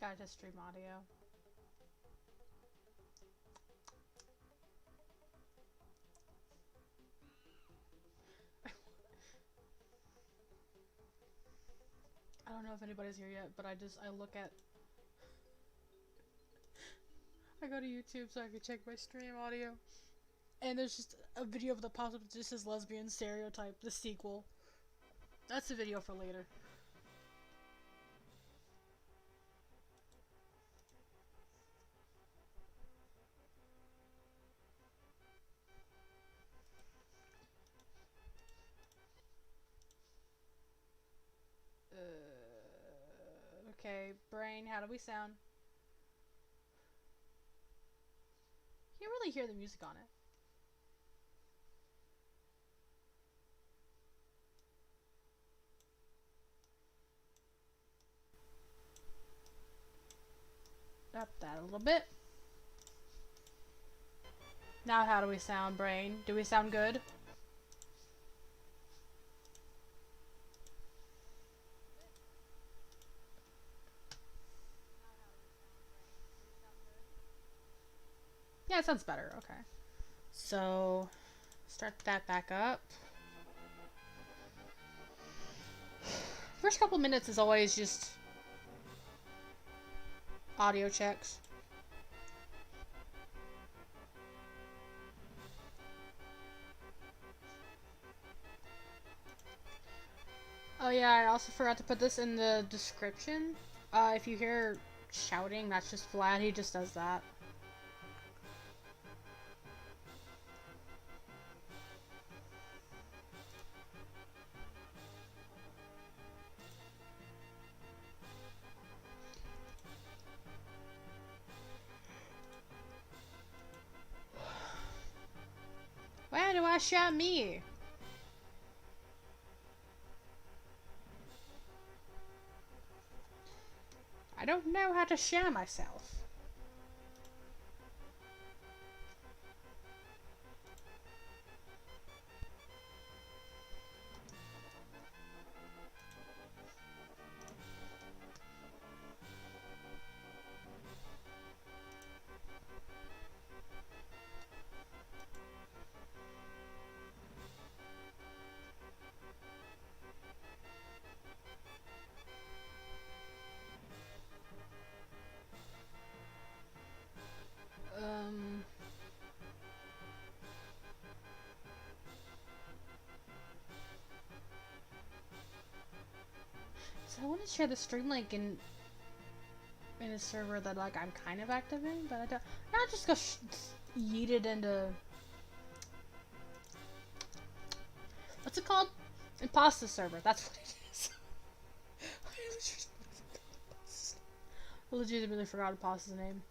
Gotta just stream audio. I don't know if anybody's here yet, but I look at... I go to YouTube so I can check my stream audio. And there's just a video of the pops up that just says lesbian stereotype, the sequel. That's a video for later. Okay, brain, how do we sound? You can't really hear the music on it. Up that a little bit. Now how do we sound, brain? Do we sound good? Yeah, it sounds better. Okay. So, start that back up. First couple minutes is always just audio checks. Oh yeah, I also forgot to put this in the description. If you hear shouting, that's just Vlad. He just does that. Why do I shout me? I don't know how to share myself. So I want to share the stream link in a server that like I'm kind of active in, but I don't. Not just go yeet it into. What's it called? Imposter server. That's what it is. I legitimately forgot Imposter's name.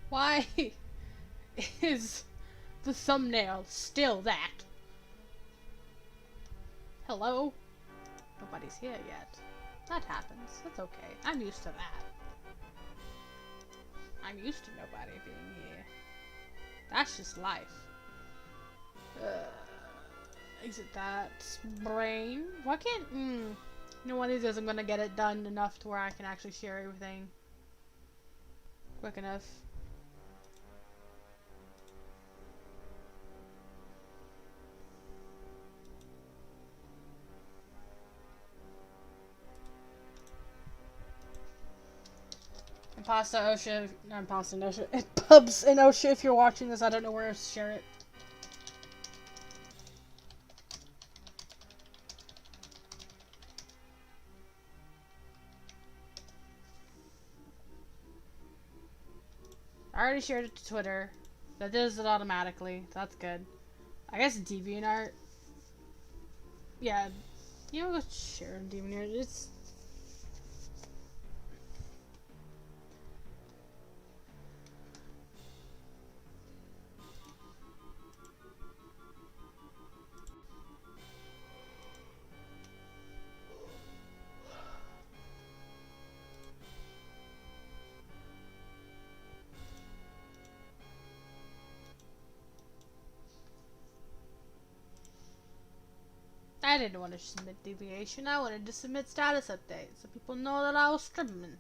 Why is the thumbnail still that? Hello? Nobody's here yet. That happens. That's okay. I'm used to that. I'm used to nobody being here. That's just life. Exit that. Brain. Why can't... You know, one of these days I'm gonna get it done enough to where I can actually share everything quick enough. Pasta Osha, not Pasta Osha, Pubs and Osha, if you're watching this, I don't know where to share it. I already shared it to Twitter. That does it automatically. That's good. I guess DeviantArt. Yeah, you know, share DeviantArt. It's I didn't want to submit deviation. I wanted to submit status updates so people know that I was streaming.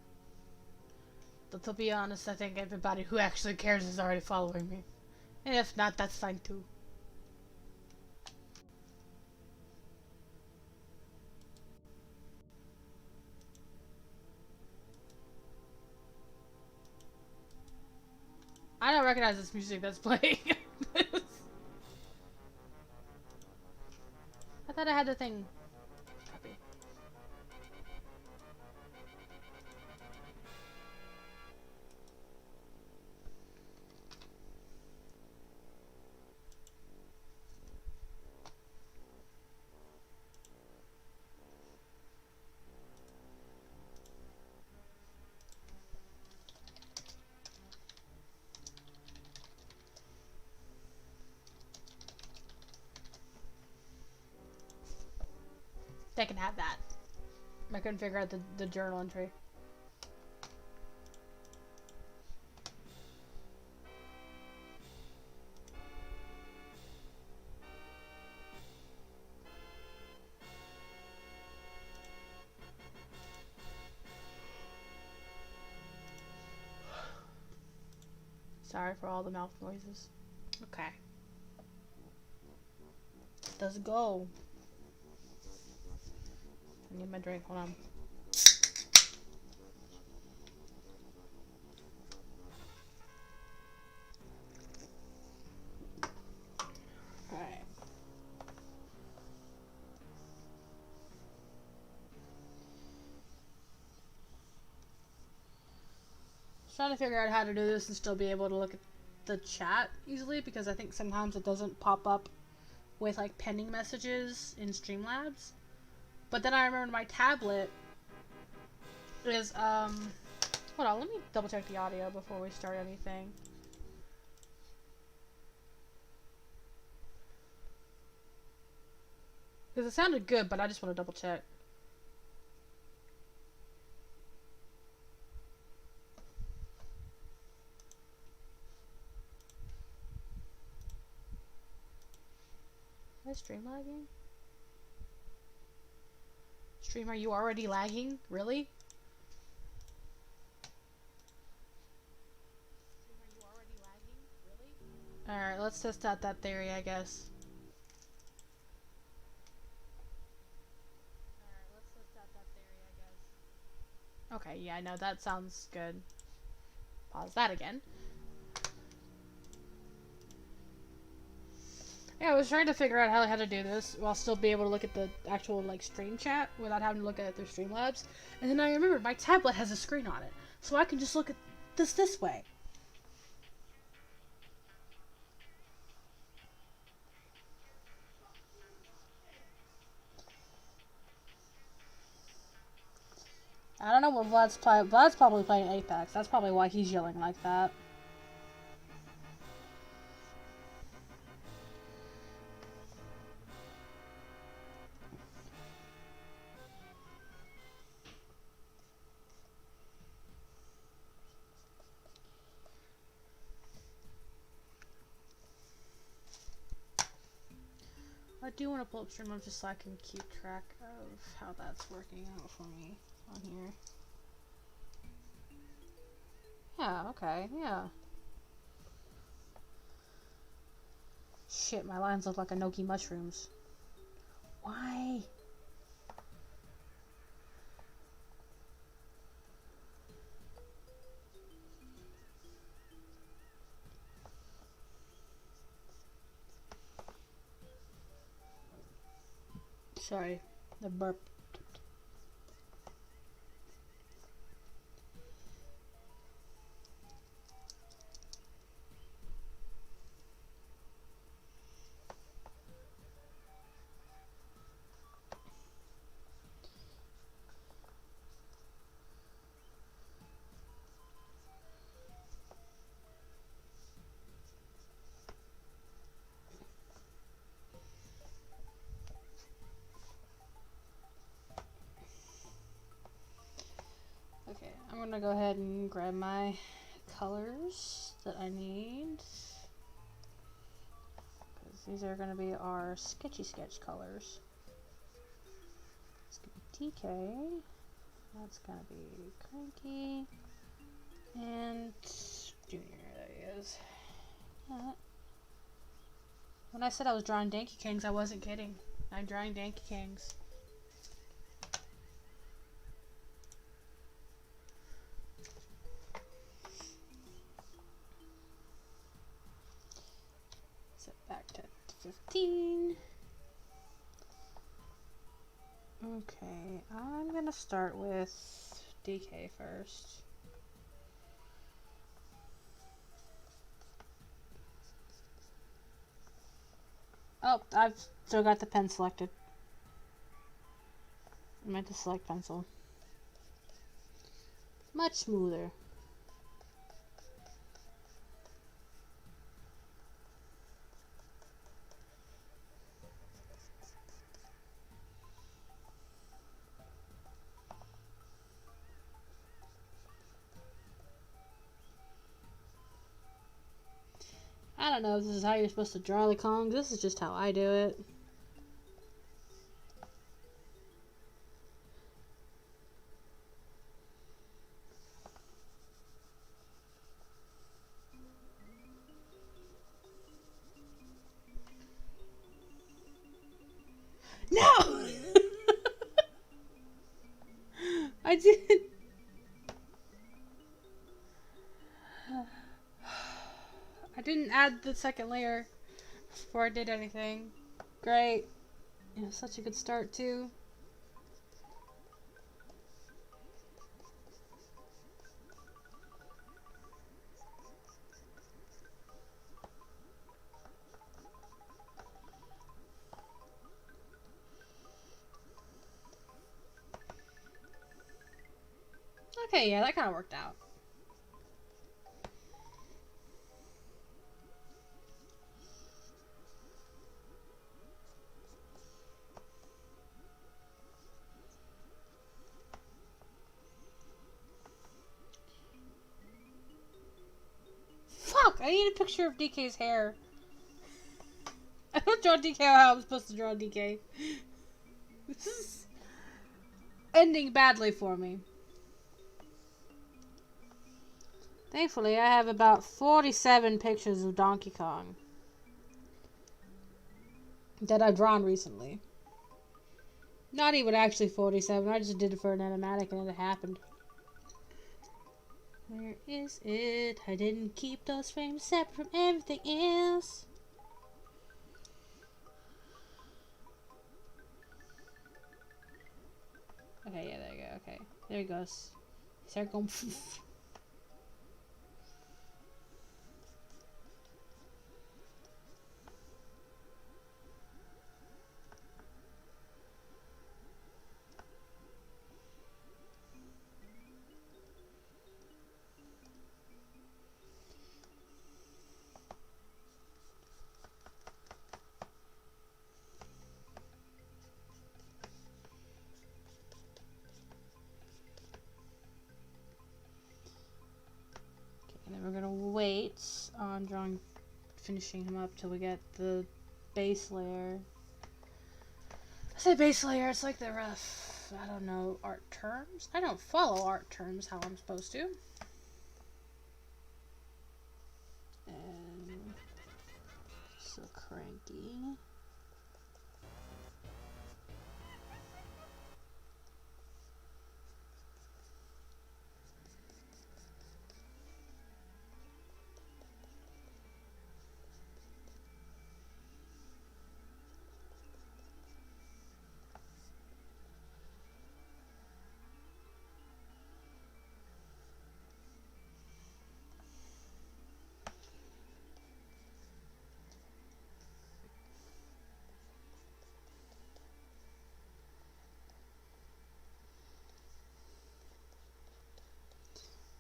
But to be honest, I think everybody who actually cares is already following me. And if not, that's fine too. I don't recognize this music that's playing. I thought I had the thing. Copy. They can have that. I couldn't figure out the journal entry. Sorry for all the mouth noises. Okay. Let's go. I need my drink. Hold on. Alright. Trying to figure out how to do this and still be able to look at the chat easily, because I think sometimes it doesn't pop up with like pending messages in Streamlabs. But then I remember my tablet is hold on, let me double check the audio before we start anything. Because it sounded good, but I just want to double check. Is my stream lagging? Stream, are you already lagging? Really? Alright, let's test out that theory, I guess. Okay, yeah, no, that sounds good. Pause that again. Yeah, I was trying to figure out how to do this while still be able to look at the actual, like, stream chat without having to look at it through Streamlabs. And then I remembered my tablet has a screen on it, so I can just look at this way. I don't know what Vlad's playing. Vlad's probably playing Apex. That's probably why he's yelling like that. I do want to pull up Streamlabs just so I can keep track of how that's working out for me on here. Yeah, okay, yeah. Shit, my lines look like Enoki mushrooms. Why? Sorry, the burp. Okay, I'm gonna go ahead and grab my colors that I need. Because these are gonna be our sketchy sketch colors. TK. That's gonna be Cranky. And Junior, there he is. When I said I was drawing Dankey Kangs, I wasn't kidding. I'm drawing Dankey Kangs. Set back to 15. Okay, I'm gonna start with DK first. Oh, I've still got the pen selected. I meant to select pencil. Much smoother. I don't know if this is how you're supposed to draw the Kangs. This is just how I do it. No! I did. I didn't add the second layer before I did anything. Great. Yeah, such a good start too. Okay, yeah, that kind of worked out. Fuck! I need a picture of DK's hair. I don't draw DK how I'm supposed to draw DK. This is ending badly for me. Thankfully, I have about 47 pictures of Donkey Kong that I've drawn recently. Not even actually 47, I just did it for an animatic and it happened. Where is it? I didn't keep those frames separate from everything else. Okay, yeah, there you go. Okay, there he goes. Start going. And then we're gonna wait on finishing him up till we get the base layer. I say base layer, it's like the rough, I don't know, art terms? I don't follow art terms how I'm supposed to. And so Cranky.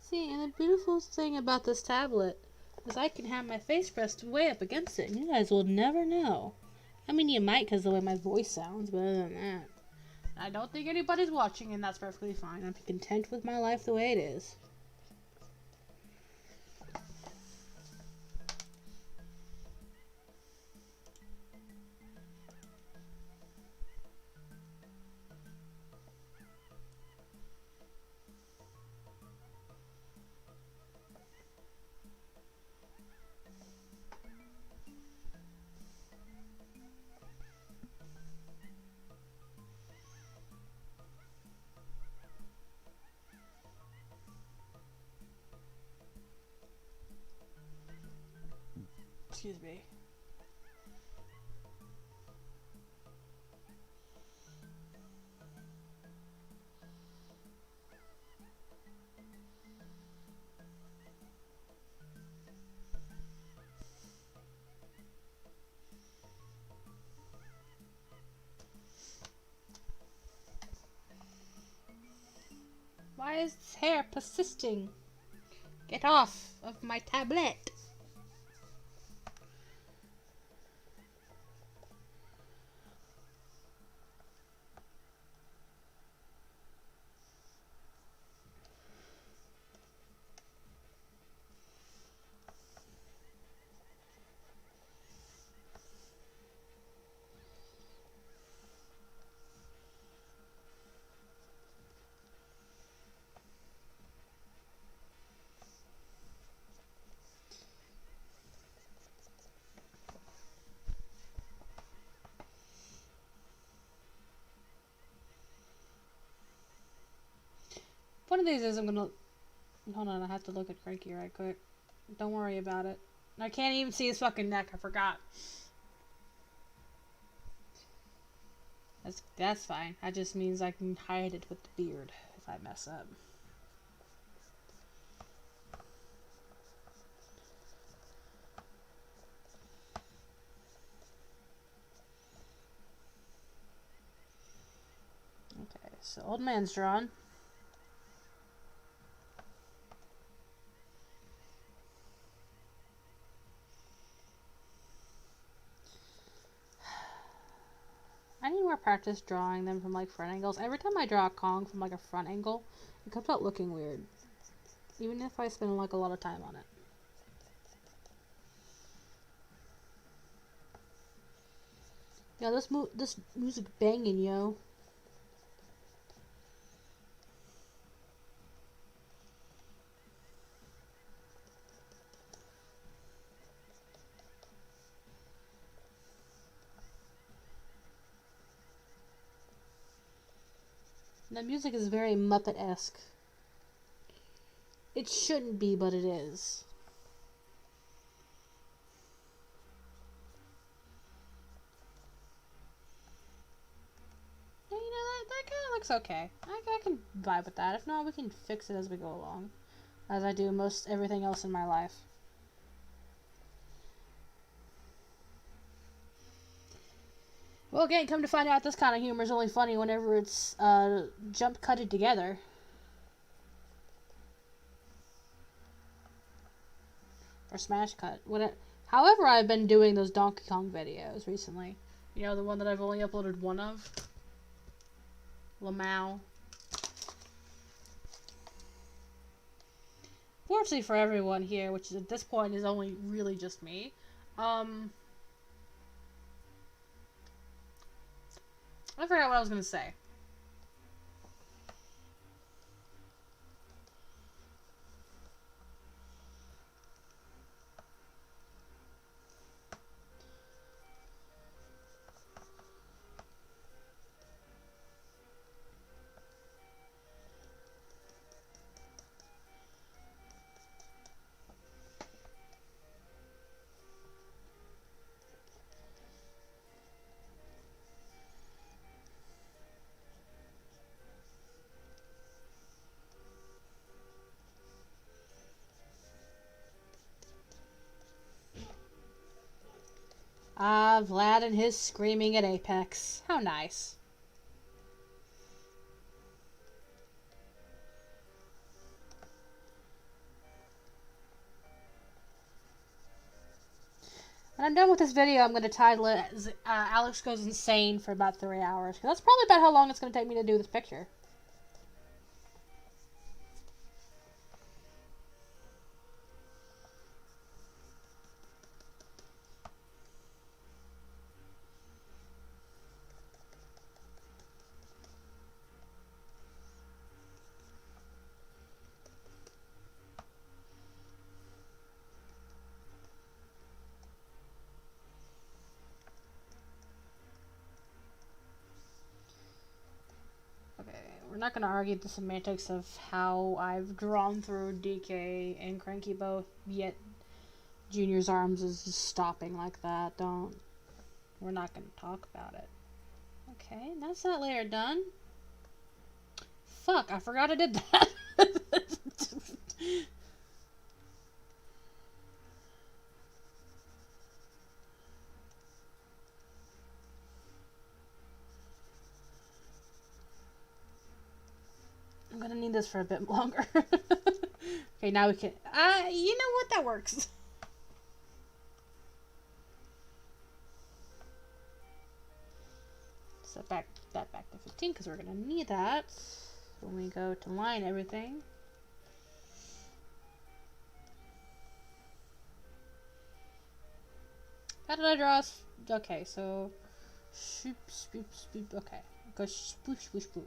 See, and the beautiful thing about this tablet is I can have my face pressed way up against it, and you guys will never know. I mean, you might because of the way my voice sounds, but other than that, I don't think anybody's watching, and that's perfectly fine. I'm content with my life the way it is. Excuse me. Why is this hair persisting? Get off of my tablet. One of these days I'm gonna... Hold on, I have to look at Cranky right quick. Don't worry about it. I can't even see his fucking neck, I forgot. That's fine. That just means I can hide it with the beard if I mess up. Okay, so old man's drawn. I need more practice drawing them from like front angles. Every time I draw a Kong from like a front angle, it comes out looking weird. Even if I spend like a lot of time on it. Yo, this music banging, yo. The music is very Muppet-esque. It shouldn't be, but it is. Yeah, you know, that kind of looks okay. I can vibe with that. If not, we can fix it as we go along. As I do most everything else in my life. Well, again, come to find out, this kind of humor is only funny whenever it's jump cutted together. Or smash cut. However, I've been doing those Donkey Kong videos recently. You know, the one that I've only uploaded one of? Lamau. Fortunately for everyone here, which at this point is only really just me, I forgot what I was going to say. Ah, Vlad and his screaming at Apex. How nice. When I'm done with this video, I'm going to title it Alex Goes Insane for about 3 hours. Because that's probably about how long it's going to take me to do this picture. We're not going to argue the semantics of how I've drawn through DK and Cranky both yet. Junior's arms is just stopping like that. Don't. We're not going to talk about it. Okay, that's that layer done. Fuck, I forgot I did that. I'm gonna need this for a bit longer. Okay, now we can. You know what? That works. Set that back to 15 because we're gonna need that when we go to line everything. How did I draw? Okay, so shoop, spoop, spoop. Okay, go spoosh, spoosh, spoop.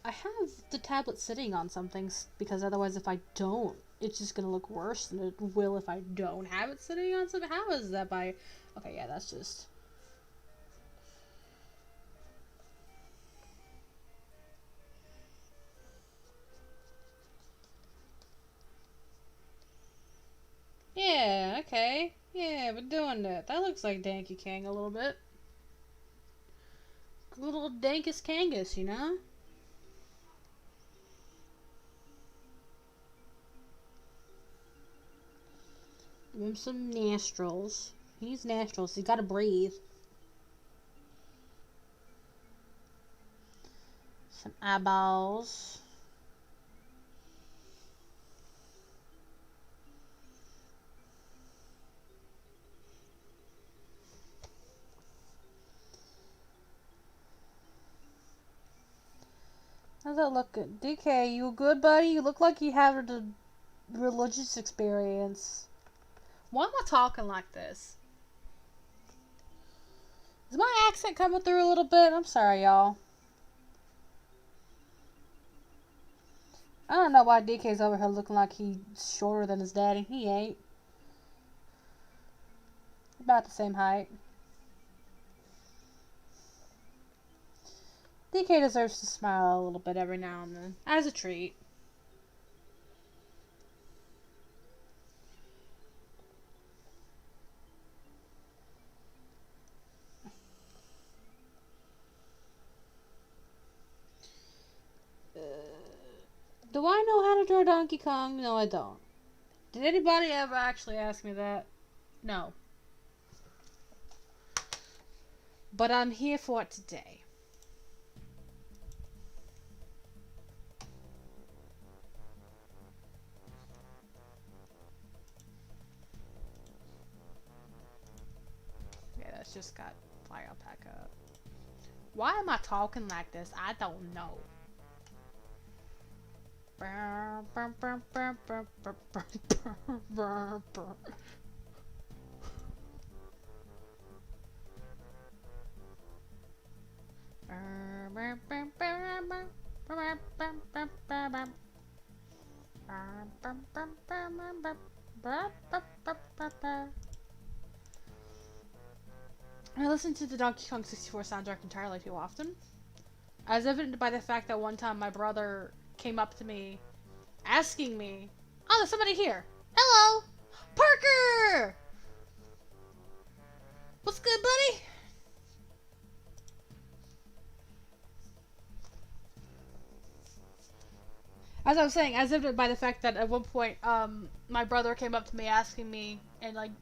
I have the tablet sitting on something because otherwise if I don't, it's just gonna look worse than it will if I don't have it sitting on something. How is that by... Okay, yeah, that's just... Yeah, okay. Yeah, we're doing that. That looks like Dankey Kang a little bit. A little Dankus Kangus, you know? Give him some nostrils. He needs nostrils. He's gotta breathe. Some eyeballs. How's that look good? DK, you good, buddy? You look like you have a religious experience. Why am I talking like this? Is my accent coming through a little bit? I'm sorry, y'all. I don't know why DK's over here looking like he's shorter than his daddy. He ain't. About the same height. DK deserves to smile a little bit every now and then. As a treat. Do I know how to draw Donkey Kong? No, I don't. Did anybody ever actually ask me that? No. But I'm here for it today. Yeah, that's just got fire alpaca. Why am I talking like this? I don't know. I listen to the Donkey Kong 64 soundtrack entirely too often, as evident by the fact that one time my brother came up to me asking me, "Oh, there's somebody here. Hello, Parker! What's good, buddy?" As I was saying, as evident by the fact that at one point, my brother came up to me asking me and like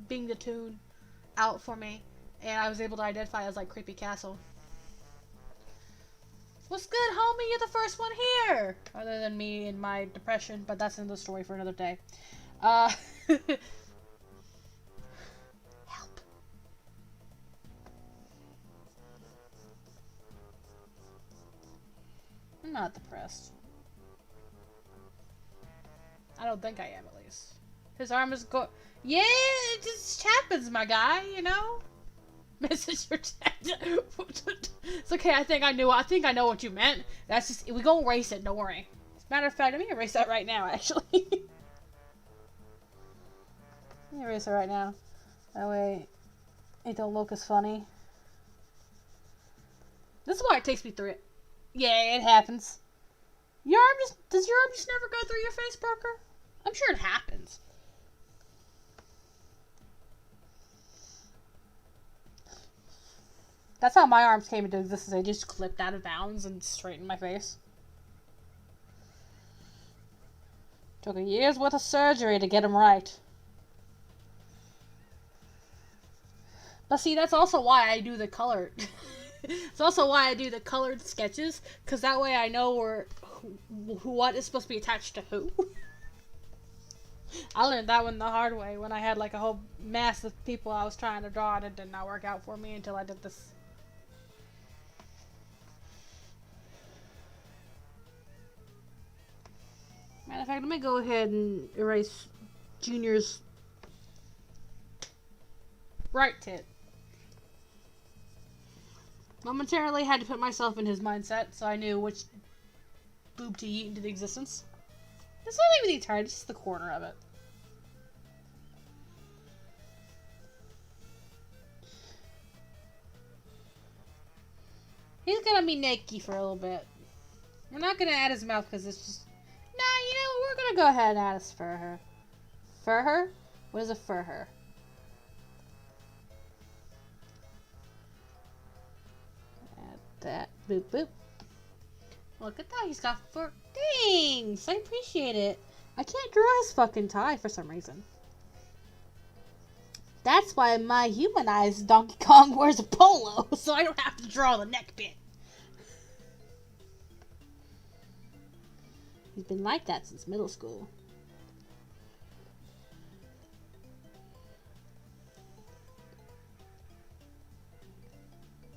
being the tune out for me, and I was able to identify as like Creepy Castle. What's good, homie? You're the first one here! Other than me and my depression, but that's another story for another day. Help. I'm not depressed. I don't think I am, at least. His arm is Yeah, it just happens, my guy, you know? Message your chat. It's okay. I think I know what you meant. That's just we gonna erase it. Don't worry. As a matter of fact, let me erase that right now. Actually, let me erase it right now. That way, it don't look as funny. This is why it takes me through it. Yeah, it happens. Does your arm just never go through your face, Parker? I'm sure it happens. That's how my arms came into existence. They just clipped out of bounds and straight in my face. Took a year's worth of surgery to get them right. But see, that's also why I do the colored. It's also why I do the colored sketches, because that way I know what is supposed to be attached to who. I learned that one the hard way when I had like a whole mass of people I was trying to draw and it did not work out for me until I did this. Matter of fact, let me go ahead and erase Junior's right tit. Momentarily had to put myself in his mindset so I knew which boob to yeet into existence. It's not even the entirety, it's just the corner of it. He's gonna be naked for a little bit. We're not gonna add his mouth because it's just... Nah, you know, we're gonna go ahead and add his fur. Fur? What is a fur? Add that. Boop, boop. Look at that, he's got fur. Thanks! I appreciate it. I can't draw his fucking tie for some reason. That's why my humanized Donkey Kong wears a polo, so I don't have to draw the neck bit. He's been like that since middle school.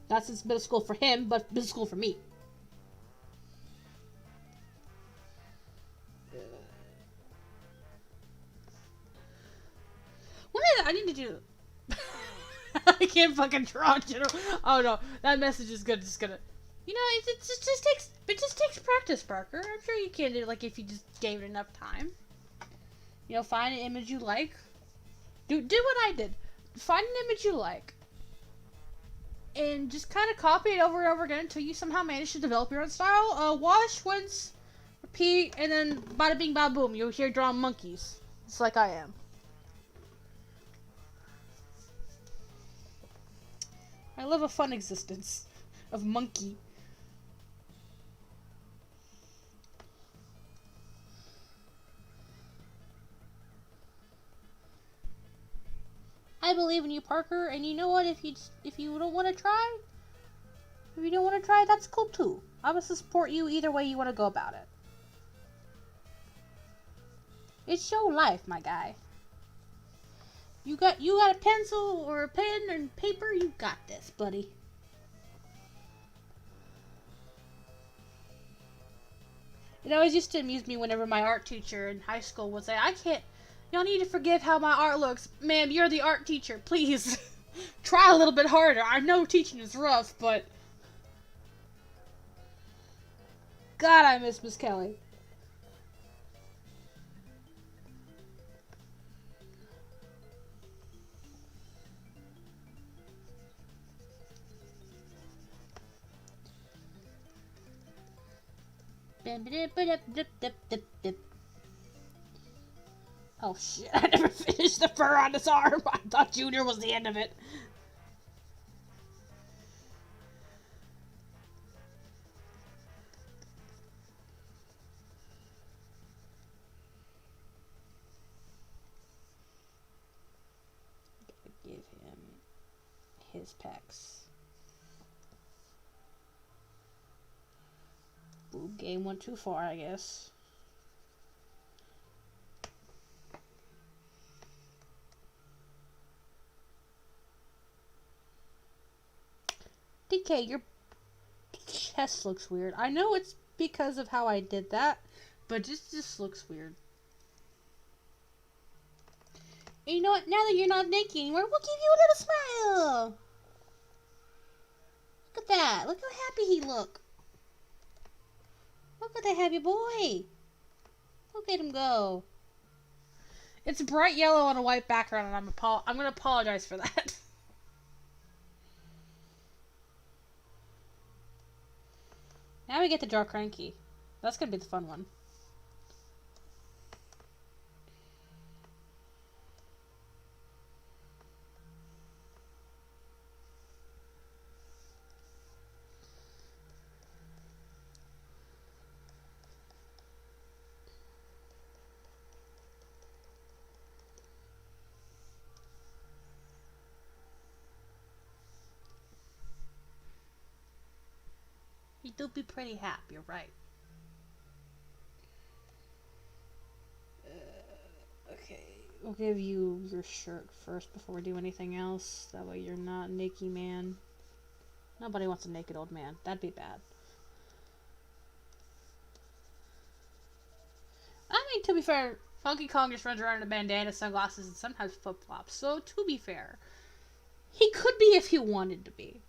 Not since middle school for him, but middle school for me. I need to do... I can't fucking draw, general. Oh no, that message is good. Just gonna... You know, it just takes practice, Parker. I'm sure you can do it, like, if you just gave it enough time. You know, find an image you like. Do what I did. Find an image you like. And just kind of copy it over and over again until you somehow manage to develop your own style. Wash, rinse, repeat, and then bada bing bada boom, you're here drawing monkeys. Just like I am. I live a fun existence of monkey. I believe in you, Parker, and you know what? If you don't want to try, that's cool too. I will support you either way you want to go about it. It's your life, my guy. You got a pencil or a pen and paper, you got this, buddy. It always used to amuse me whenever my art teacher in high school would say, y'all need to forgive how my art looks. Ma'am, you're the art teacher. Please, try a little bit harder. I know teaching is rough, but... God, I miss Miss Kelly. Oh shit, I never finished the fur on his arm. I thought Junior was the end of it. Gotta give him his pecs. Boob game went too far, I guess. DK, your chest looks weird. I know it's because of how I did that, but just looks weird. And you know what? Now that you're not naked anymore, we'll give you a little smile. Look at that. Look how happy he look. Look at that happy boy. Look at him go. It's bright yellow on a white background, and I'm going to apologize for that. Now we get to draw Cranky. That's going to be the fun one. He do be pretty happy, you're right. Okay, we'll give you your shirt first before we do anything else. That way you're not naked man. Nobody wants a naked old man. That'd be bad. I mean, to be fair, Funky Kong just runs around in a bandana, sunglasses, and sometimes flip-flops. So, to be fair, he could be if he wanted to be.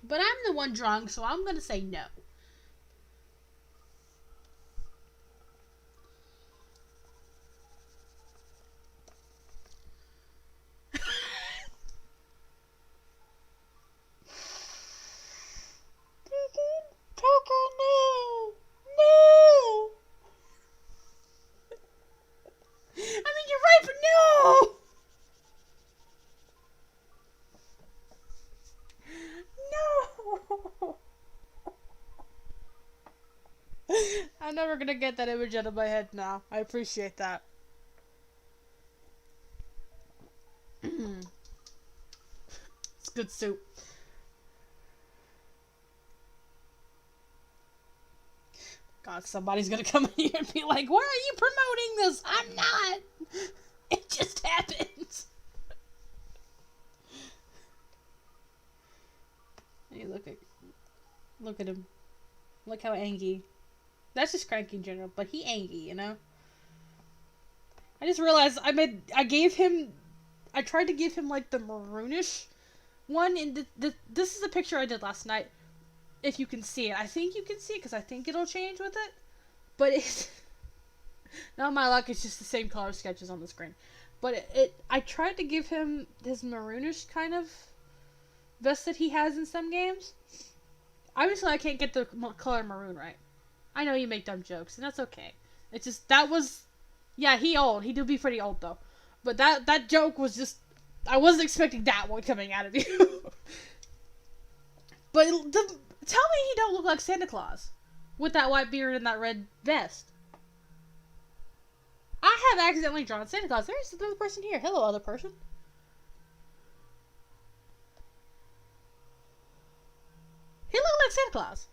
But I'm the one drunk, so I'm going to say no. Tucker, no! No! I mean, you're right, but no! No! I'm never gonna get that image out of my head now. I appreciate that. It's good soup. God, somebody's gonna come in here and be like, why are you promoting this? I'm not! It just happens. Hey, look at him. Look how angry. That's just Cranky in general, but he angry, you know? I just realized I tried to give him like the maroonish one, and this is a picture I did last night. If you can see it. I think you can see it because I think it'll change with it. But it's... Not my luck, it's just the same color sketches on the screen. But I tried to give him his maroonish kind of vest that he has in some games. Obviously, I can't get the color maroon right. I know you make dumb jokes, and that's okay. It's just, that was... Yeah, he old. He do be pretty old, though. But that joke was just... I wasn't expecting that one coming out of you. But tell me he don't look like Santa Claus with that white beard and that red vest. I have accidentally drawn Santa Claus. There's another person here. Hello, other person. He looked like Santa Claus.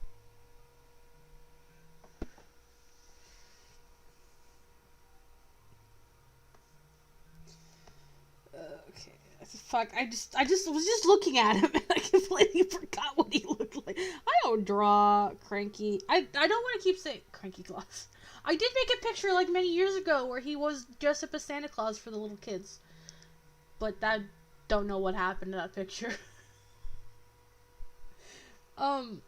Okay. Fuck, I just was just looking at him and I completely forgot what he looked like. I don't draw Cranky. I don't want to keep saying Cranky Claus. I did make a picture like many years ago where he was dressed up as Santa Claus for the little kids. But I don't know what happened to that picture. I'm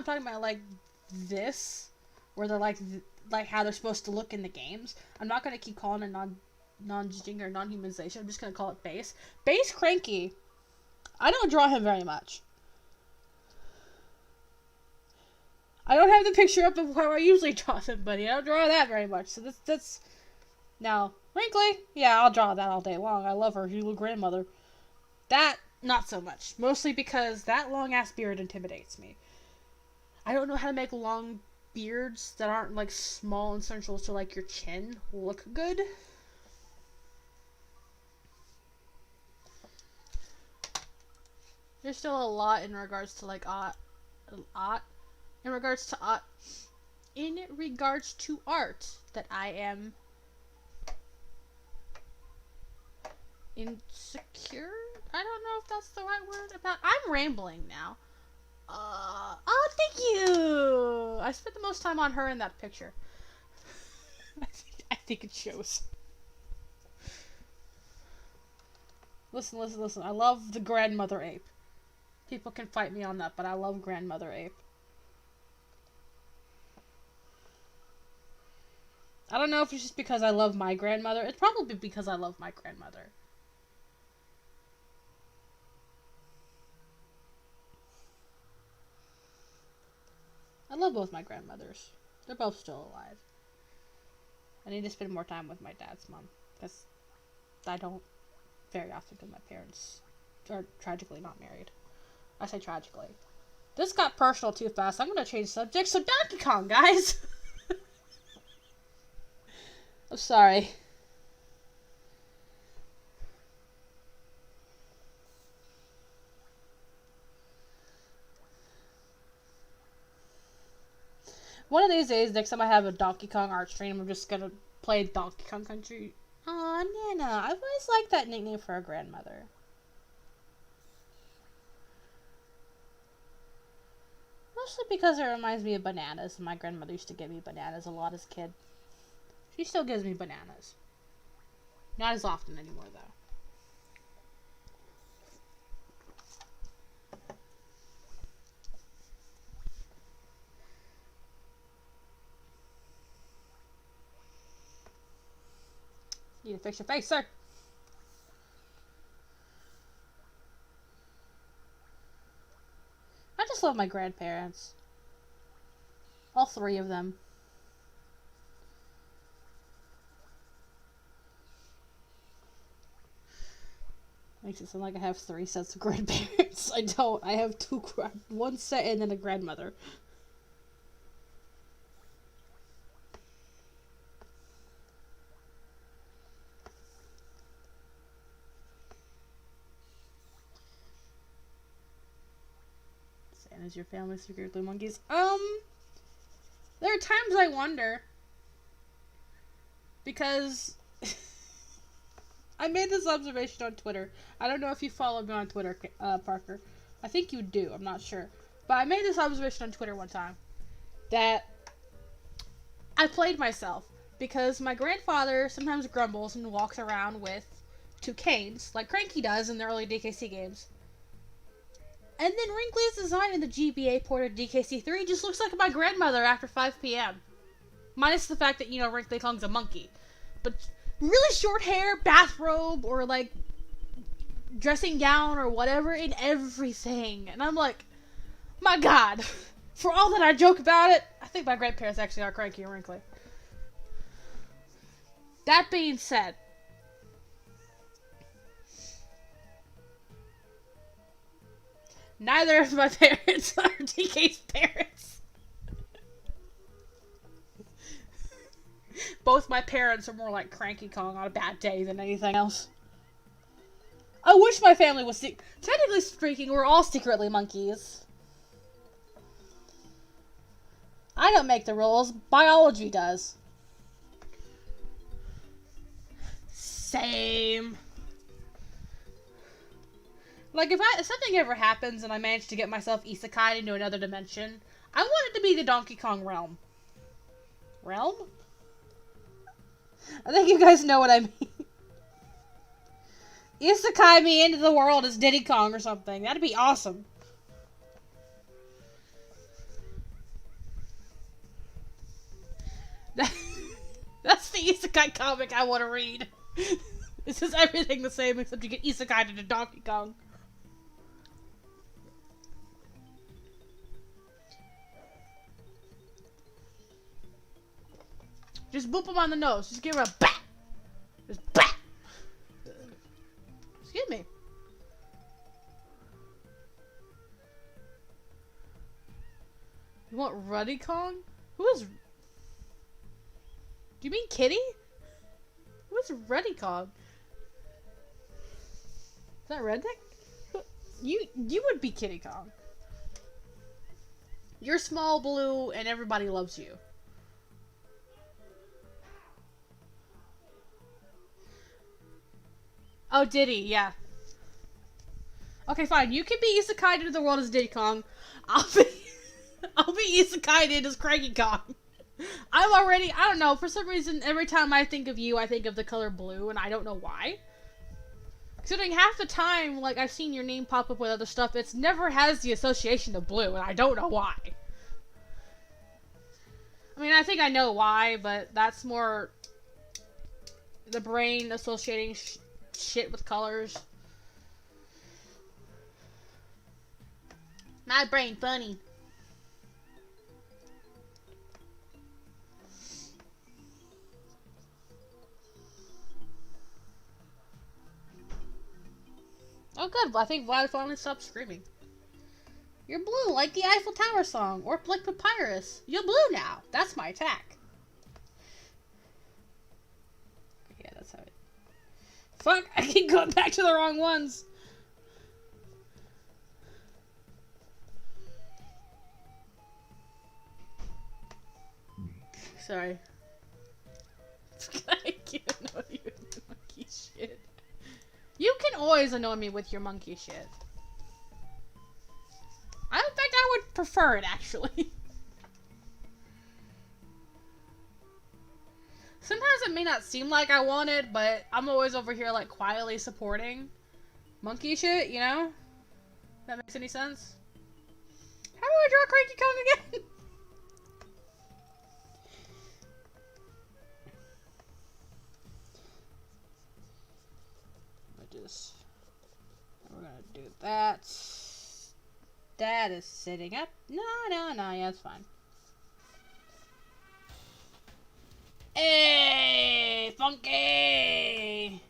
talking about like this, where they're like how they're supposed to look in the games. I'm not gonna keep calling it non-jing or non-humanization. I'm just gonna call it base. Base Cranky. I don't draw him very much. I don't have the picture up of how I usually draw somebody. I don't draw that very much. So that's now Wrinkly. Yeah, I'll draw that all day long. I love her little grandmother. That not so much. Mostly because that long ass beard intimidates me. I don't know how to make long beards that aren't like small and central to like your chin look good. There's still a lot in regards to like in regards to art that I am insecure. I don't know if that's the right word about. I'm rambling now. Oh, thank you. I spent the most time on her in that picture. I think it shows. Listen. I love the grandmother ape. People can fight me on that, but I love grandmother ape. I don't know if it's just because I love my grandmother. It's probably because I love my grandmother. I love both my grandmothers. They're both still alive. I need to spend more time with my dad's mom, because I don't very often, because my parents are tragically not married. I say tragically. This got personal too fast. I'm going to change subjects. So Donkey Kong, guys! I'm sorry. One of these days, next time I have a Donkey Kong art stream, I'm just gonna play Donkey Kong Country. Aw, Nana. I've always liked that nickname for a grandmother. Mostly because it reminds me of bananas, and my grandmother used to give me bananas a lot as a kid. She still gives me bananas. Not as often anymore, though. You need to fix your face, sir. I just love my grandparents. All three of them. Makes it sound like I have 3 sets of grandparents. I don't. I have 2, one set and then a grandmother. Is your family secretly monkeys? There are times I wonder, because I made this observation on Twitter. I don't know if you follow me on Twitter, Parker. I think you do. I'm not sure. But I made this observation on Twitter one time that I played myself because my grandfather sometimes grumbles and walks around with 2 canes, like Cranky does in the early DKC games. And then Wrinkly's design in the GBA port of DKC3 just looks like my grandmother after 5 p.m. Minus the fact that, you know, Wrinkly Kong's a monkey. But really short hair, bathrobe, or, like, dressing gown or whatever in everything. And I'm like, my God. For all that I joke about it, I think my grandparents actually are Cranky and Wrinkly. That being said, neither of my parents are DK's parents. Both my parents are more like Cranky Kong on a bad day than anything else. I wish my family was technically speaking, we're all secretly monkeys. I don't make the rules. Biology does. Same. Like, if something ever happens and I manage to get myself isekai'd into another dimension, I want it to be the Donkey Kong realm. Realm? I think you guys know what I mean. Isekai me into the world as Diddy Kong or something. That'd be awesome. That's the isekai comic I want to read. It's just everything the same except you get isekai'd into Donkey Kong. Just boop him on the nose. Just give her a bat. Just bat. Excuse me. You want Ruddy Kong? Who is... Do you mean Kitty? Who is Ruddy Kong? Is that Redneck? You would be Kitty Kong. You're small, blue, and everybody loves you. Oh, Diddy, yeah. Okay, fine. You can be isekai'd into the world as Diddy Kong. I'll be isekai'd in as Cranky Kong. I don't know, for some reason, every time I think of you, I think of the color blue, and I don't know why. Considering half the time, like, I've seen your name pop up with other stuff, it's never has the association of blue, and I don't know why. I mean, I think I know why, but that's more the brain associating shit with colors. My brain funny. Oh good, well, I think Vlad finally stopped screaming. You're blue, like the Eiffel Tower song, or like Papyrus. You're blue now. That's my attack. Yeah, that's how it... Fuck, I keep going back to the wrong ones. Sorry. I can't annoy you with the monkey shit. You can always annoy me with your monkey shit. In fact, I would prefer it, actually. Sometimes it may not seem like I want it, but I'm always over here, like, quietly supporting monkey shit, you know? If that makes any sense? How do I draw Cranky Kong again? We're gonna do that. That is sitting up. No, yeah, it's fine. Hey, funky!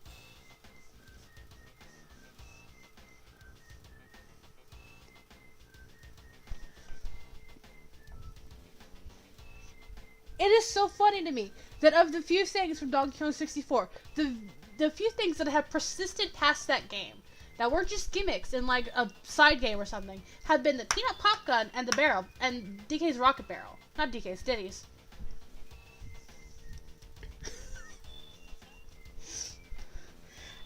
It is so funny to me that of the few things from Donkey Kong 64, the few things that have persisted past that game, that weren't just gimmicks in like a side game or something, have been the peanut pop gun and the barrel, and DK's rocket barrel. Not DK's, Diddy's.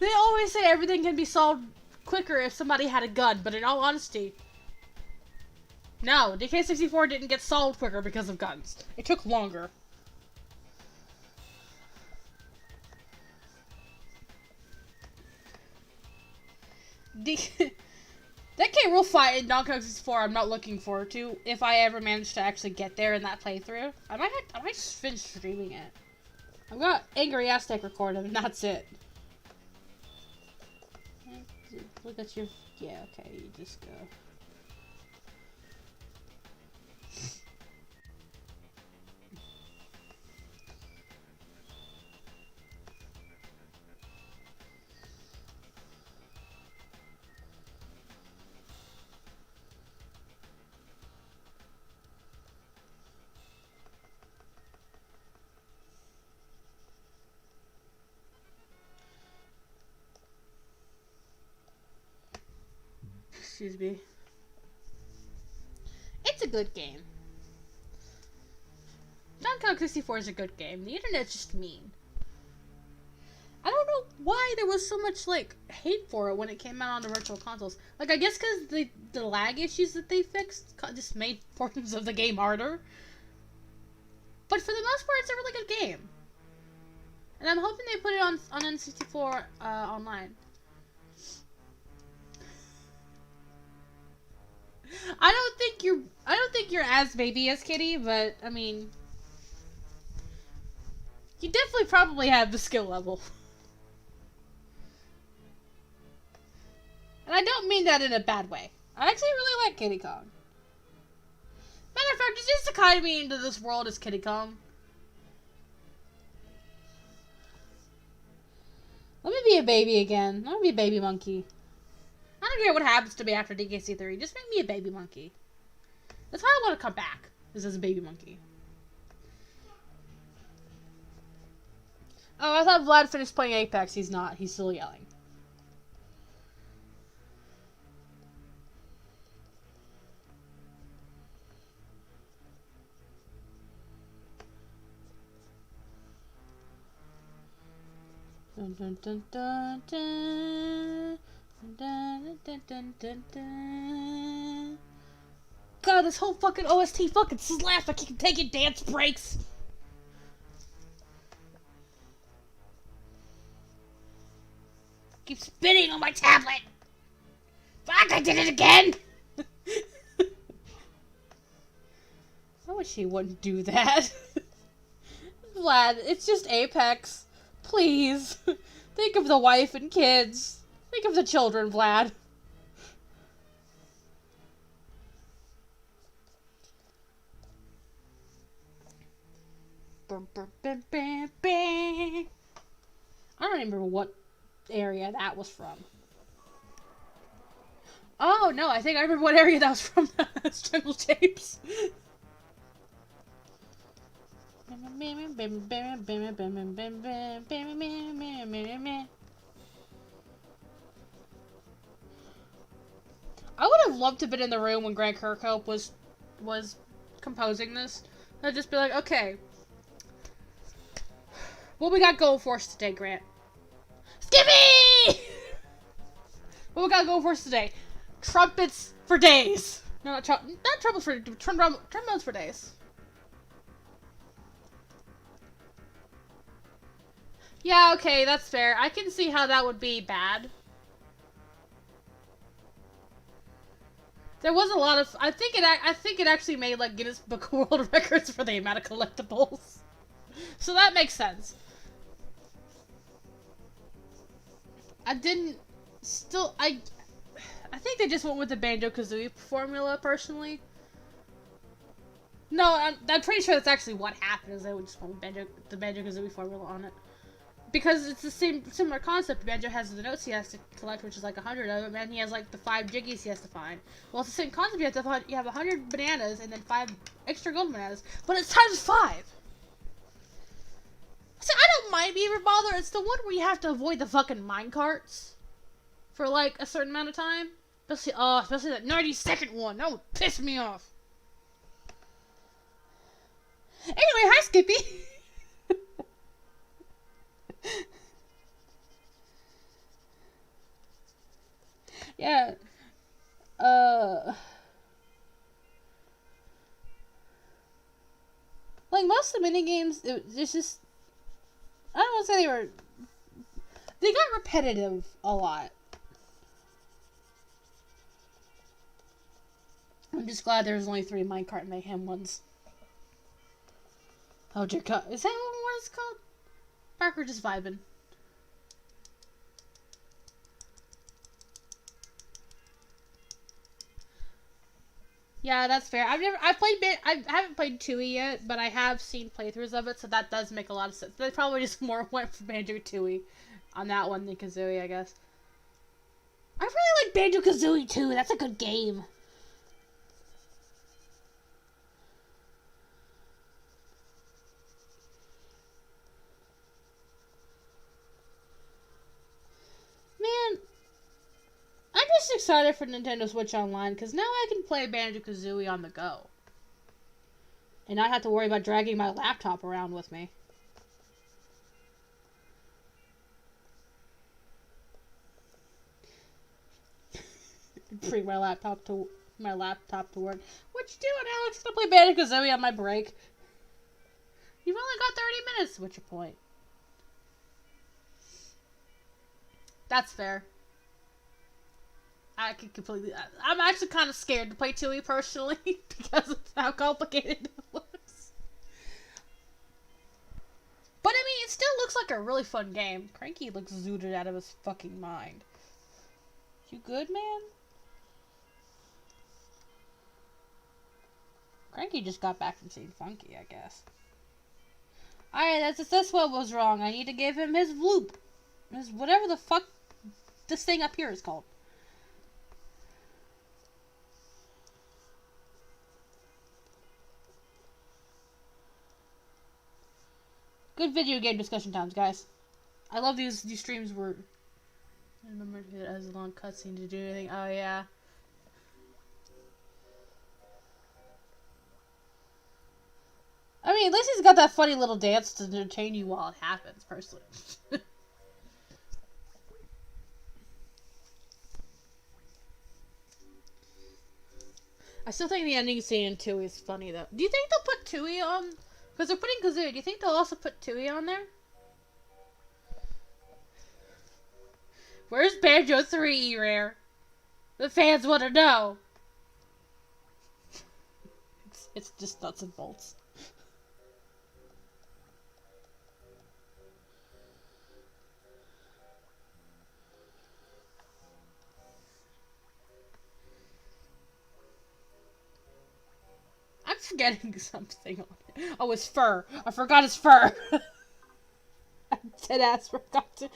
They always say everything can be solved quicker if somebody had a gun, but in all honesty, no, DK64 didn't get solved quicker because of guns. It took longer. That K. Rool fight in Donkey Kong 64 I'm not looking forward to. If I ever manage to actually get there in that playthrough, I might finish streaming it. I've got Angry Aztec recorded, and that's it. Look at your... Yeah, okay, you just go. Excuse me. It's a good game. Donkey Kong 64 is a good game. The internet's just mean. I don't know why there was so much, like, hate for it when it came out on the virtual consoles. Like, I guess because the lag issues that they fixed just made portions of the game harder. But for the most part, it's a really good game. And I'm hoping they put it on N64 online. I don't think you're as baby as Kitty, but I mean, you definitely probably have the skill level. And I don't mean that in a bad way. I actually really like Kitty Kong. Matter of fact, just isekai me into this world as Kitty Kong. Let me be a baby again. Let me be a baby monkey. I don't care what happens to me after DKC3. Just make me a baby monkey. That's why I want to come back. Is as a baby monkey. Oh, I thought Vlad finished playing Apex. He's not. He's still yelling. Dun, dun, dun, dun, dun. Dun, dun, dun, dun, dun. God, this whole fucking OST fucking slaps. I can't take it. Dance breaks. Keep spinning on my tablet. Fuck, I did it again. I wish he wouldn't do that. Vlad, it's just Apex. Please. Think of the wife and kids. Think of the children, Vlad. I don't remember what area that was from. Oh, no, I think I remember what area that was from. Jungle Tapes. I would have loved to have been in the room when Greg Kirkhope was composing this. I'd just be like, okay, what we got going for us today, Grant? Skippy! What we got going for us today? Trumpets for days. No, not trumpets for trombones for days. Yeah, okay, that's fair. I can see how that would be bad. There was a lot of. I think it actually made like Guinness Book of World Records for the amount of collectibles. So that makes sense. I think they just went with the Banjo-Kazooie formula, personally. No, I'm pretty sure that's actually what happened, is they would just went with the Banjo-Kazooie formula on it. Because it's the similar concept. Banjo has the notes he has to collect, which is like 100 of them, and he has like the 5 jiggies he has to find. Well, it's the same concept. You have 100 bananas and then 5 extra golden bananas, but it's times 5. So I don't mind being bothered. It's the one where you have to avoid the fucking minecarts for like a certain amount of time. Especially that 90-second one. That would piss me off. Anyway, hi Skippy. Yeah. Like most of the minigames, there's just, I don't want to say they got repetitive a lot. I'm just glad there's only 3 minecart mayhem ones. Oh dear God, is that what it's called? Parker just vibing. Yeah, that's fair. I haven't played 2E yet, but I have seen playthroughs of it, so that does make a lot of sense. They probably just more went for Banjo-Tooie on that one than Kazooie, I guess. I really like Banjo-Kazooie too. That's a good game. Man, I'm just excited for Nintendo Switch Online, because now I can play Banjo-Kazooie on the go. And not have to worry about dragging my laptop around with me. Bring my laptop to work. What you doing, Alex? Gonna play Banjo-Kazooie on my break. You've only got 30 minutes. What's your point? That's fair. I can completely. I'm actually kind of scared to play 2E personally because of how complicated it looks. But I mean, it still looks like a really fun game. Cranky looks zooted out of his fucking mind. You good, man? Cranky just got back from seeing Funky, I guess. Alright, that's what was wrong. I need to give him his loop. His whatever the fuck this thing up here is called. Good video game discussion times, guys. I love these streams where I remember it has a long cutscene to do anything. Oh yeah. I mean, at least he's got that funny little dance to entertain you while it happens, personally. I still think the ending scene in Tui is funny, though. Do you think they'll put Tui on? Because they're putting Kazooie. Do you think they'll also put Tui on there? Where's Banjo 3, Rare? The fans want to know. It's just nuts and bolts. I'm forgetting something on it. Oh, his fur. I forgot his fur. I deadass forgot to.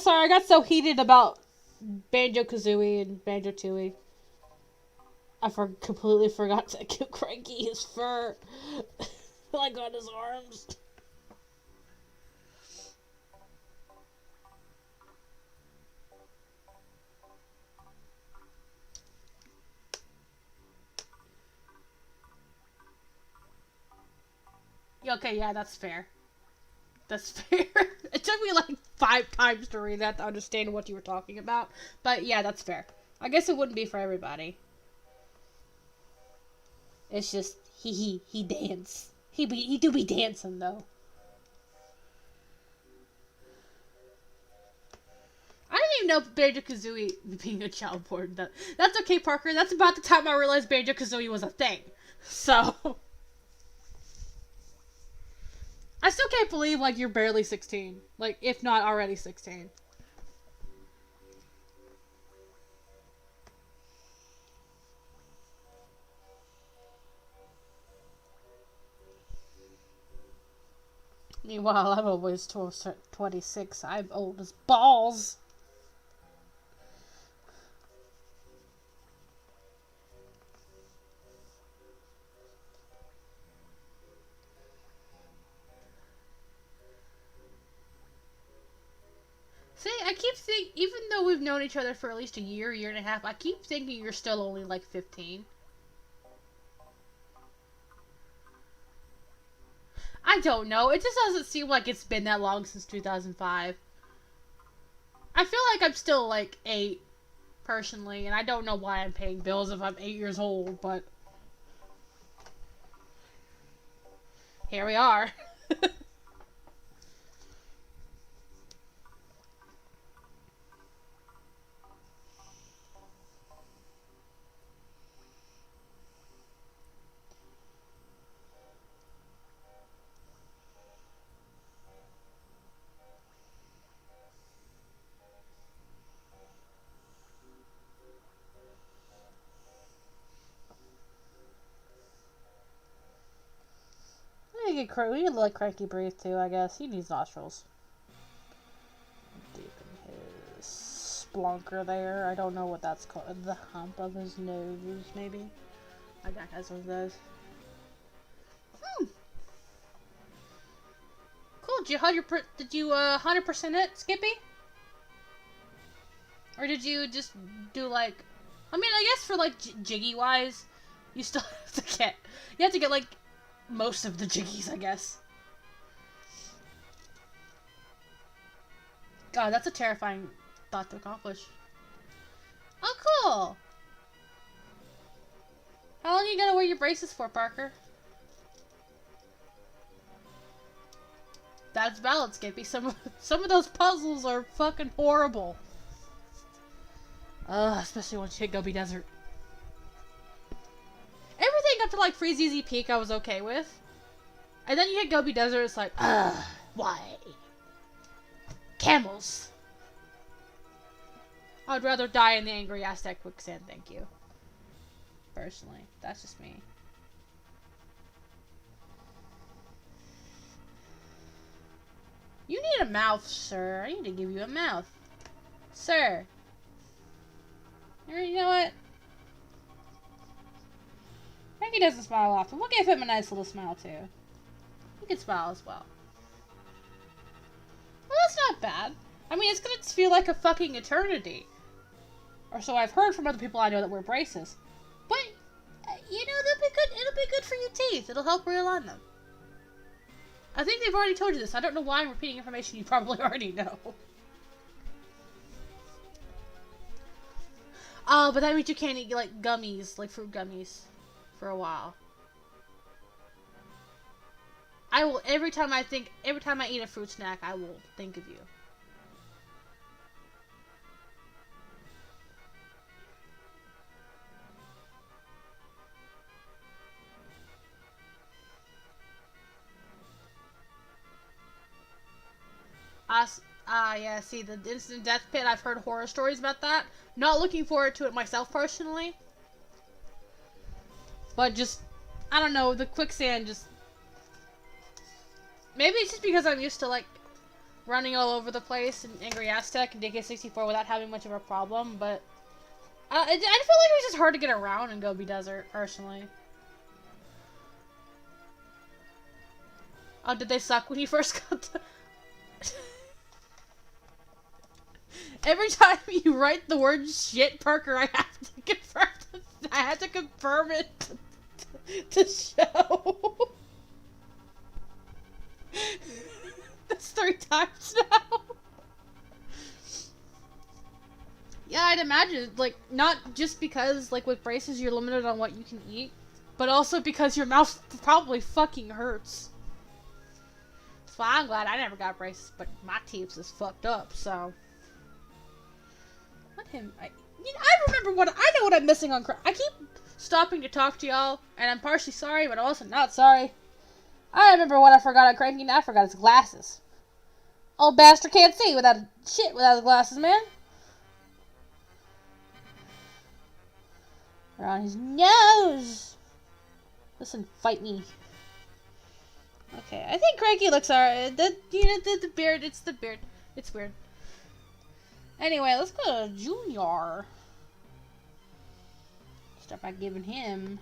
Sorry, I got so heated about Banjo-Kazooie and Banjo-Tooie. Completely forgot to give Cranky his fur. Like on his arms. Okay, yeah, that's fair. That's fair. It took me like 5 times to read that to understand what you were talking about. But yeah, that's fair. I guess it wouldn't be for everybody. It's just, he dance. He do be dancing, though. I didn't even know Banjo-Kazooie being a child porn. That's okay, Parker. That's about the time I realized Banjo-Kazooie was a thing. So... I still can't believe, like, you're barely 16. Like, if not already 16. Meanwhile, I'm always 26. I'm old as balls. See, I keep thinking, even though we've known each other for at least a year and a half, I keep thinking you're still only like 15. I don't know. It just doesn't seem like it's been that long since 2005. I feel like I'm still like 8, personally, and I don't know why I'm paying bills if I'm 8 years old, but here we are. We need to let Cranky breathe too, I guess. He needs nostrils. Deep in his splunker there. I don't know what that's called. The hump of his nose, maybe? My dad has one of those. Cool. Did you 100% it, Skippy? Or did you just do like... I mean, I guess for like Jiggy-wise, you still have to get... You have to get like most of the Jiggies, I guess. God, that's a terrifying thought to accomplish. Oh, cool! How long are you gonna wear your braces for, Parker? That's valid, Skippy. Some of those puzzles are fucking horrible. Especially once you hit Gobi Desert. Everything up to like Freeze Easy Peak I was okay with. And then you hit Gobi Desert, it's like, why? Camels. I'd rather die in the Angry Aztec quicksand, thank you. Personally. That's just me. You need a mouth, sir. I need to give you a mouth. Sir. You know what? Frankie doesn't smile often. We'll give him a nice little smile, too. He can smile as well. Well, that's not bad. I mean, it's gonna feel like a fucking eternity. Or so I've heard from other people I know that wear braces. But, you know, they'll be good. It'll be good for your teeth. It'll help realign them. I think they've already told you this. I don't know why I'm repeating information you probably already know. Oh, but that means you can't eat, like, gummies. Like, fruit gummies. for a while. I will, every time I eat a fruit snack, I will think of you. Yeah, see, the instant death pit, I've heard horror stories about that. Not looking forward to it myself, personally. But just, I don't know, the quicksand just... Maybe it's just because I'm used to, like, running all over the place in Angry Aztec and DK64 without having much of a problem, but... I feel like it's just hard to get around in Gobi Desert, personally. Oh, did they suck when you first got the... Every time you write the word shit, Parker, I have to confirm it to show. That's 3 times now. Yeah, I'd imagine, like, not just because, like, with braces you're limited on what you can eat, but also because your mouth probably fucking hurts. That's why I'm glad I never got braces, but my teeth is fucked up, so... Let him... I remember what... I know what I'm missing on... I keep stopping to talk to y'all, and I'm partially sorry, but also not sorry. I remember what I forgot on Cranky, and I forgot his glasses. Old bastard can't see without his glasses, man. They're on his nose. Listen, fight me. Okay, I think Cranky looks alright. The beard, it's the beard. It's weird. Anyway, let's go to Junior. Start by giving him...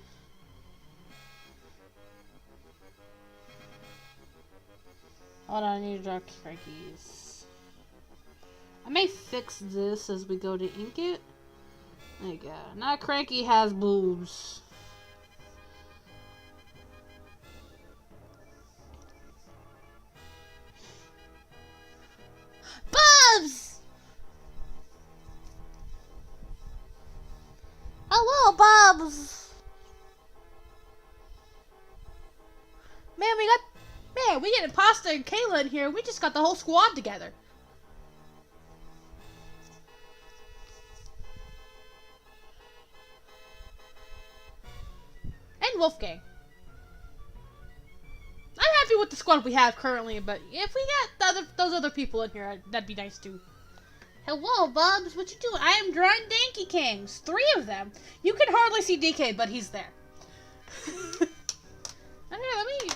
Hold on, I need to draw Cranky's. I may fix this as we go to ink it. There you go. Now Cranky has boobs. Boobs! Hello, Bobs! Man, we get Pasta and Kayla in here. We just got the whole squad together. And Wolfgang. I'm happy with the squad we have currently, but if we got those other people in here, that'd be nice too. Hello, Bubs. What you doing? I am drawing Dankey Kangs. 3 of them. You can hardly see DK, but he's there. Okay, let me...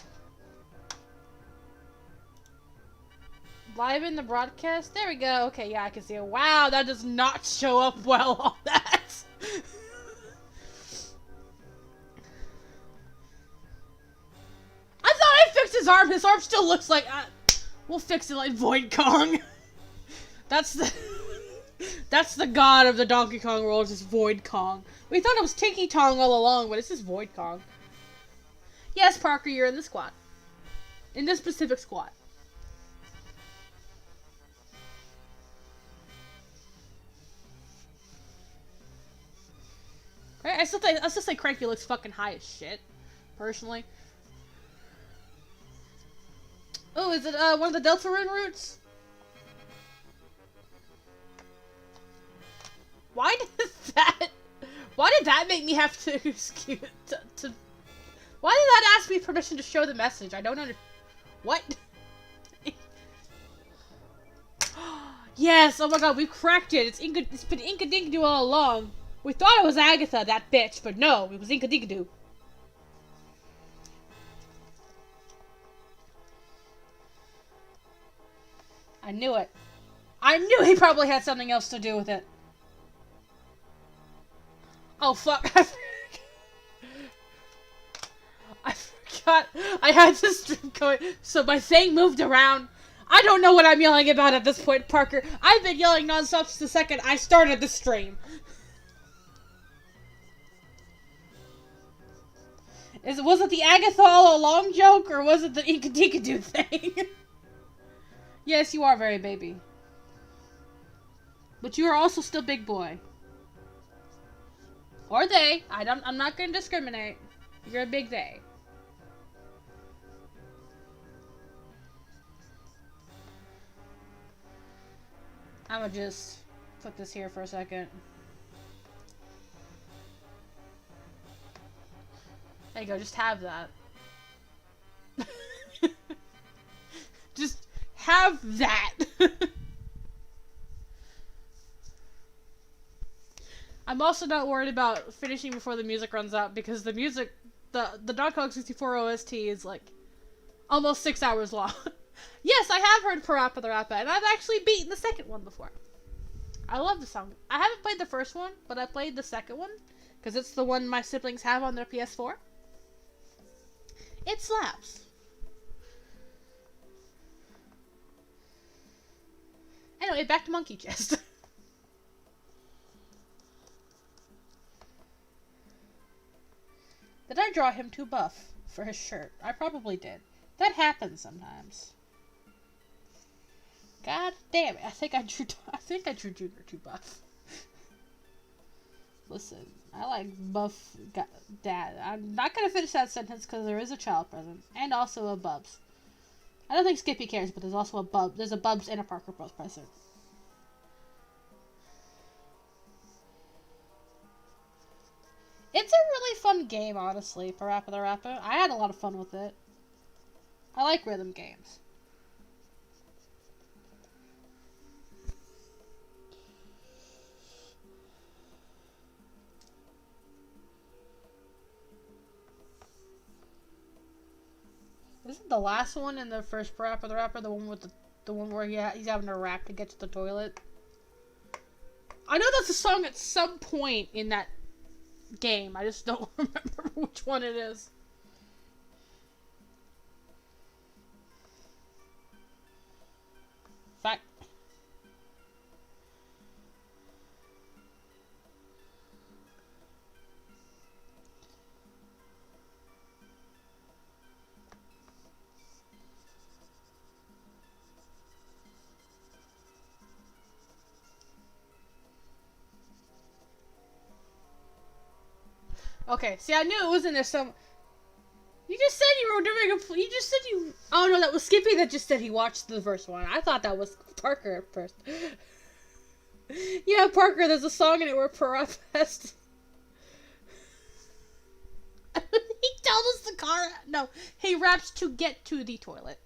Live in the broadcast? There we go. Okay, yeah, I can see it. Wow, that does not show up well on that. I thought I fixed his arm. His arm still looks like... we'll fix it like Void Kong. That's the god of the Donkey Kong world, is Void Kong. We thought it was Tinky Tong all along, but it's just Void Kong. Yes, Parker, you're in the squad. In this specific squad. I still say Cranky looks fucking high as shit, personally. Oh, is it one of the Deltarune roots? Why did that make me have to why did that ask me permission to show the message? I don't what? Yes, oh my god, we've cracked it. It's been Inkadinkadoo all along. We thought it was Agatha, that bitch, but no, it was Inkadinkadoo. I knew it. I knew he probably had something else to do with it. Oh fuck, I forgot I had this stream going, so my thing moved around. I don't know what I'm yelling about at this point, Parker. I've been yelling nonstop since the second I started the stream. Was it the Agatha all along joke, or was it the Inkadikadoo thing? Yes, you are very baby. But you are also still big boy. Or they. I'm not gonna discriminate. You're a big they. I'm gonna just put this here for a second. There you go, just have that. Just have that. I'm also not worried about finishing before the music runs out because the music, the Donkey Kong 64 OST is like almost 6 hours long. Yes, I have heard Parappa the Rappa, and I've actually beaten the second one before. I love the song. I haven't played the first one, but I played the second one because it's the one my siblings have on their PS4. It slaps. Anyway, back to Monkey Chest. Did I draw him too buff for his shirt? I probably did. That happens sometimes. God damn it! I think I drew Junior too buff. Listen, I like buff dad. I'm not gonna finish that sentence because there is a child present and also a Bubs. I don't think Skippy cares, but there's also a Bub. There's a Bubs and a Parker both present. It's a really fun game, honestly, Parappa the Rappa. I had a lot of fun with it. I like rhythm games. Isn't the last one in the first Parappa the Rapper the one with the one where he's having to rap to get to the toilet? I know that's a song at some point in that game. I just don't remember which one it is. Fact. Okay, see, I knew it was in there some... You just said you were doing a... You just said you... Oh, no, that was Skippy that just said he watched the first one. I thought that was Parker at first. Yeah, Parker, there's a song in it where Parappa has to... He tells us the car... No, he raps to get to the toilet.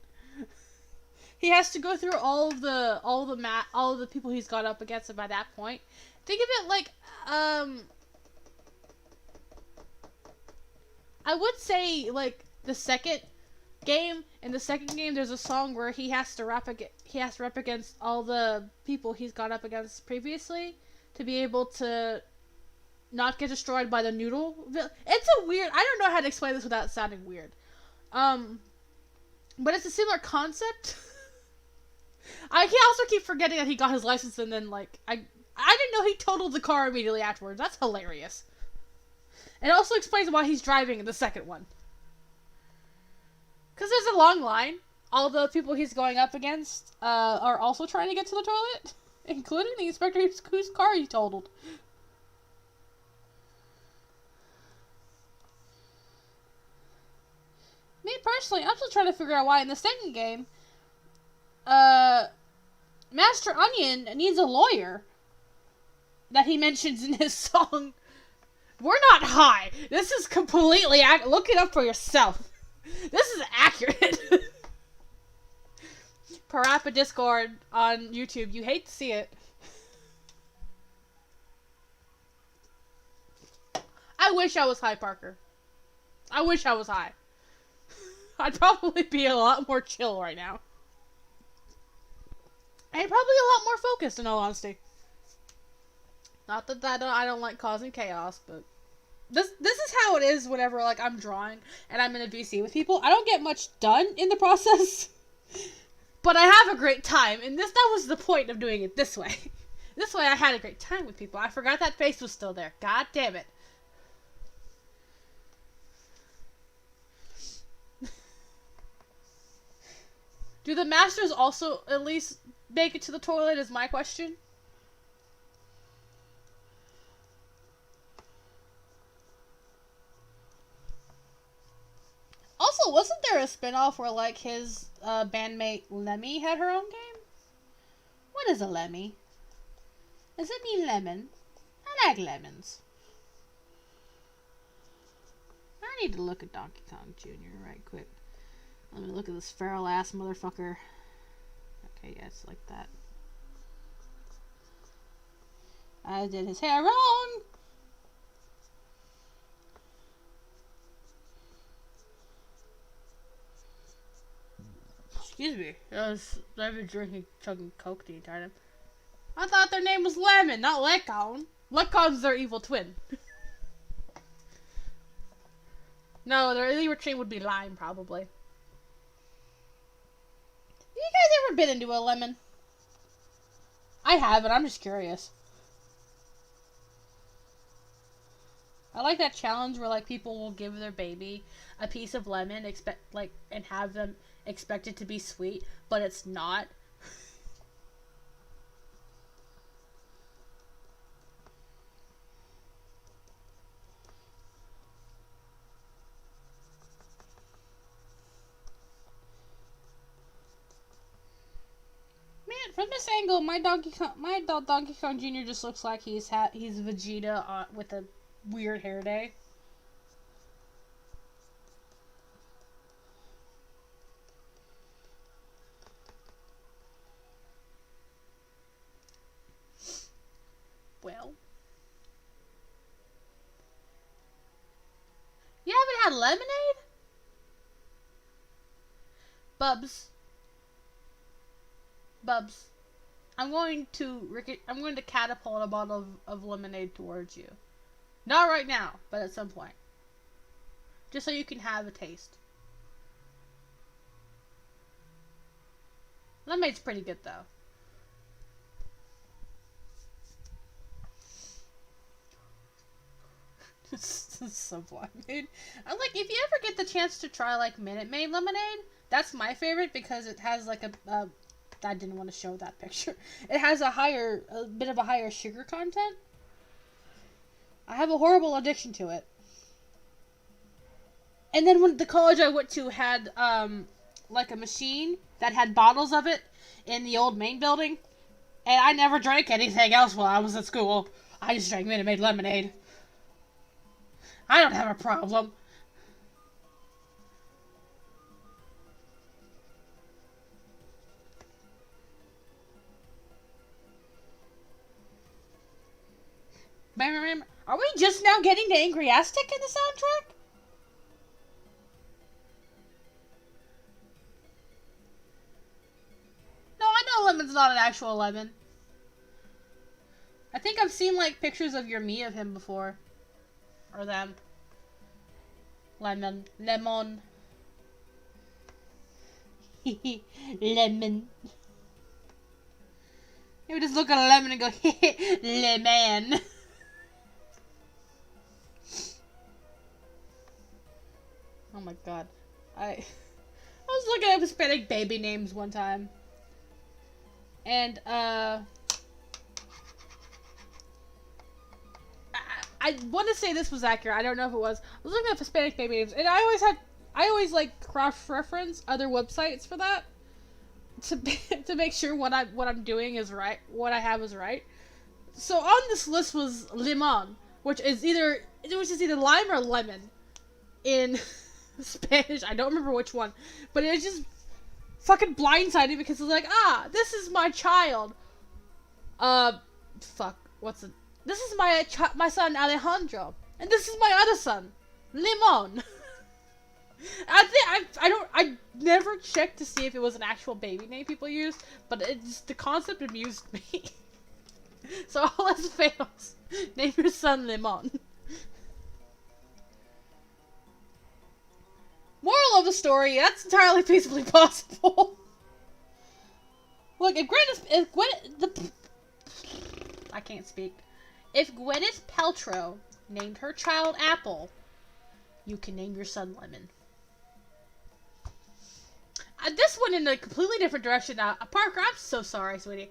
He has to go through all of the people he's got up against, and by that point... Think of it like, I would say, like, the second game. In the second game, there's a song where he has to rap against all the people he's gone up against previously to be able to not get destroyed by the noodle. It's a weird... I don't know how to explain this without sounding weird. But it's a similar concept. I can also keep forgetting that he got his license and then, like, I didn't know he totaled the car immediately afterwards. That's hilarious. It also explains why he's driving in the second one. Because there's a long line. All the people he's going up against are also trying to get to the toilet. Including the inspector whose car he totaled. Me personally, I'm still trying to figure out why in the second game, Master Onion needs a lawyer that he mentions in his song. We're not high. This is completely look it up for yourself. This is accurate. Parappa Discord on YouTube. You hate to see it. I wish I was high, Parker. I wish I was high. I'd probably be a lot more chill right now. And probably a lot more focused, in all honesty. Not that I don't like causing chaos, but this is how it is whenever, like, I'm drawing and I'm in a VC with people. I don't get much done in the process, but I have a great time, and that was the point of doing it this way. This way I had a great time with people. I forgot that face was still there. God damn it. Do the masters also at least make it to the toilet is my question. wasn't there a spinoff where, like, his bandmate Lemmy had her own game? What is a Lemmy? Does it mean lemon? I like lemons. I need to look at Donkey Kong Jr. right quick. Let me look at this feral ass motherfucker. Okay, yeah, it's like that. I did his hair wrong! Excuse me. I've been chugging Coke the entire time. I thought their name was Lemon, not Lecon. Lecon's their evil twin. No, their evil twin would be Lime, probably. Have you guys ever been into a lemon? I haven't, I'm just curious. I like that challenge where, like, people will give their baby a piece of lemon, and have them expect it to be sweet, but it's not. Man, from this angle, my Donkey Kong Jr. just looks like he's Vegeta with a weird hair day. Well, you haven't had lemonade? Bubs, I'm going to catapult a bottle of lemonade towards you. Not right now, but at some point. Just so you can have a taste. Lemonade's pretty good, though. Sublime. I'm like, if you ever get the chance to try, like, Minute Maid lemonade, that's my favorite because it has, like, I didn't want to show that picture. It has a bit of a higher sugar content. I have a horrible addiction to it. And then when the college I went to had, like, a machine that had bottles of it in the old main building, and I never drank anything else while I was at school. I just drank Minute Maid lemonade. I don't have a problem. Are we just now getting to Angry Aztec in the soundtrack? No, I know Lemon's not an actual lemon. I think I've seen, like, pictures of your me of him before. Or them. Lemon. Lemon. Lemon. You would just look at a lemon and go, lemon. Oh my god. I was looking at Hispanic baby names one time. And, I want to say this was accurate. I don't know if it was. I was looking at Hispanic baby names, and I always like cross-reference other websites for that to make sure what I'm doing is right, what I have is right. So on this list was limon, which is either lime or lemon in Spanish. I don't remember which one, but it was just fucking blindsided because it's like, this is my child. This is my son Alejandro, and this is my other son, Limon. I never checked to see if it was an actual baby name people used, but the concept amused me. So all else fails, name your son Limon. Moral of the story: that's entirely feasibly possible. Look, I can't speak. If Gwyneth Paltrow named her child Apple, you can name your son Lemon. This went in a completely different direction. Parker, I'm so sorry, sweetie.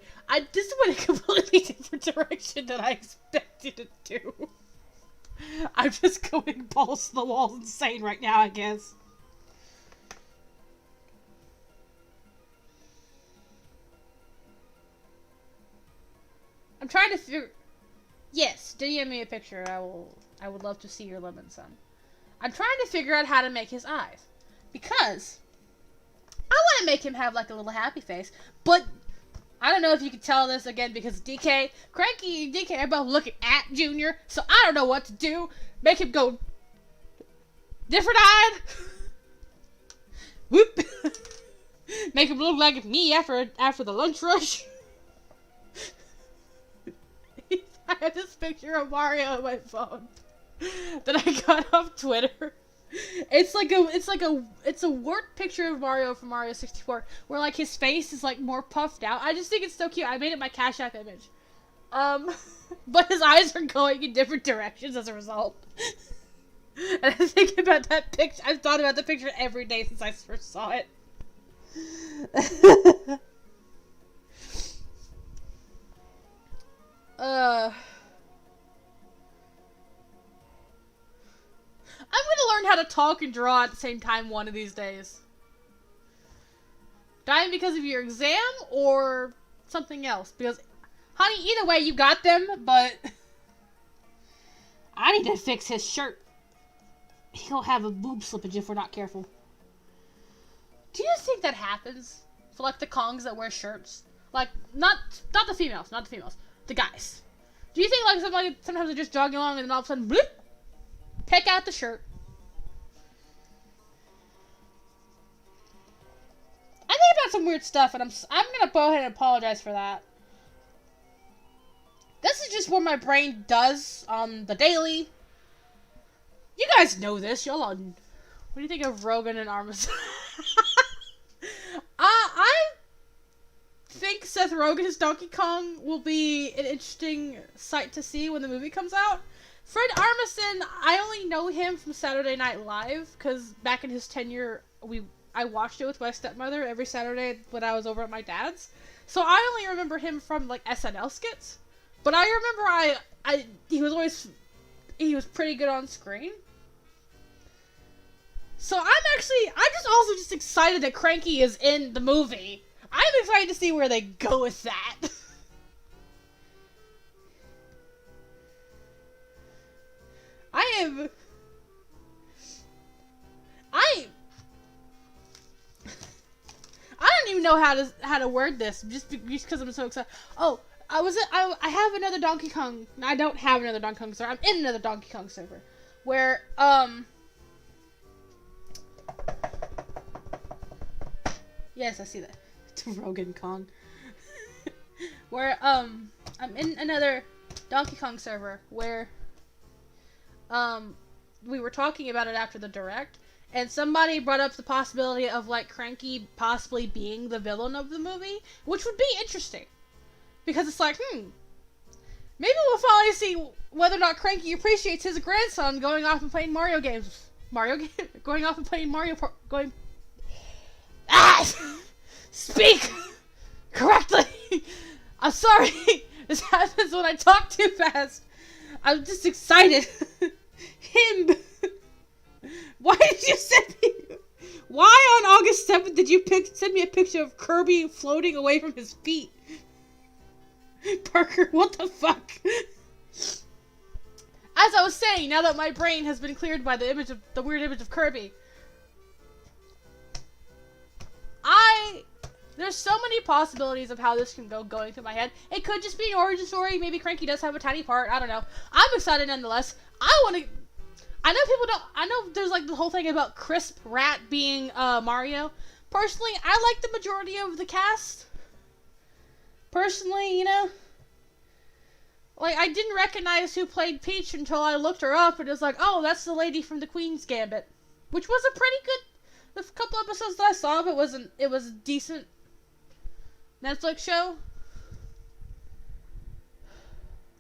This went in a completely different direction than I expected it to. I'm just going balls to the walls insane right now, I guess. I'm trying to figure... Yes, DM me a picture. I would love to see your lemon son. I'm trying to figure out how to make his eyes. Because I want to make him have like a little happy face. But I don't know if you can tell this again because DK, Cranky and DK are both looking at Junior. So I don't know what to do. Make him go different eyed. Whoop. Make him look like me after the lunch rush. I have this picture of Mario on my phone that I got off Twitter. It's a warped picture of Mario from Mario 64 where like his face is like more puffed out. I just think it's so cute. I made it my Cash App image. But his eyes are going in different directions as a result. And I think about that picture. I've thought about the picture every day since I first saw it. I'm gonna learn how to talk and draw at the same time one of these days. Dying because of your exam or something else? Because, honey, either way, you got them, but I need to fix his shirt. He'll have a boob slippage if we're not careful. Do you think that happens for, like, the Kangs that wear shirts? Like, not the females, the guys. Do you think, like, sometimes they're just jogging along and then all of a sudden, bloop, peck out the shirt? I think about some weird stuff, and I'm gonna go ahead and apologize for that. This is just what my brain does on the daily. You guys know this. Y'all on... What do you think of Rogan and Armas? I think Seth Rogen's Donkey Kong will be an interesting sight to see when the movie comes out. Fred Armisen, I only know him from Saturday Night Live, because back in his tenure, I watched it with my stepmother every Saturday when I was over at my dad's. So I only remember him from, like, SNL skits. But I remember he was pretty good on screen. So I'm just excited that Cranky is in the movie. I'm excited to see where they go with that. I don't even know how to word this just because I'm so excited. Oh, I have another Donkey Kong. No, I don't have another Donkey Kong server. I'm in another Donkey Kong server where yes, I see that. It's Rogan Kong. Where I'm in another Donkey Kong server where we were talking about it after the direct, and somebody brought up the possibility of like Cranky possibly being the villain of the movie, which would be interesting. Because it's like, maybe we'll finally see whether or not Cranky appreciates his grandson going off and playing Mario games. Going off and playing Mario Speak correctly! I'm sorry! This happens when I talk too fast. I'm just excited. Him! Why did you send me... Why on August 7th did you send me a picture of Kirby floating away from his feet? Parker, what the fuck? As I was saying, now that my brain has been cleared by the weird image of Kirby, there's so many possibilities of how this can go going through my head. It could just be an origin story. Maybe Cranky does have a tiny part. I don't know. I'm excited nonetheless. I know there's like the whole thing about Crisp Rat being Mario. Personally, I like the majority of the cast. Personally, like, I didn't recognize who played Peach until I looked her up, and it was like, oh, that's the lady from the Queen's Gambit. Which was a pretty good, the couple episodes that I saw of it was a decent Netflix show.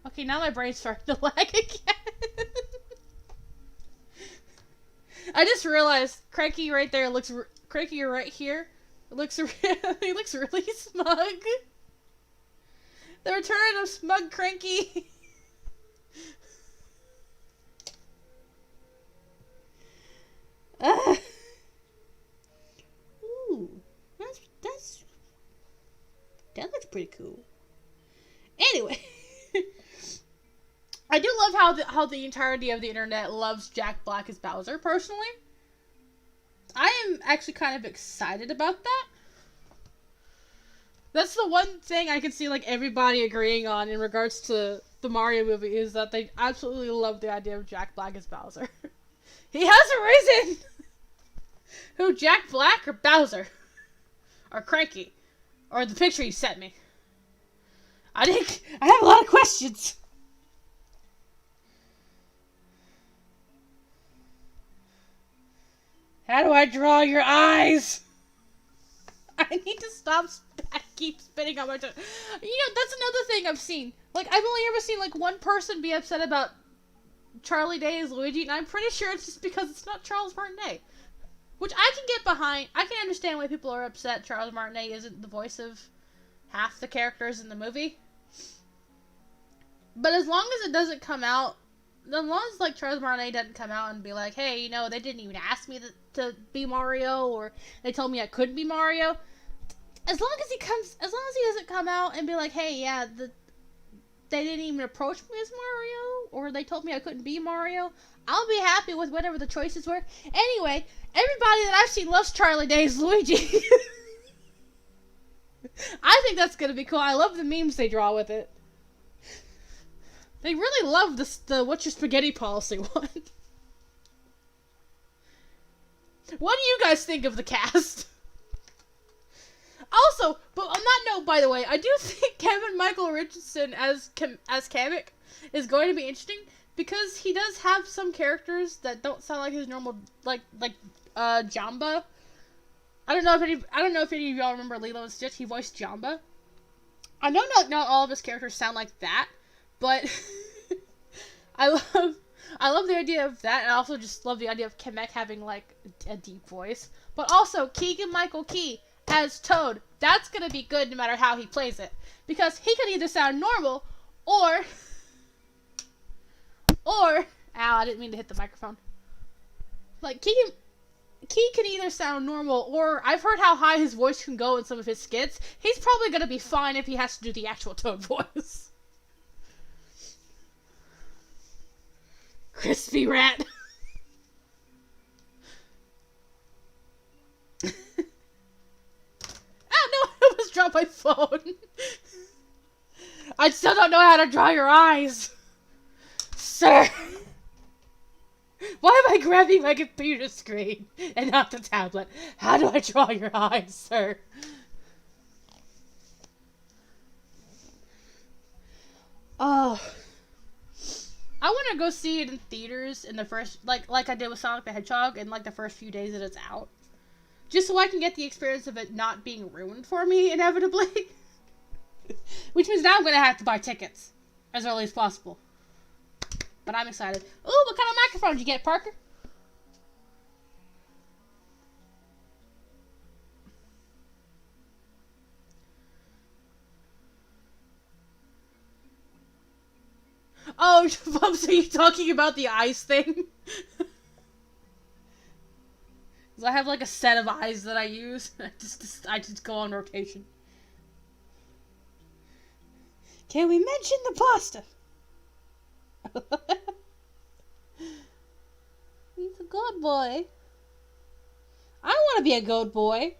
Okay, now my brain's starting to lag again. I just realized Cranky right there Cranky right here he looks really smug. The return of smug Cranky. Ooh, that looks pretty cool. Anyway, how the entirety of the internet loves Jack Black as Bowser, personally. I am actually kind of excited about that. That's the one thing I can see, like, everybody agreeing on in regards to the Mario movie, is that they absolutely love the idea of Jack Black as Bowser. He has a reason! Who, Jack Black or Bowser? Or Cranky? Or the picture you sent me? I have a lot of questions. How do I draw your eyes? I need to stop. I keep spitting on my tongue. You know, that's another thing I've seen. Like, I've only ever seen, like, one person be upset about Charlie Day as Luigi, and I'm pretty sure it's just because it's not Charles Martinet. Which I can get behind. I can understand why people are upset Charles Martinet isn't the voice of half the characters in the movie. But as long as it doesn't come out, as long as, like, Charles Martinet doesn't come out and be like, hey, you know, they didn't even ask me to be Mario, or they told me I couldn't be Mario. As long as he doesn't come out and be like, hey, yeah, they didn't even approach me as Mario, or they told me I couldn't be Mario, I'll be happy with whatever the choices were. Anyway, everybody that I've seen loves Charlie Day's Luigi. I think that's gonna be cool. I love the memes they draw with it. They really love the what's your spaghetti policy one. What do you guys think of the cast? Also, but on that note, by the way, I do think Kevin Michael Richardson as Kamek is going to be interesting, because he does have some characters that don't sound like his normal, like Jamba. I don't know if any of y'all remember Lilo and Stitch. He voiced Jamba. I know not all of his characters sound like that, but I love the idea of that, and I also just love the idea of Kamek having, like, a deep voice. But also, Keegan-Michael Key as Toad. That's gonna be good no matter how he plays it. Because he could either sound normal, or... Ow, I didn't mean to hit the microphone. Like, Key can either sound normal, or I've heard how high his voice can go in some of his skits. He's probably gonna be fine if he has to do the actual Toad voice. Crispy rat. Oh no, I almost dropped my phone. I still don't know how to draw your eyes. Sir. Why am I grabbing my computer screen and not the tablet? How do I draw your eyes, sir? Oh. I want to go see it in theaters in the first, like I did with Sonic the Hedgehog, in, like, the first few days that it's out. Just so I can get the experience of it not being ruined for me, inevitably. Which means now I'm going to have to buy tickets as early as possible. But I'm excited. Ooh, what kind of microphone did you get, Parker? Oh, Bubs, are you talking about the eyes thing? I have, like, a set of eyes that I use. I just go on rotation. Can we mention the pasta? He's a good boy. I want to be a good boy.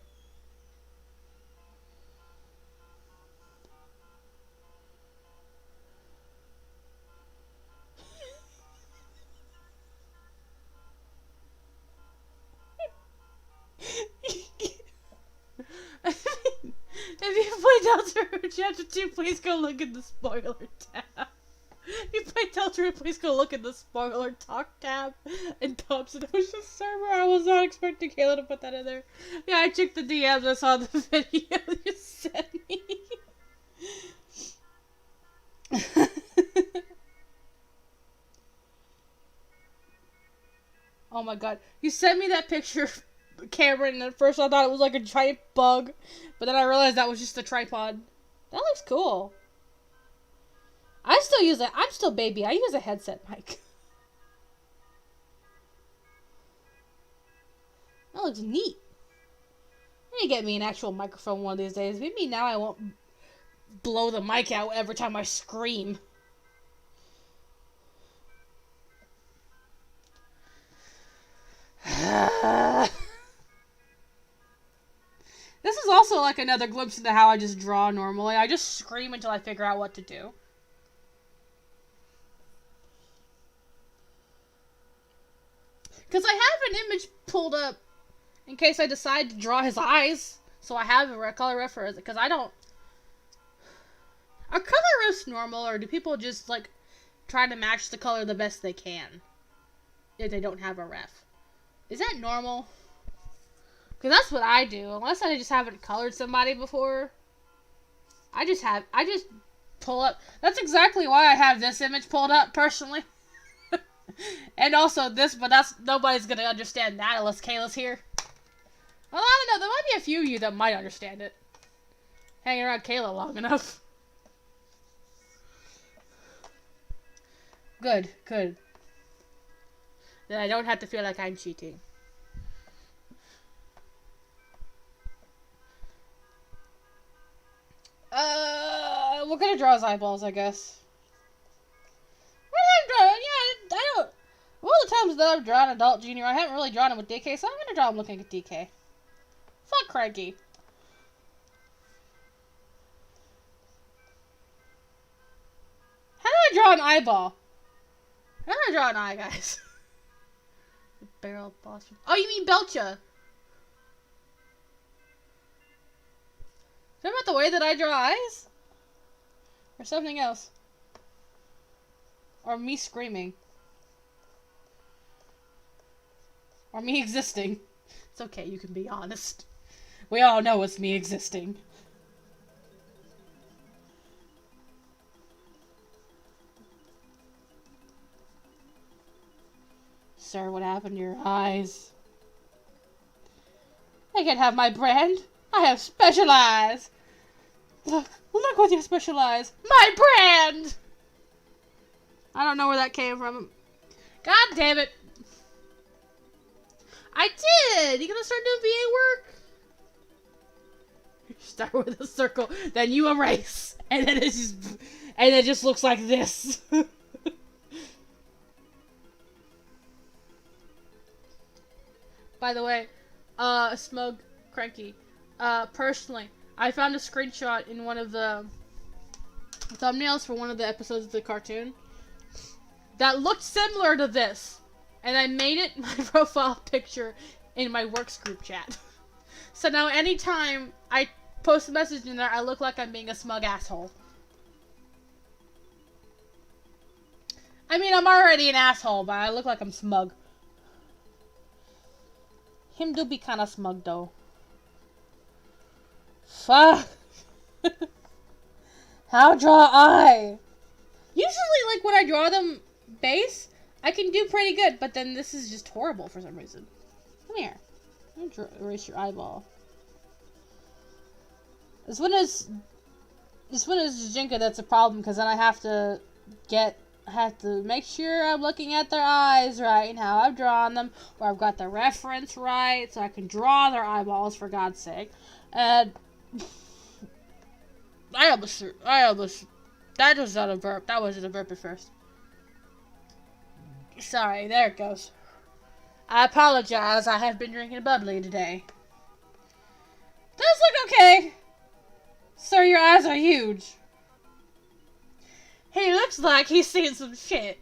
If you play Deltarune Chapter 2, please go look in the spoiler tab. If you play Deltarune, please go look in the spoiler talk tab. And Thompson Ocean server. I was not expecting Kayla to put that in there. Yeah, I checked the DMs. I saw the video you sent me. Oh my god. You sent me that picture, Cameron, and at first I thought it was like a giant bug, but then I realized that was just a tripod. That looks cool. I still use it. I'm still baby. I use a headset mic. That looks neat. I need to get me an actual microphone one of these days. Maybe now I won't blow the mic out every time I scream. This is also like another glimpse into how I just draw normally. I just scream until I figure out what to do. Because I have an image pulled up in case I decide to draw his eyes. So I have a color reference. Because I don't... Are color riffs normal, or do people just, like, try to match the color the best they can if they don't have a ref? Is that normal? Because that's what I do. Unless I just haven't colored somebody before. I just pull up. That's exactly why I have this image pulled up, personally. And also this, but nobody's going to understand that unless Kayla's here. Well, I don't know. There might be a few of you that might understand it. Hanging around Kayla long enough. Good. Then I don't have to feel like I'm cheating. We're gonna draw his eyeballs, I guess. I don't... All the times that I've drawn Adult Junior, I haven't really drawn him with DK, so I'm gonna draw him looking at DK. Fuck Cranky. How do I draw an eyeball? How do I draw an eye, guys? The barrel boss. Oh, you mean Belcha? Is that about the way that I draw eyes? Or something else? Or me screaming? Or me existing? It's okay, you can be honest. We all know it's me existing. Sir, what happened to your eyes? I can have my brand. I have special eyes. Look what you special eyes. My brand! I don't know where that came from. God damn it. I did! You gonna start doing VA work? You start with a circle, then you erase. And then it just looks like this. By the way, Smug Cranky. Personally, I found a screenshot in one of the thumbnails for one of the episodes of the cartoon that looked similar to this. And I made it my profile picture in my works group chat. So now anytime I post a message in there, I look like I'm being a smug asshole. I mean, I'm already an asshole, but I look like I'm smug. Him do be kinda smug, though. Fuck. How draw I? Usually, like, when I draw them base, I can do pretty good, but then this is just horrible for some reason. Come here. Let me erase your eyeball. This one is Jinka that's a problem, because then I have to make sure I'm looking at their eyes right and how I've drawn them, or I've got the reference right, so I can draw their eyeballs, for God's sake. And I almost, that was not a burp. That wasn't a burp at first. Sorry, there it goes. I apologize, I have been drinking bubbly today. Does look okay. Sir, your eyes are huge. He looks like he's seen some shit.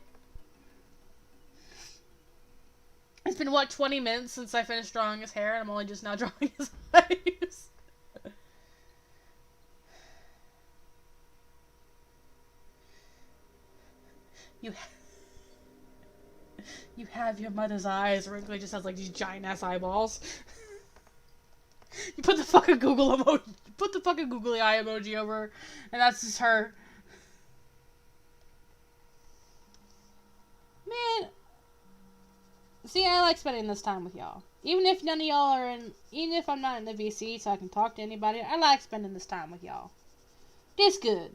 It's been, what, 20 minutes since I finished drawing his hair, and I'm only just now drawing his eyes. You have your mother's eyes. Wrinkly just has, like, these giant-ass eyeballs. You put the fucking Google emoji, put the fucking googly eye emoji over her, and that's just her. Man, see, I like spending this time with y'all. Even if none of y'all are even if I'm not in the VC, so I can talk to anybody, I like spending this time with y'all. It's good.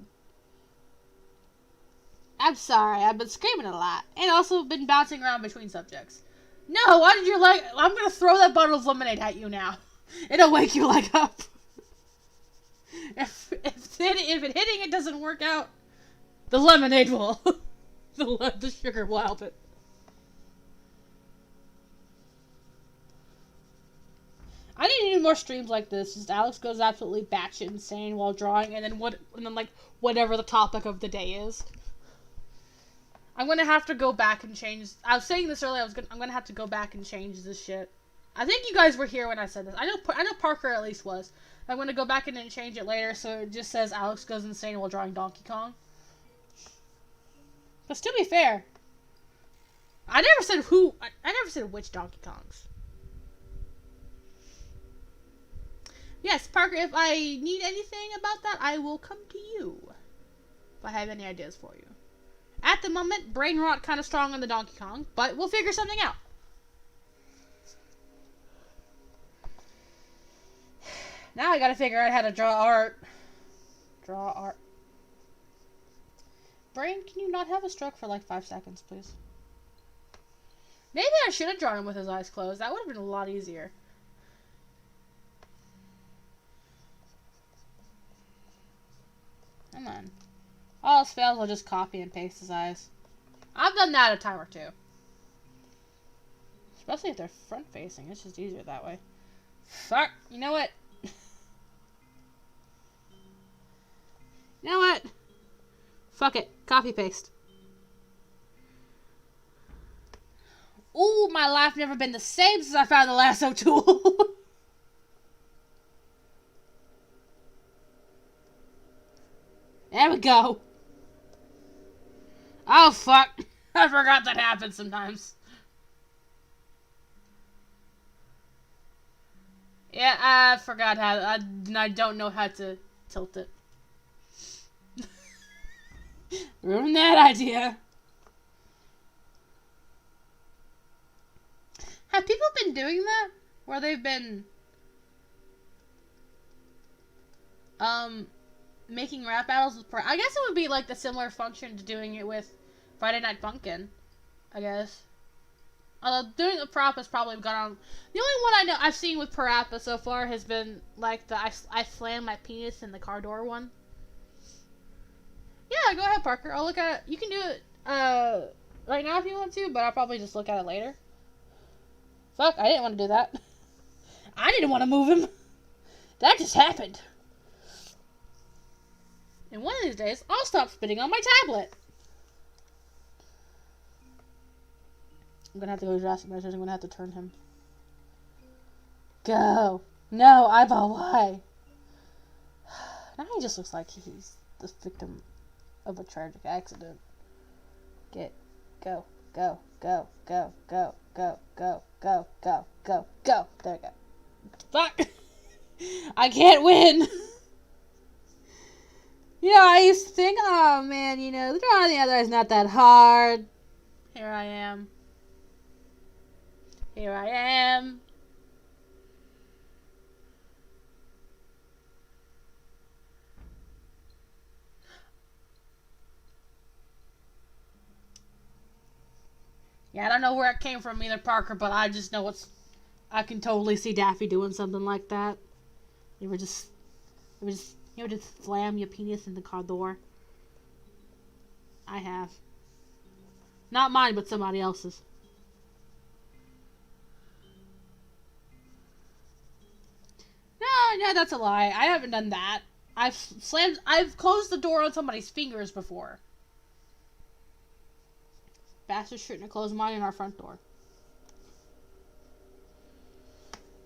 I'm sorry, I've been screaming a lot, and also been bouncing around between subjects. No, why did your leg? I'm gonna throw that bottle of lemonade at you now. It'll wake your leg up. If hitting it doesn't work out, the lemonade will. The sugar will help it. more streams like this. Just Alex goes absolutely batshit insane while drawing, and then like whatever the topic of the day is. I'm gonna have to go back and change. I was saying this earlier. I'm gonna have to go back and change this shit. I think you guys were here when I said this. I know Parker at least was. I'm gonna go back in and change it later, so it just says Alex goes insane while drawing Donkey Kong. But to be fair, I never said who. I never said which Donkey Kongs. Yes, Parker, if I need anything about that, I will come to you. If I have any ideas for you. At the moment, brain rot kind of strong on the Donkey Kong, but we'll figure something out. Now I gotta figure out how to draw art. Draw art. Brain, can you not have a stroke for like 5 seconds, please? Maybe I should have drawn him with his eyes closed. That would have been a lot easier. Come on. All else fails, I'll just copy and paste his eyes. I've done that a time or two. Especially if they're front-facing. It's just easier that way. Fuck. You know what? You know what? Fuck it. Copy-paste. Ooh, my life never been the same since I found the lasso tool. There we go. Oh, fuck. I forgot that happens sometimes. Yeah, I forgot how... I don't know how to tilt it. Ruin that idea. Have people been doing that? Where they've been... making rap battles with... I guess it would be like the similar function to doing it with Friday Night Funkin', I guess. Although doing the prop has probably gone on... The only one I know I've seen with Parappa so far has been like the I slam my penis in the car door one. Yeah, go ahead, Parker. I'll look at it. You can do it right now if you want to, but I'll probably just look at it later. Fuck, I didn't want to do that. I didn't want to move him. That just happened. And one of these days, I'll stop spitting on my tablet. I'm gonna have to go to drastic measures. I'm gonna have to turn him. Go. No, eyeball, why? Now he just looks like he's the victim of a tragic accident. Go, go, go, go, go, go, go, go, go, go, go. There we go. Fuck! I can't win! You know, I used to think, oh man, you know, the drawing the other is not that hard. Here I am. Here I am. Yeah, I don't know where it came from either, Parker, but I just know I can totally see Daffy doing something like that. You ever just slam your penis in the car door? I have. Not mine, but somebody else's. No, that's a lie. I haven't done that. I've closed the door on somebody's fingers before. Bastard shouldn't have closed mine in our front door.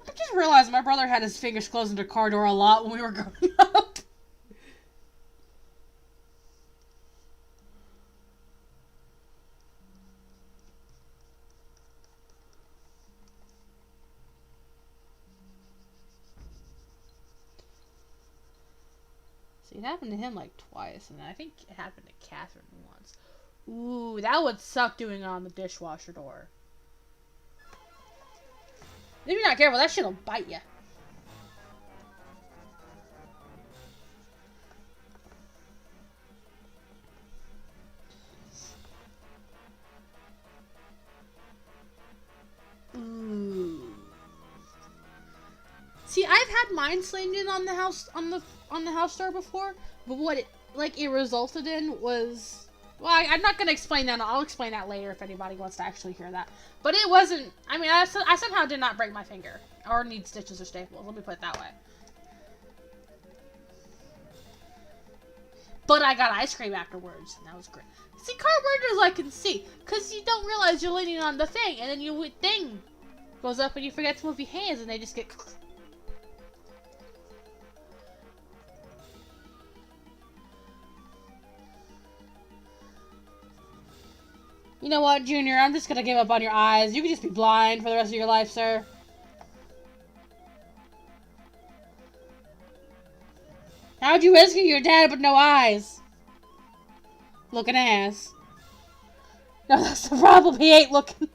I just realized my brother had his fingers closed into the car door a lot when we were growing up. See, it happened to him like twice, and I think it happened to Catherine once. Ooh, that would suck doing it on the dishwasher door. If you're not careful, that shit'll bite you. Ooh. See, I've had mine slammed in on the house on the house door before, but what it resulted in was Well, I'm not going to explain that. I'll explain that later if anybody wants to actually hear that. But it wasn't... I mean, I somehow did not break my finger. Or need stitches or staples. Let me put it that way. But I got ice cream afterwards. And that was great. See, carburetors I can see. Because you don't realize you're leaning on the thing. And then your thing goes up and you forget to move your hands. And they just get... You know what, Junior? I'm just gonna give up on your eyes. You can just be blind for the rest of your life, sir. How'd you rescue your dad with no eyes? Looking ass. No, that's the problem. He ain't looking.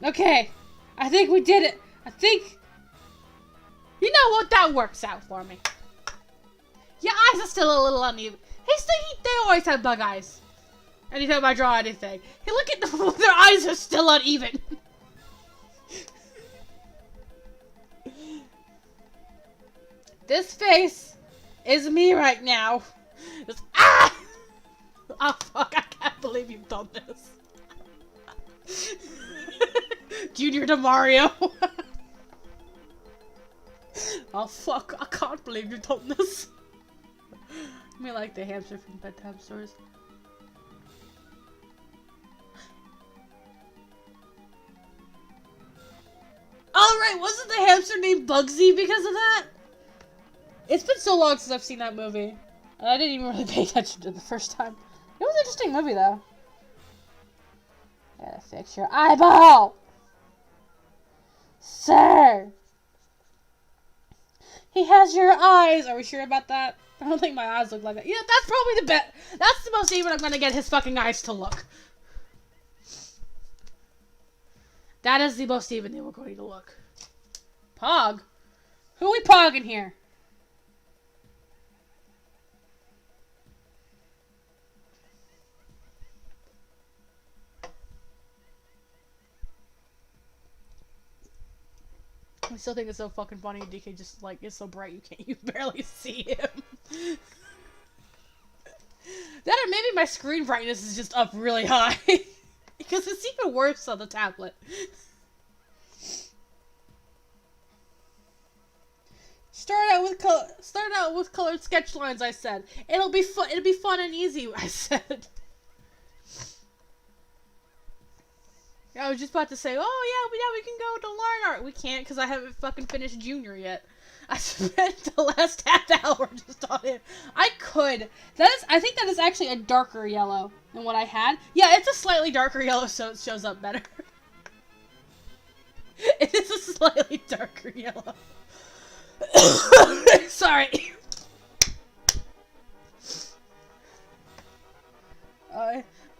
Okay. I think we did it. I think... You know what? That works out for me. Your eyes are still a little uneven. They always have bug eyes. Anytime I draw anything. Hey, look at them. Their eyes are still uneven. This face is me right now. Just, ah! Oh, fuck. I can't believe you've done this. Junior to Mario. Oh fuck, I can't believe you've done this. I mean, like the hamster from bedtime stories. Alright, wasn't the hamster named Bugsy because of that? It's been so long since I've seen that movie. And I didn't even really pay attention to it the first time. It was an interesting movie though. Gotta fix your eyeball! Sir! He has your eyes! Are we sure about that? I don't think my eyes look like that. Yeah, that's probably the best. That's the most even I'm gonna get his fucking eyes to look. That is the most even they were going to look. Pog? Who are we pogging here? I still think it's so fucking funny. DK just like it's so bright you barely see him. That or maybe my screen brightness is just up really high because it's even worse on the tablet. Start out with colored sketch lines. I said it'll be fun. It'll be fun and easy. I said. I was just about to say, oh yeah, we can go to Line Art. We can't because I haven't fucking finished Junior yet. I spent the last half hour just on it. I could. I think that is actually a darker yellow than what I had. Yeah, it's a slightly darker yellow, so it shows up better. It is a slightly darker yellow. Sorry.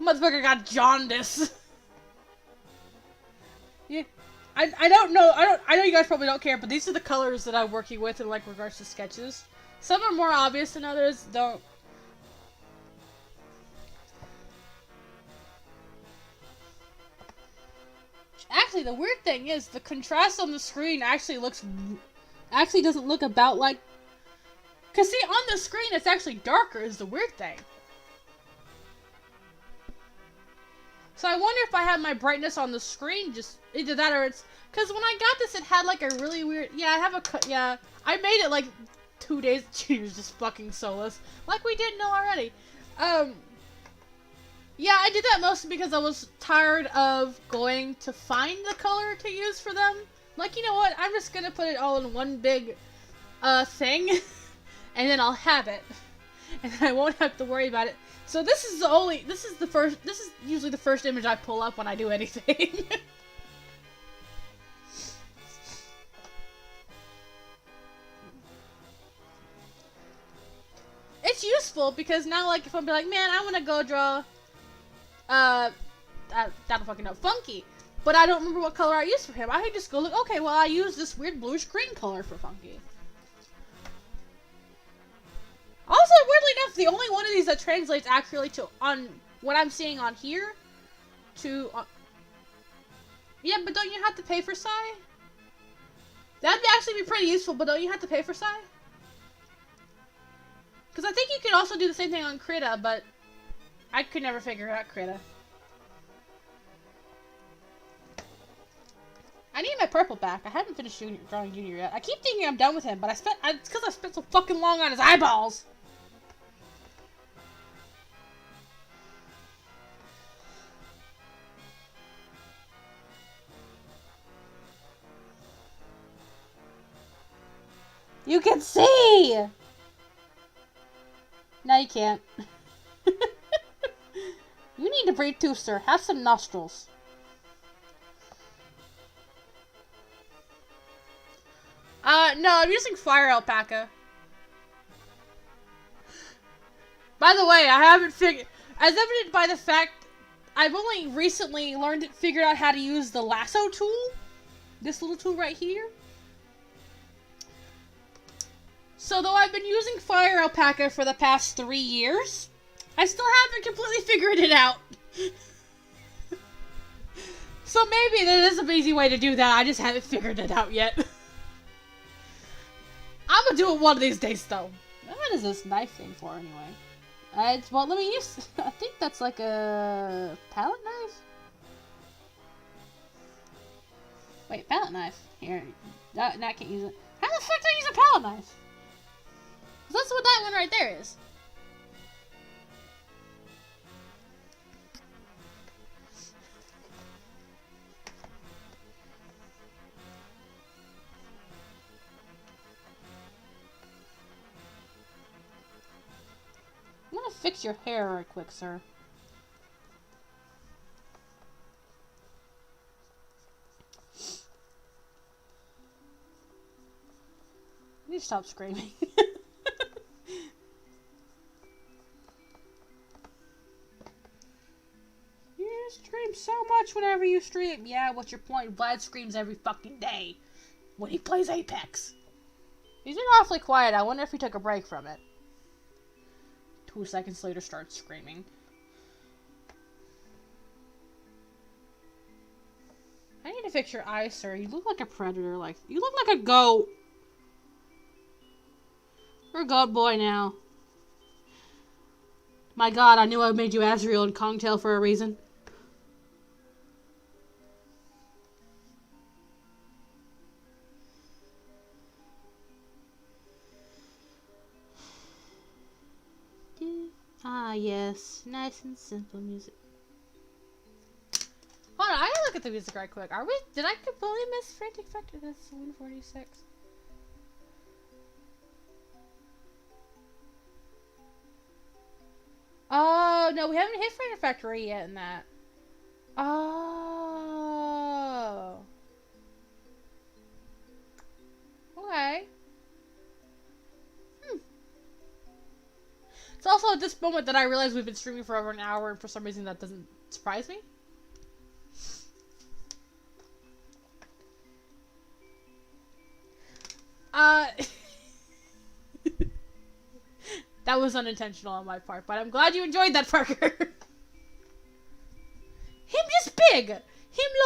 Motherfucker got jaundice. Yeah, I don't know. I know you guys probably don't care, but these are the colors that I'm working with in like regards to sketches. Some are more obvious than others. Don't. Actually, the weird thing is the contrast on the screen actually doesn't look about like. Cause see, on the screen it's actually darker. Is the weird thing. So I wonder if I have my brightness on the screen, just either that or it's... Because when I got this, it had like a really weird... Yeah, I have a... Yeah, I made it like 2 days... Junior's just fucking soulless. Like we didn't know already. Yeah, I did that mostly because I was tired of going to find the color to use for them. Like, you know what? I'm just gonna put it all in one big, thing. And then I'll have it. And then I won't have to worry about it. So this is usually the first image I pull up when I do anything. It's useful because now, like, if I'm like, man, I want to go draw, I don't fucking know, Funky, but I don't remember what color I used for him. I could just go look, okay, well, I use this weird bluish green color for Funky. Also, weirdly enough, the only one of these that translates accurately to, on what I'm seeing on here, to, Yeah, but don't you have to pay for Sai? That'd actually be pretty useful, but don't you have to pay for Sai? Because I think you could also do the same thing on Krita, but I could never figure out Krita. I need my purple back. I haven't finished drawing Junior yet. I keep thinking I'm done with him, but it's because I spent so fucking long on his eyeballs. You can see! No, you can't. You need to breathe too, sir. Have some nostrils. No, I'm using Fire Alpaca. By the way, I haven't figured... As evident by the fact I've only recently figured out how to use the lasso tool. This little tool right here. So though I've been using Fire Alpaca for the past 3 years, I still haven't completely figured it out. So maybe there is an easy way to do that, I just haven't figured it out yet. I'm gonna do it one of these days though. What is this knife thing for anyway? It won't let me use... I think that's like a palette knife? Wait, palette knife. Here. No, I can't use it. How the fuck do I use a palette knife? That's what that one right there is. I'm gonna fix your hair right quick, sir. You need to stop screaming. You scream so much whenever you stream. Yeah, what's your point? Vlad screams every fucking day when he plays Apex. He's been awfully quiet. I wonder if he took a break from it. 2 seconds later, starts screaming. I need to fix your eyes, sir. You look like a predator. You look like a goat. You're a goat boy now. My god, I knew I made you Azrael and Kongtail for a reason. Ah, yes. Nice and simple music. Hold on, I gotta look at the music right quick. Did I completely miss Frantic Factory? That's 146. Oh, no, we haven't hit Frantic Factory yet in that. Oh. Okay. It's also at this moment that I realize we've been streaming for over an hour, and for some reason that doesn't surprise me. That was unintentional on my part, but I'm glad you enjoyed that, Parker. Him just big! Him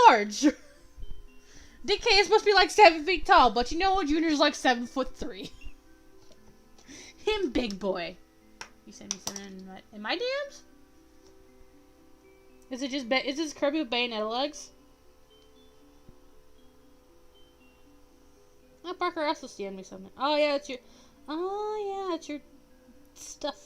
large! DK is supposed to be like 7 feet tall, but you know what? Junior's like 7'3". Him big boy. You sent me something in my DMs? Is it just is this Kirby with Bayonetta legs? Oh, Parker also sent me something. Oh yeah, it's your. Oh yeah, it's your stuff.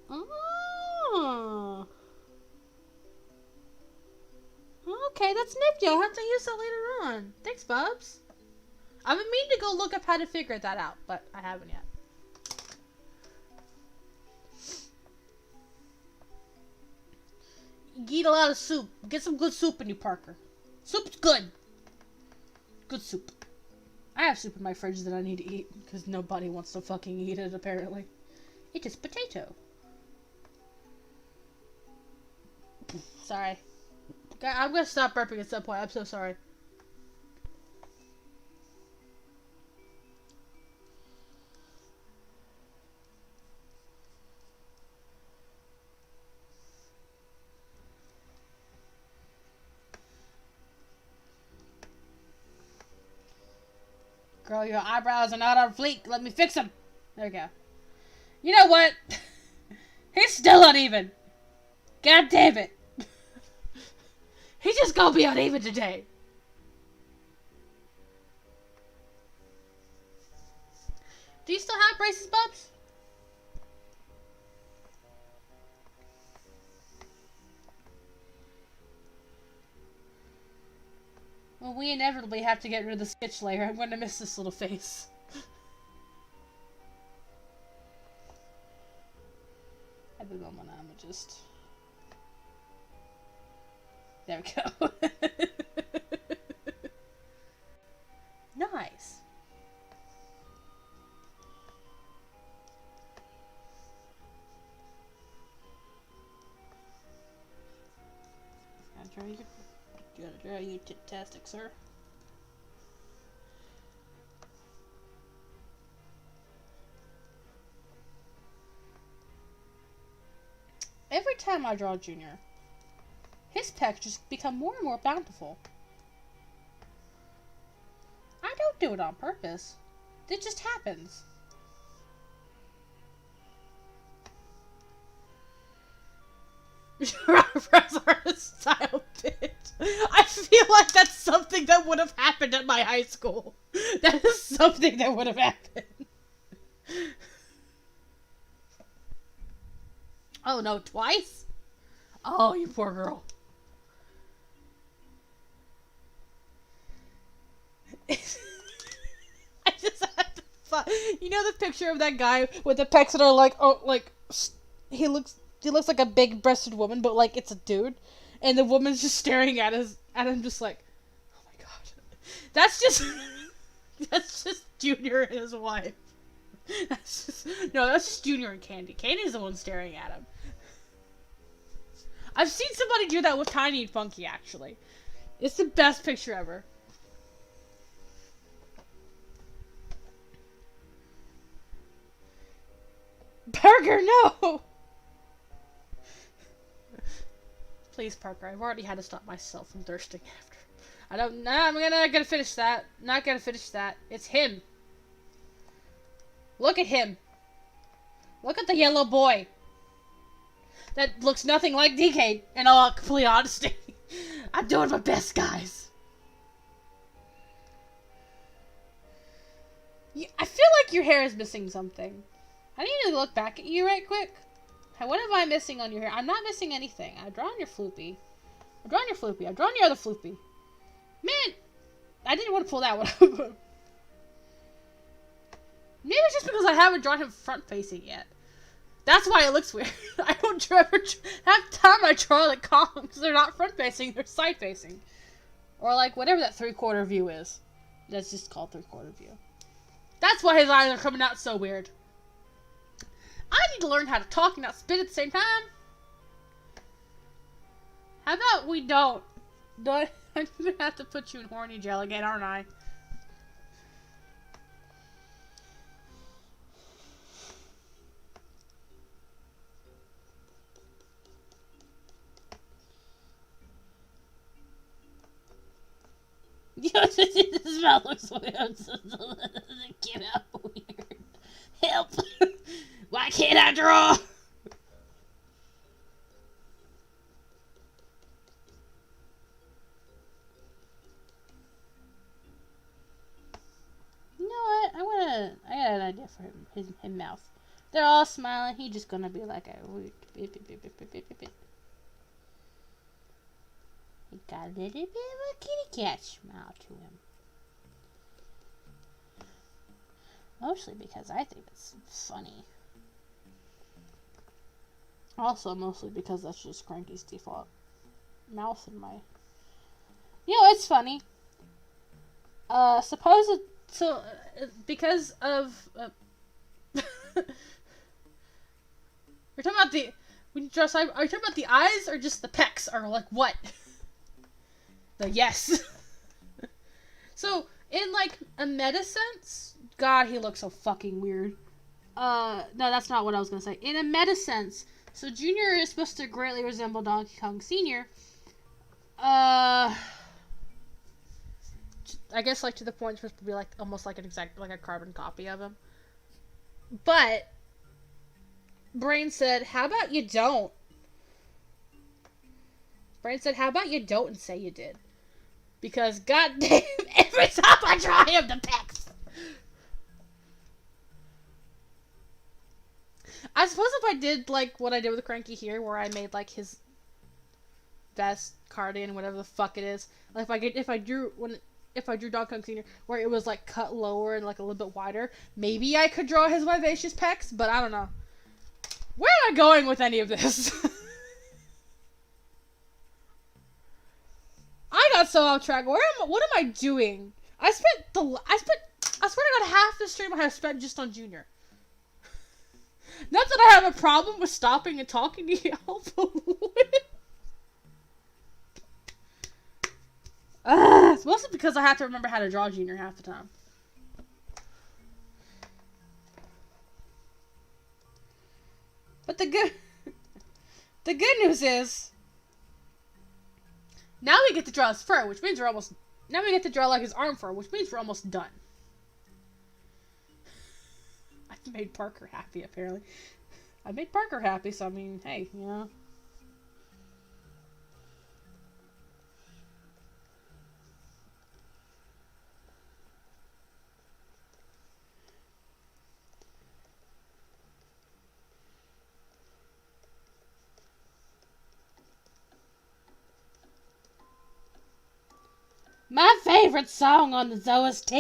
Oh. Okay, that's nifty. I'll have to use that later on. Thanks, Bubs. I've been meaning to go look up how to figure that out, but I haven't yet. You eat a lot of soup. Get some good soup in you, Parker. Soup's good. Good soup. I have soup in my fridge that I need to eat, because nobody wants to fucking eat it, apparently. It is potato. Sorry. I'm gonna stop burping at some point. I'm so sorry. Girl, your eyebrows are not on fleek. Let me fix them. There we go. You know what? He's still uneven. God damn it. He's just gonna be uneven today. Do you still have braces, Bubs? Well, we inevitably have to get rid of the sketch layer. I'm going to miss this little face. At the moment, I'm just... There we go. Nice. Gotta draw you fantastic, sir. Every time I draw Junior, his pecs just become more and more bountiful. I don't do it on purpose. It just happens. Your eyebrows are a style bit. I feel like that's something that would have happened at my high school. That is something that would have happened. Oh no, twice? Oh, you poor girl. I just had to find... You know the picture of that guy with the pecs that are like, oh, like, he looks like a big-breasted woman, but like it's a dude, and the woman's just staring at him, just like, oh my god, that's just Junior and his wife. That's just Junior and Candy. Candy's the one staring at him. I've seen somebody do that with Tiny and Funky, actually. It's the best picture ever. Burger, no! Please, Parker. I've already had to stop myself from thirsting after. I'm not gonna finish that. Not gonna finish that. It's him. Look at him. Look at the yellow boy. That looks nothing like DK, in all complete honesty. I'm doing my best, guys. I feel like your hair is missing something. I need to look back at you right quick. What am I missing on your hair? I'm not missing anything. I've drawn your floopy. I've drawn your floopy. I've drawn your other floopy. Man, I didn't want to pull that one up. Maybe it's just because I haven't drawn him front-facing yet. That's why it looks weird. I don't ever have time I draw the Kangs. They're not front-facing, they're side-facing. Or like whatever that three-quarter view is. That's just called three-quarter view. That's why his eyes are coming out so weird. I need to learn how to talk and not spit at the same time. How about we don't? I'm gonna have to put you in horny jail again, aren't I? The smell looks weird. Get out weird. Help! Why can't I draw? You know what? I got an idea for him. His mouth. They're all smiling. He's just gonna be like a weird. He got a little bit of a kitty cat smile to him. Mostly because I think it's funny. Also, mostly because that's just Cranky's default mouth in my... You know, it's funny. Because of... We're talking about the... When you draw side... Are you talking about the eyes or just the pecs? Or like what? The yes. So, in like a meta sense... God, he looks so fucking weird. No, that's not what I was gonna say. In a meta sense... So Junior is supposed to greatly resemble Donkey Kong Sr. I guess, like, to the point it's supposed to be, like, almost like an exact, like, a carbon copy of him. But Brain said, how about you don't? Brain said, how about you don't and say you did? Because, goddamn, every time I draw him, the pecs. I suppose if I did, like, what I did with Cranky here, where I made, like, his vest, cardigan, whatever the fuck it is. Like, if I drew Donkey Kong Sr., where it was, like, cut lower and, like, a little bit wider, maybe I could draw his vivacious pecs, but I don't know. Where am I going with any of this? I got so off track. What am I doing? I swear to God, half the stream I have spent just on Junior. Not that I have a problem with stopping and talking to y'all, but it's mostly because I have to remember how to draw Junior half the time. But the good news is, now we get to draw his fur, which means now we get to draw, like, his arm fur, which means we're almost done. I've made Parker happy, apparently. I made Parker happy, so I mean, hey, you know. My favorite song on the OST.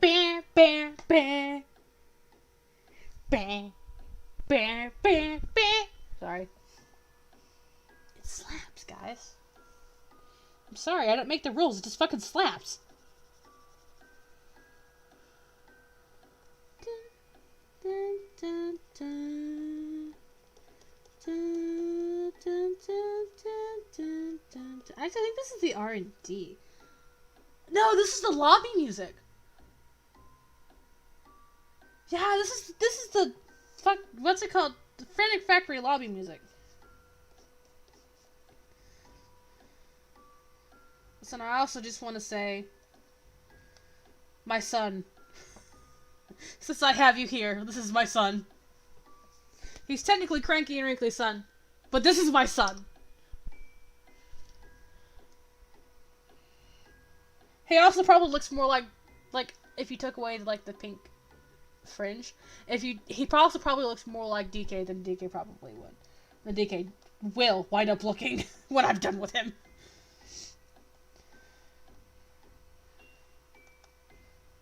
Bam, bam, bam. Bam, bam, bam, bam. Sorry. It slaps, guys. I'm sorry, I don't make the rules. It just fucking slaps. Dun, dun, dun, dun, dun, dun, dun, dun. Actually, I think this is the R&D. No, this is the lobby music. Yeah, this is the what's it called? The Frantic Factory lobby music. Listen, I also just want to say, my son. Since I have you here, this is my son. He's technically Cranky and Wrinkly's son, but this is my son. He also probably looks more like if you took away, like, the pink fringe. He also probably looks more like DK than DK probably would. The DK will wind up looking when I'm done with him.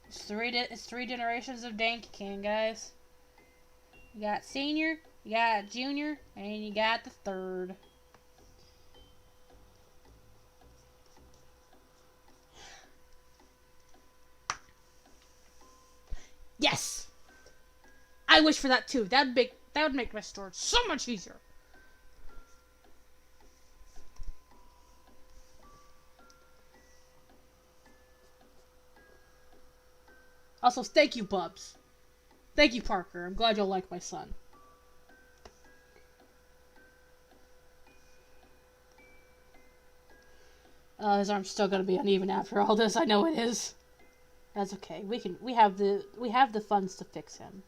It's three generations of Dankey King, guys. You got Senior, you got Junior, and you got the third. Yes! I wish for that too. That would make my storage so much easier. Also, thank you, Bubs. Thank you, Parker. I'm glad you'll like my son. His arm's still gonna be uneven after all this. I know it is. That's okay. We have the funds to fix him.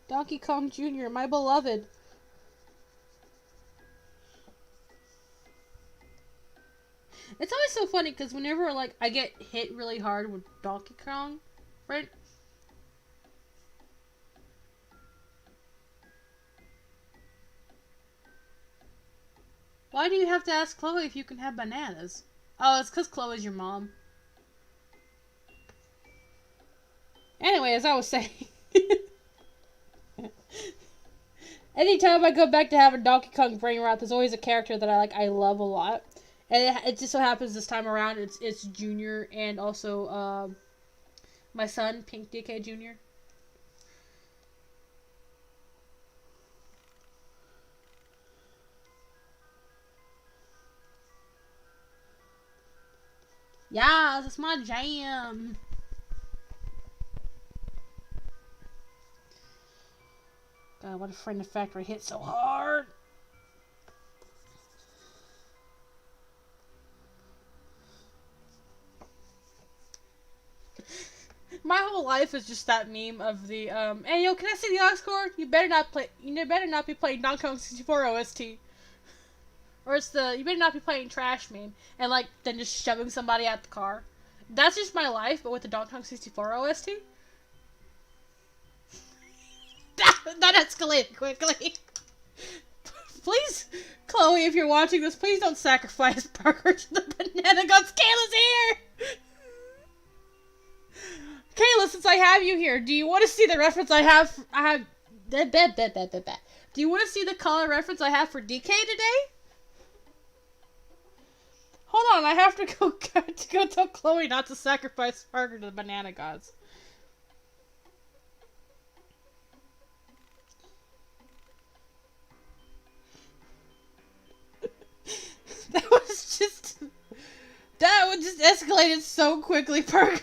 Donkey Kong Jr., my beloved. It's always so funny because whenever, like, I get hit really hard with Donkey Kong, right? Why do you have to ask Chloe if you can have bananas? Oh, it's because Chloe's your mom. Anyway, as I was saying... Anytime I go back to having Donkey Kong brain rot, there's always a character that I love a lot. And it just so happens this time around, it's Junior and also, my son, Pink DK Jr. Yeah, that's my jam. God, what a friend the factory hit so hard. My whole life is just that meme of the hey yo, can I see the aux cord? You better not be playing Donkey Kong 64 OST. Or it's the you better not be playing trash meme and like then just shoving somebody out the car. That's just my life, but with the Donkey Kong 64 OST. That escalated quickly. Please, Chloe, if you're watching this, please don't sacrifice Parker to the banana guns. Kayla's here! Kayla, since I have you here, do you want to see the reference I have? Do you want to see the color reference I have for DK today? Hold on, I have to go tell Chloe not to sacrifice Parker to the banana gods. That was just escalated so quickly, Parker.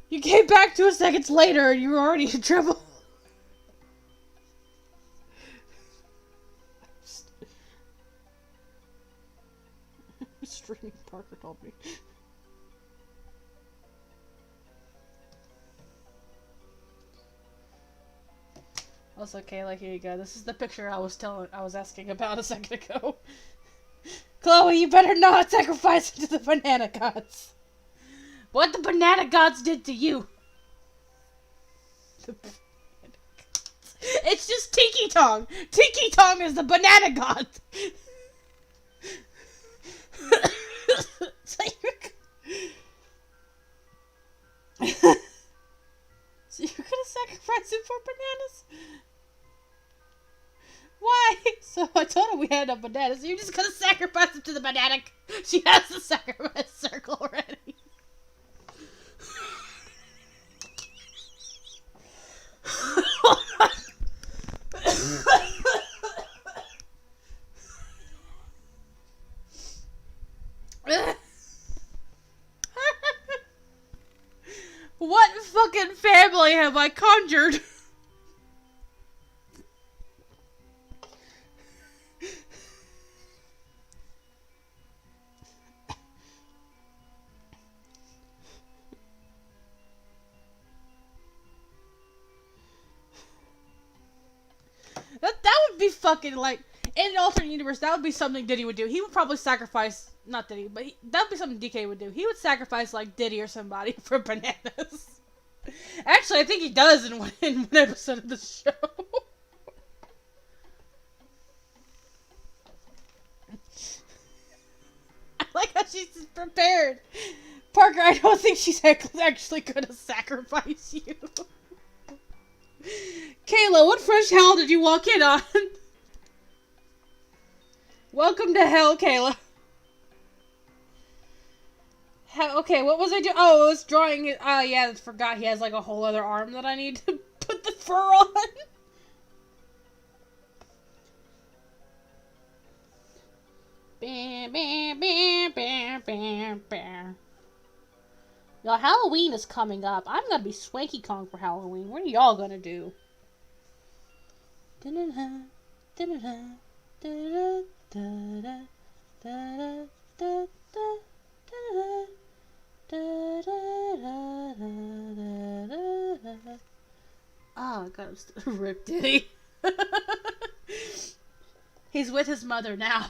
You came back 2 seconds later and you were already in trouble. Streaming, Parker told me. Also, Kayla, here you go. This is the picture I was asking about a second ago. Chloe, you better not sacrifice it to the banana gods. What the banana gods did to you? It's just Tiki Tong. Tiki Tong is the banana god. So you're gonna sacrifice him for bananas? Why? So I told her we had no bananas. So you're just gonna sacrifice him to the banana. She has the sacrifice circle already. What fucking family have I conjured? That would be fucking like in an alternate universe. That would be something Diddy would do. He would probably sacrifice, not Diddy, but that would be something DK would do. He would sacrifice like Diddy or somebody for bananas. Actually, I think he does in one episode of the show. I like how she's prepared. Parker, I don't think she's actually gonna sacrifice you. Kayla, what fresh hell did you walk in on? Welcome to hell, Kayla. Okay, what was I doing? Oh, it was drawing. Oh, yeah, I forgot he has like a whole other arm that I need to put the fur on. Bam, bam, bam, bam, bam, bam. Y'all, Halloween is coming up. I'm gonna be Swanky Kong for Halloween. What are y'all gonna do? Oh, God, I'm still Rip Diddy. He's with his mother now.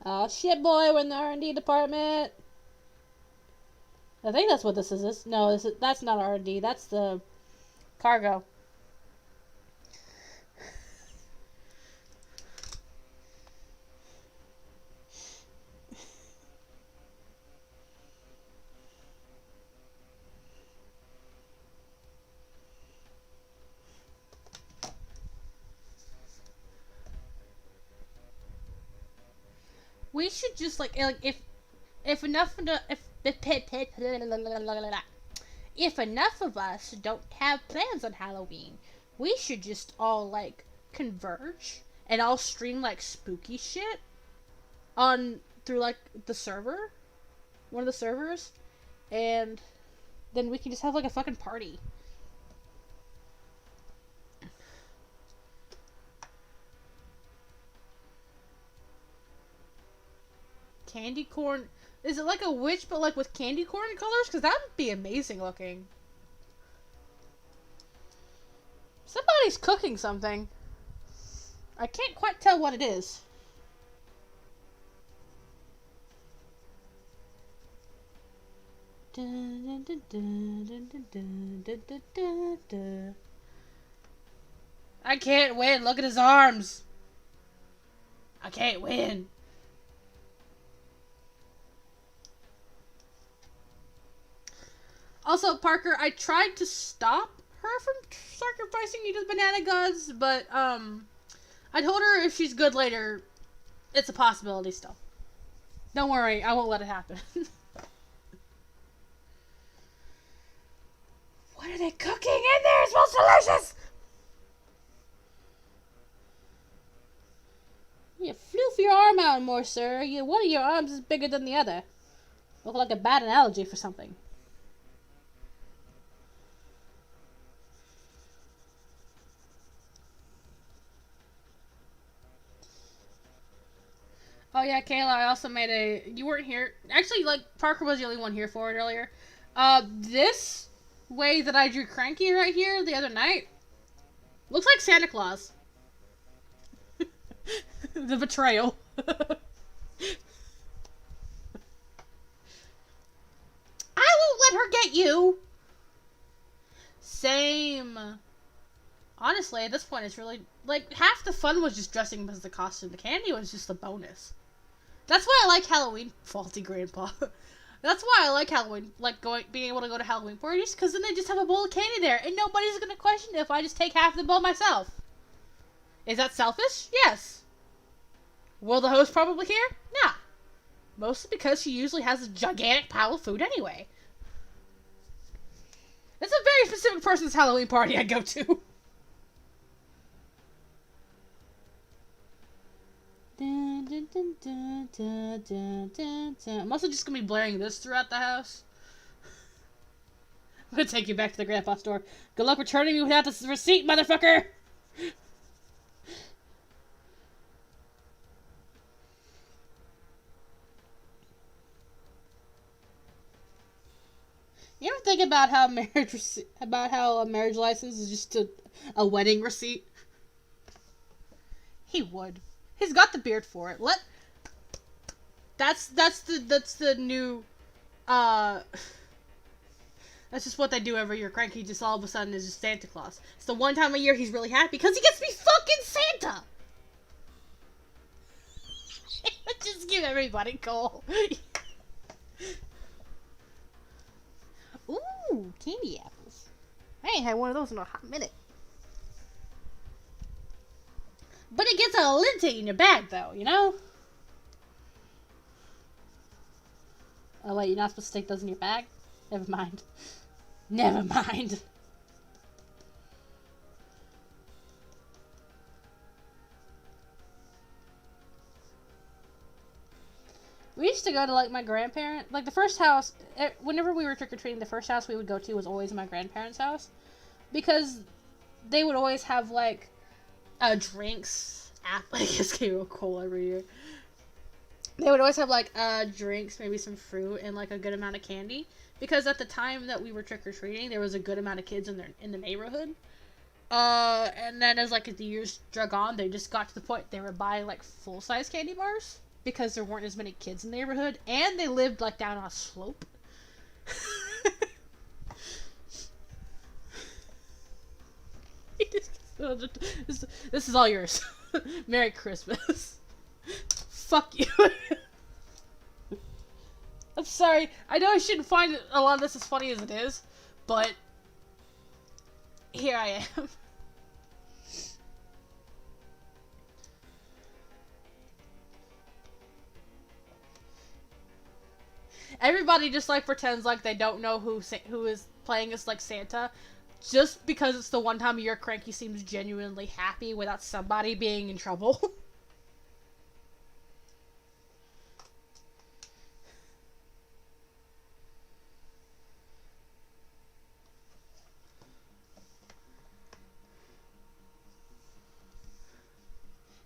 Oh shit, boy, we're in the R&D department. I think that's what this is. No, that's not R&D. That's the cargo. We should just like if if enough of us don't have plans on Halloween, we should just all, like, converge and all stream, like, spooky shit through, like, the server, one of the servers, and then we can just have, like, a fucking party. Candy corn. Is it like a witch, but like with candy corn colors? Because that would be amazing looking. Somebody's cooking something. I can't quite tell what it is. I can't win. Look at his arms. I can't win. Also, Parker, I tried to stop her from sacrificing you to the banana gods, but, I told her if she's good later, it's a possibility still. Don't worry, I won't let it happen. What are they cooking in there? It smells delicious! You floof your arm out more, sir. One of your arms is bigger than the other. Look like a bad analogy for something. Oh yeah, Kayla, I also made you weren't here. Actually, like, Parker was the only one here for it earlier. This way that I drew Cranky right here the other night looks like Santa Claus. The betrayal. I won't let her get you! Same. Honestly, at this point, it's really, like, half the fun was just dressing up as the costume. The candy was just a bonus. That's why I like Halloween, faulty grandpa. That's why I like Halloween, like, being able to go to Halloween parties, because then they just have a bowl of candy there, and nobody's going to question it if I just take half the bowl myself. Is that selfish? Yes. Will the host probably care? Nah. Mostly because she usually has a gigantic pile of food anyway. It's a very specific person's Halloween party I go to. I'm also just gonna be blaring this throughout the house. I'm gonna take you back to the grandpa store. Good luck returning me without this receipt, motherfucker! You ever think about how a marriage license is just a wedding receipt? He would. He's got the beard for it. That's the new, that's just what they do every year. Cranky just all of a sudden is just Santa Claus. It's the one time a year he's really happy because he gets to be fucking Santa! Just give everybody coal. Ooh, candy apples. I ain't had one of those in a hot minute. But it gets a linty in your bag, though, you know? Oh, wait, you're not supposed to stick those in your bag? Never mind. Never mind. We used to go to, like, my grandparents. Like, the first house, whenever we were trick-or-treating, the first house we would go to was always my grandparents' house. Because they would always have, like, drinks. I guess get real cool every year. They would always have, like, drinks, maybe some fruit, and, like, a good amount of candy. Because at the time that we were trick-or-treating, there was a good amount of kids in the neighborhood. And then as, like, the years drug on, they just got to the point they were buying, like, full-size candy bars. Because there weren't as many kids in the neighborhood. And they lived, like, down on a slope. This is all yours. Merry Christmas. Fuck you. I'm sorry. I know I shouldn't find a lot of this as funny as it is, but here I am. Everybody just, like, pretends like they don't know who is playing as like Santa, just because it's the one time a year Cranky seems genuinely happy without somebody being in trouble.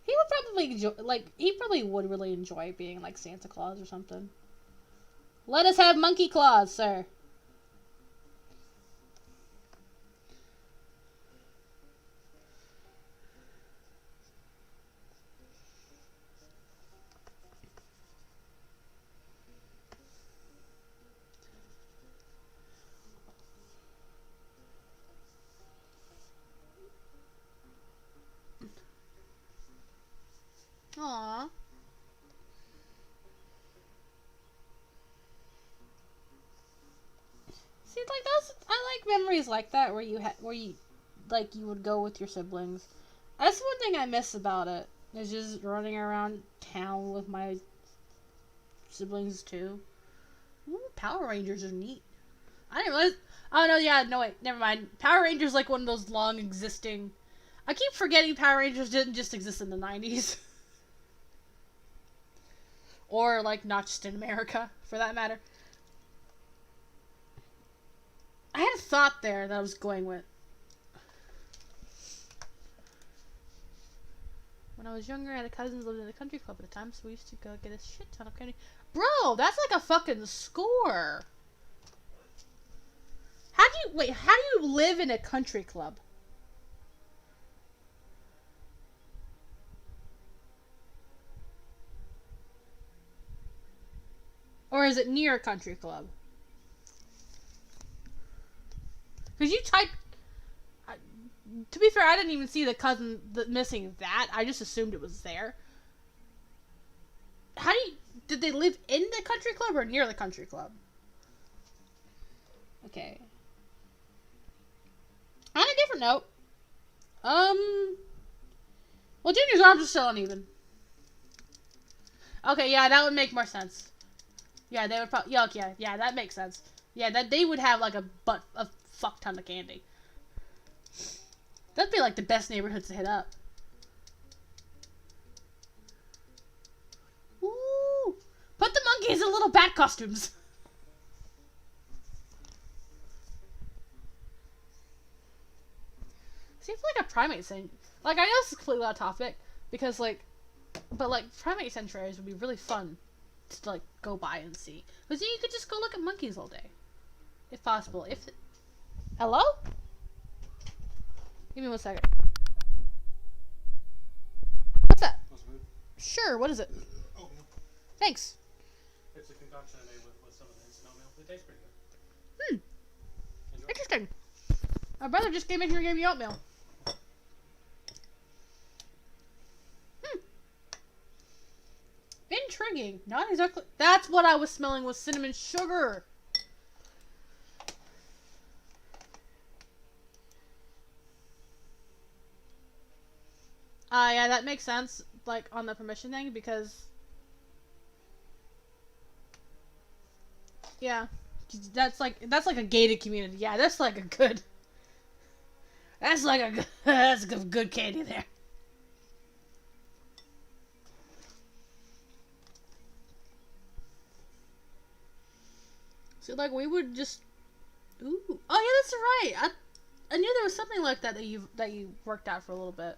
He would probably enjoy, he probably would really enjoy being like Santa Claus or something. Let us have monkey claws, sir. Aww. See, like those, I like memories like that where you like you would go with your siblings. That's one thing I miss about it. Is just running around town with my siblings too. Ooh, Power Rangers are neat. I didn't realize. Oh no, yeah, no wait, never mind. Power Rangers like one of those long existing. I keep forgetting Power Rangers didn't just exist in the 90s. Or, like, not just in America, for that matter. I had a thought there that I was going with. When I was younger, I had a cousin who lived in a country club at the time, so we used to go get a shit ton of candy. Bro, that's like a fucking score! How do you live in a country club? Or is it near a country club? Because you type... to be fair, I didn't even see the cousin missing that. I just assumed it was there. How do you... Did they live in the country club or near the country club? Okay. On a different note. Well, Junior's arms are still uneven. Okay, yeah, that would make more sense. Yeah, they would probably... Yeah, that makes sense. Yeah, that they would have, like, a fuck ton of candy. That'd be, like, the best neighborhoods to hit up. Ooh! Put the monkeys in little bat costumes! Seems like a primate thing. Like, I know this is completely off topic, because, like... But, like, primate sanctuaries would be really fun to, like, go by and see. Because you could just go look at monkeys all day. If possible. Hello? Give me 1 second. What's that? Sure, what is it? Oh, no. Thanks. It's a concoction I made with some of the instant oatmeal. It tastes pretty good. Interesting. My brother just came in here and gave me oatmeal. Intriguing. Not exactly. That's what I was smelling with cinnamon sugar. Yeah, that makes sense. Like on the permission thing, because yeah, that's like a gated community. Yeah, that's like a good. That's like a that's a good candy there. So like we would just, ooh, oh yeah, that's right. I knew there was something like that you worked out for a little bit.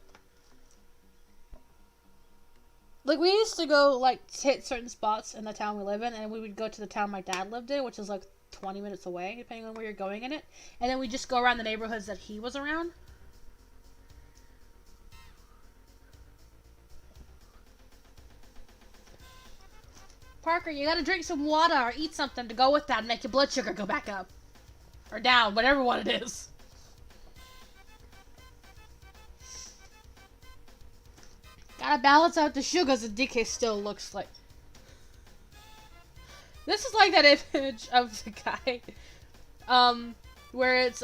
Like we used to go like hit certain spots in the town we live in, and we would go to the town my dad lived in, which is like 20 minutes away, depending on where you're going in it. And then we just go around the neighborhoods that he was around. Parker, you gotta drink some water or eat something to go with that and make your blood sugar go back up. Or down, whatever one it is. Gotta balance out the sugars, and DK still looks like... This is like that image of the guy, where it's,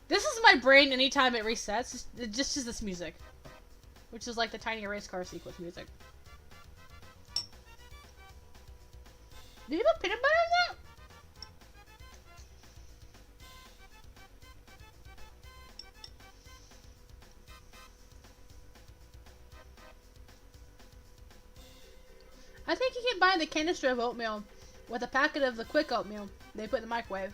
This is my brain anytime it resets, it just is this music. Which is like the tiny race car sequence music. Did you put peanut butter in that? I think you can buy the canister of oatmeal with a packet of the quick oatmeal they put in the microwave.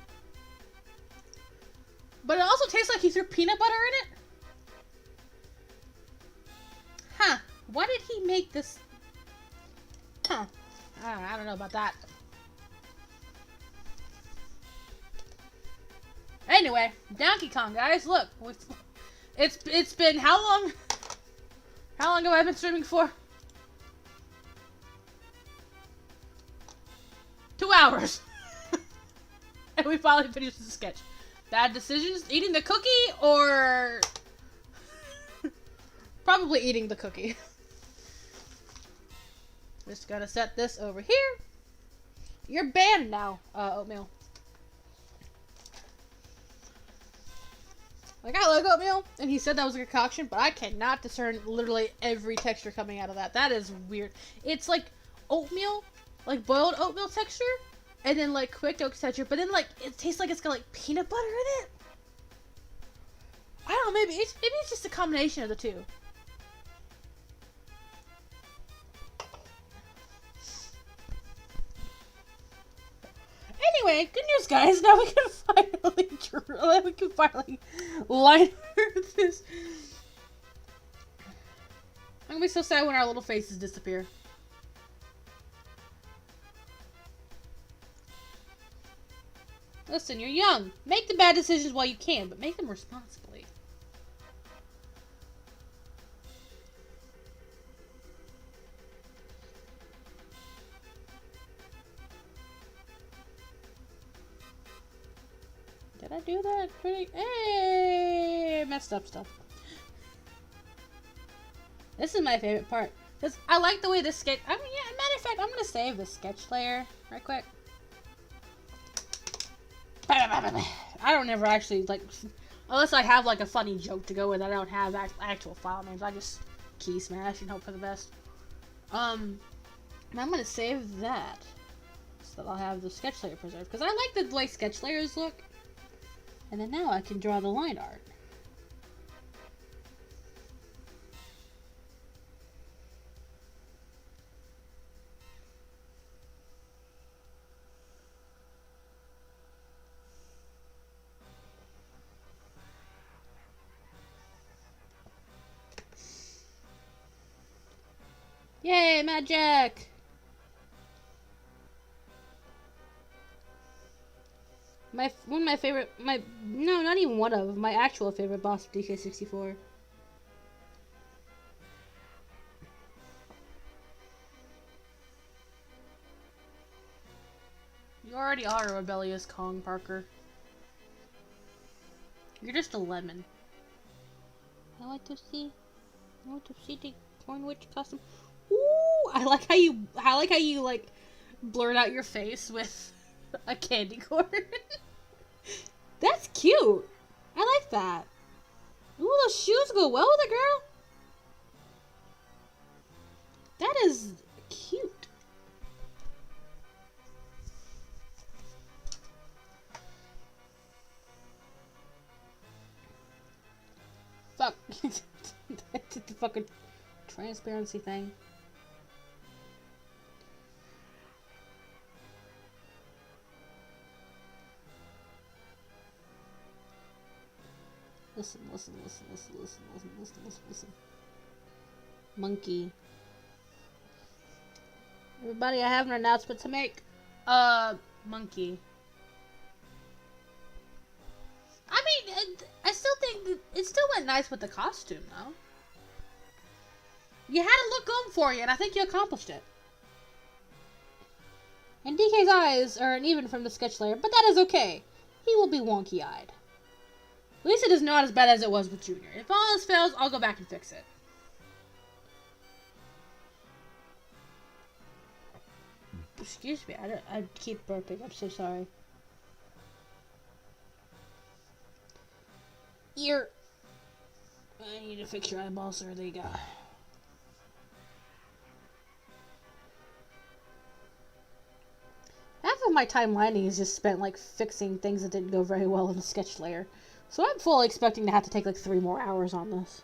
But it also tastes like he threw peanut butter in it. Huh. Why did he make this? Huh. I don't know about that. Anyway, Donkey Kong, guys. Look. It's been how long? How long have I been streaming for? 2 hours. And we finally finished the sketch. Bad decisions? Eating the cookie or... Probably eating the cookie. Just gotta set this over here. You're banned now, oatmeal. Like, I like oatmeal, and he said that was a concoction, but I cannot discern literally every texture coming out of that. That is weird. It's like oatmeal, like boiled oatmeal texture, and then like quick oat texture, but then like it tastes like it's got like peanut butter in it. I don't know, maybe it's just a combination of the two. Anyway, good news, guys. Now we can finally line this. I'm gonna be so sad when our little faces disappear. Listen, you're young. Make the bad decisions while you can, but make them responsibly. Did I do that pretty? Hey, messed up stuff. This is my favorite part. Because I like the way this sketch... I mean, yeah, matter of fact, I'm going to save this sketch layer right quick. I don't ever actually, like... Unless I have, like, a funny joke to go with, I don't have actual file names. I just key smash and hope for the best. I'm going to save that. So that I'll have the sketch layer preserved. Because I like the way sketch layers look. And then now I can draw the line art. Yay, magic! One of my favorite, no, not even one of, my actual favorite boss of DK64. You already are a rebellious Kong, Parker. You're just a lemon. I want to see the Corn Witch costume. Ooh, I like how you like blurred out your face with a candy corn. That's cute. I like that. Ooh, those shoes go well with it, girl. That is cute. Fuck. I did the fucking transparency thing. Listen. Monkey. Everybody, I have an announcement to make. Monkey. I mean, I still think it still went nice with the costume, though. You had a look going for you, and I think you accomplished it. And DK's eyes are uneven from the sketch layer, but that is okay. He will be wonky-eyed. At least it is not as bad as it was with Junior. If all else fails, I'll go back and fix it. Excuse me, I keep burping. I'm so sorry. Ear. I need to fix your eyeballs, or they go. my time lining is just spent like fixing things that didn't go very well in the sketch layer. So I'm fully expecting to have to take like 3 more hours on this.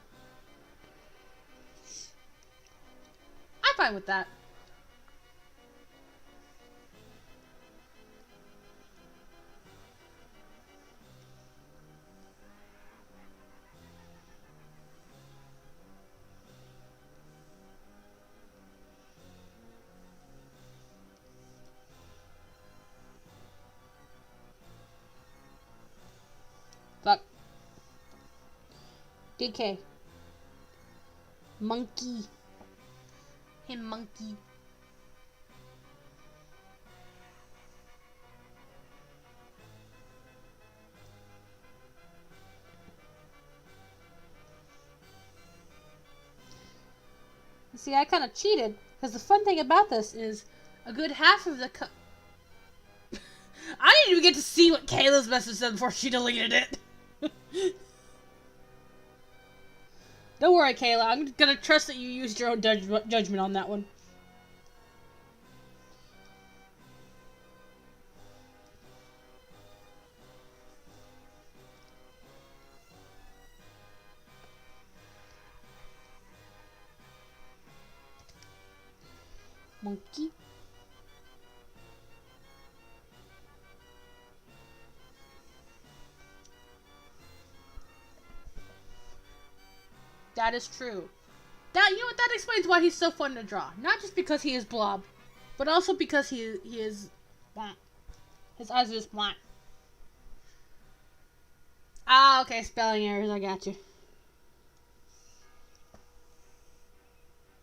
I'm fine with that. Fuck. DK. Monkey. Hey, monkey. See, I kind of cheated, because the fun thing about this is a good half of the I didn't even get to see what Kayla's message said before she deleted it. Don't worry, Kayla. I'm gonna trust that you used your own judgment on that one. Monkey. That is true. That, you know what, that explains why he's so fun to draw. Not just because he is blob, but also because he is blank. His eyes are just blank. Ah, okay, spelling errors, I got you.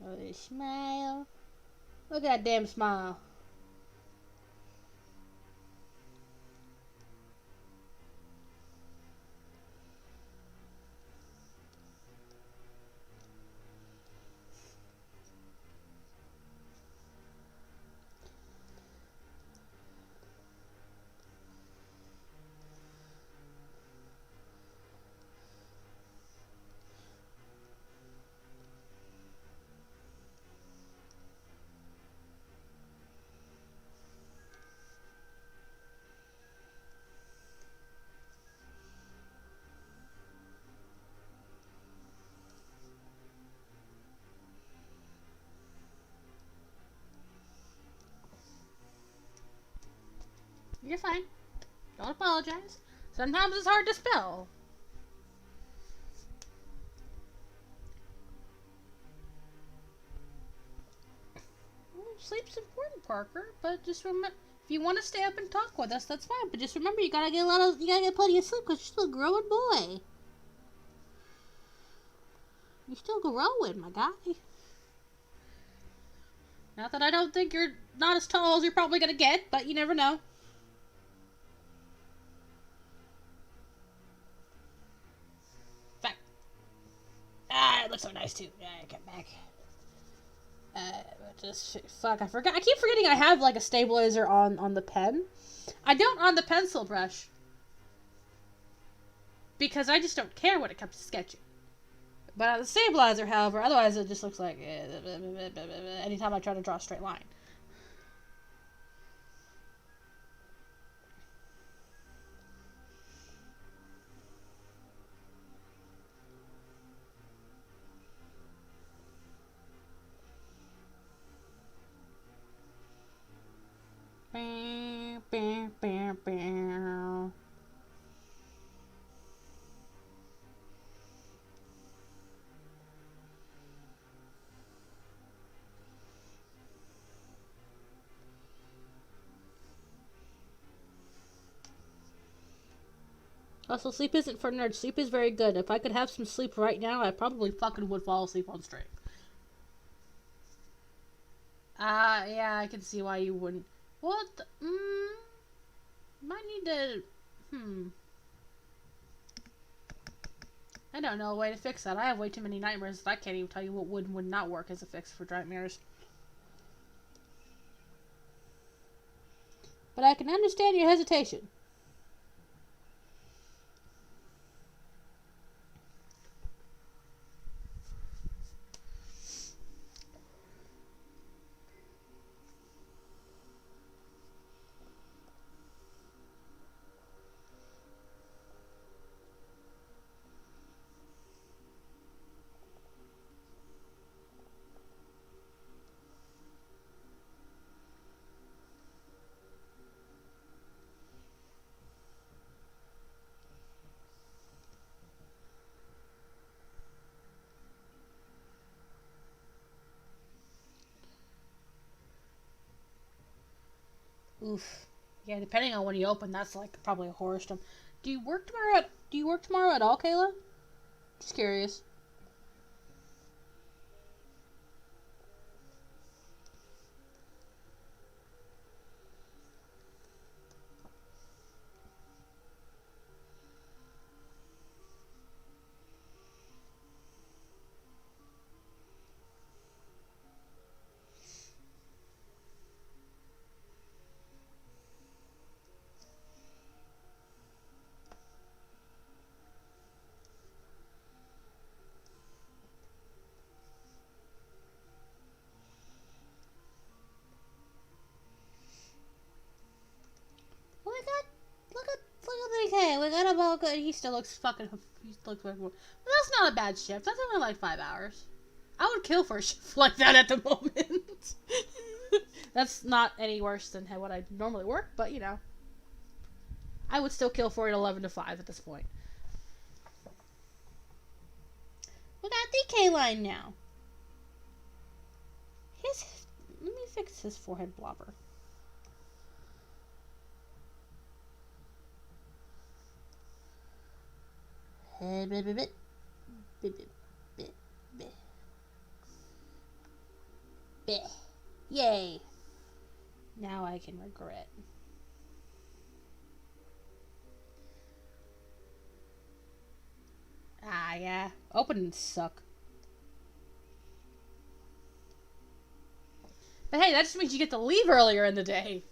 Oh, smile. Look at that damn smile. You're fine. Don't apologize. Sometimes it's hard to spell. Well, sleep's important, Parker, but just remember, if you want to stay up and talk with us, that's fine. But just remember, you gotta get plenty of sleep because you're still a growing boy. You're still growing, my guy. Not that I don't think you're not as tall as you're probably gonna get, but you never know. Fuck. Ah, it looks so nice too. Yeah, get back. Just fuck. I forgot. I keep forgetting I have like a stabilizer on the pen. I don't on the pencil brush because I just don't care when it comes to sketching. But on the stabilizer, however, otherwise it just looks like anytime I try to draw a straight line. Also, sleep isn't for nerds. Sleep is very good. If I could have some sleep right now, I probably fucking would fall asleep on stream. Yeah, I can see why you wouldn't. What? Might need to. I don't know a way to fix that. I have way too many nightmares that I can't even tell you what would and would not work as a fix for nightmares. But I can understand your hesitation. Oof. Yeah, depending on when you open, that's like probably a horror storm. Do you work tomorrow at all, Kayla? Just curious. Look at the cat. We got a good. He still looks fucking. He looks fucking. But that's not a bad shift. That's only like 5 hours. I would kill for a shift like that at the moment. That's not any worse than what I normally work, but you know, I would still kill for it 11 to 5 at this point. We got DK line now. Let me fix his forehead blobber. Yay. Now I can regret. Ah, yeah. Openings suck. But hey, that just means you get to leave earlier in the day.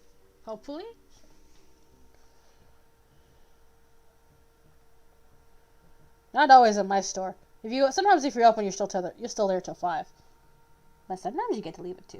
Hopefully. Not always at my store. Sometimes if you're open, you're still there till 5. But sometimes you get to leave at 2.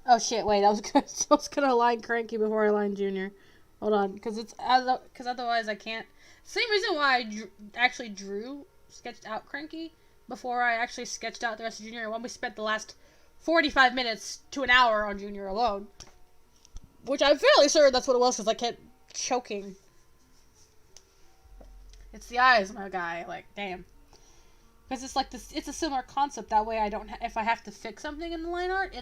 Oh shit! Wait, I was gonna line Cranky before I line Junior. Hold on, because otherwise I can't. Same reason why I actually sketched out Cranky before I actually sketched out the rest of Junior. When we spent the last 45 minutes to an hour on Junior alone, which I'm fairly sure that's what it was because I kept choking. It's the eyes, my guy. Like, damn. Because it's like this, it's a similar concept. That way, if I have to fix something in the line art,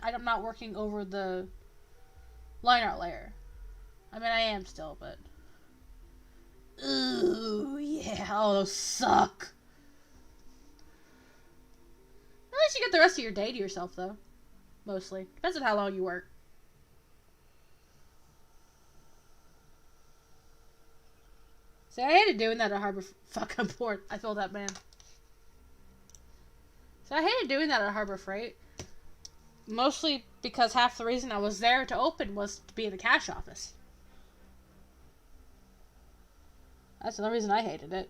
I'm not working over the line art layer. I mean, I am still, but ooh, yeah. Oh, those suck. At least you get the rest of your day to yourself, though. Mostly depends on how long you work. See, I hated doing that at Harbor. Fuck, I'm bored. I feel that, man. So I hated doing that at Harbor Freight. Mostly because half the reason I was there to open was to be in the cash office. That's the reason I hated it.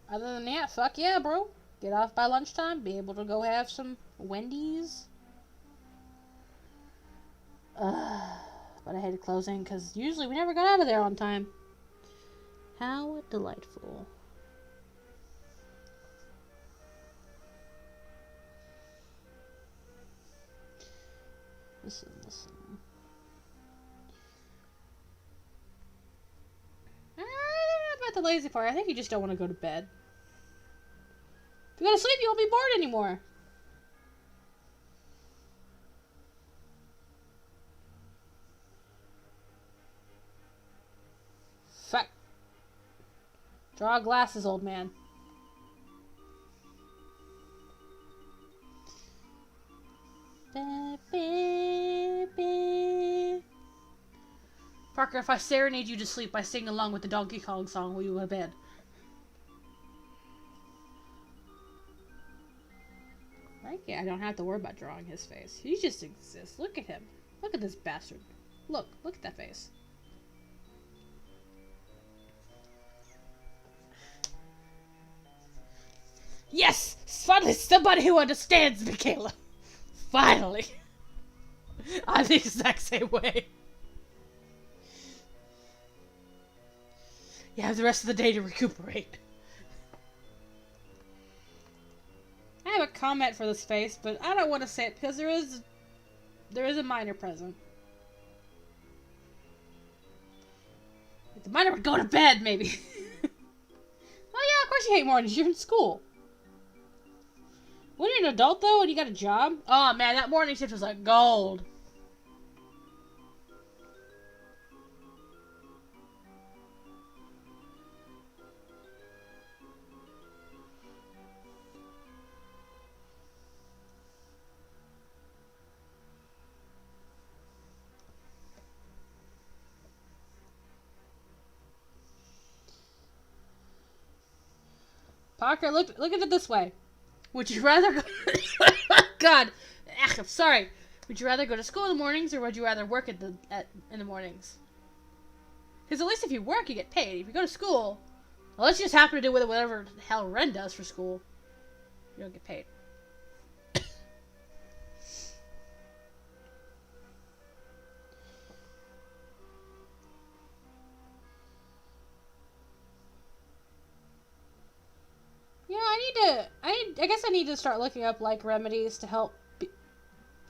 Other than that, fuck yeah, bro. Get off by lunchtime, be able to go have some Wendy's. But I hated closing because usually we never got out of there on time. How delightful. Listen. About the lazy part, I think you just don't want to go to bed. If you go to sleep, you won't be bored anymore. Fuck. Draw glasses, old man. Parker, if I serenade you to sleep by singing along with the Donkey Kong song, will you go to bed? Right? Yeah, I don't have to worry about drawing his face. He just exists. Look at him. Look at this bastard. Look at that face. Yes! Finally, somebody who understands me, Kayla. Finally. I'm the exact same way. You have the rest of the day to recuperate. comment for this face, but I don't want to say it because there is a minor present. If the minor would go to bed, maybe. Oh yeah, of course you hate mornings. You're in school. When you're an adult, though, and you got a job... Oh, man, that morning shift was like gold. Parker, look at it this way. Would you rather go... God. I'm sorry. Would you rather go to school in the mornings, or would you rather work in the mornings? Because at least if you work, you get paid. If you go to school, unless you just happen to do whatever the hell Ren does for school, you don't get paid. You know, I guess I need to start looking up, like, remedies to help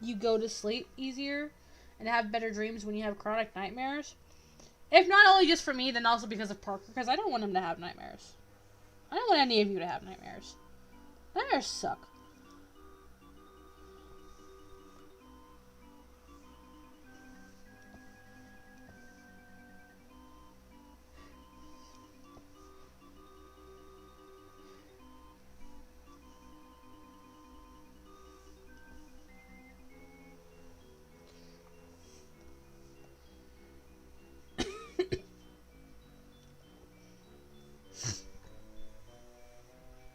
you go to sleep easier and have better dreams when you have chronic nightmares. If not only just for me, then also because of Parker, because I don't want him to have nightmares. I don't want any of you to have nightmares. Nightmares suck.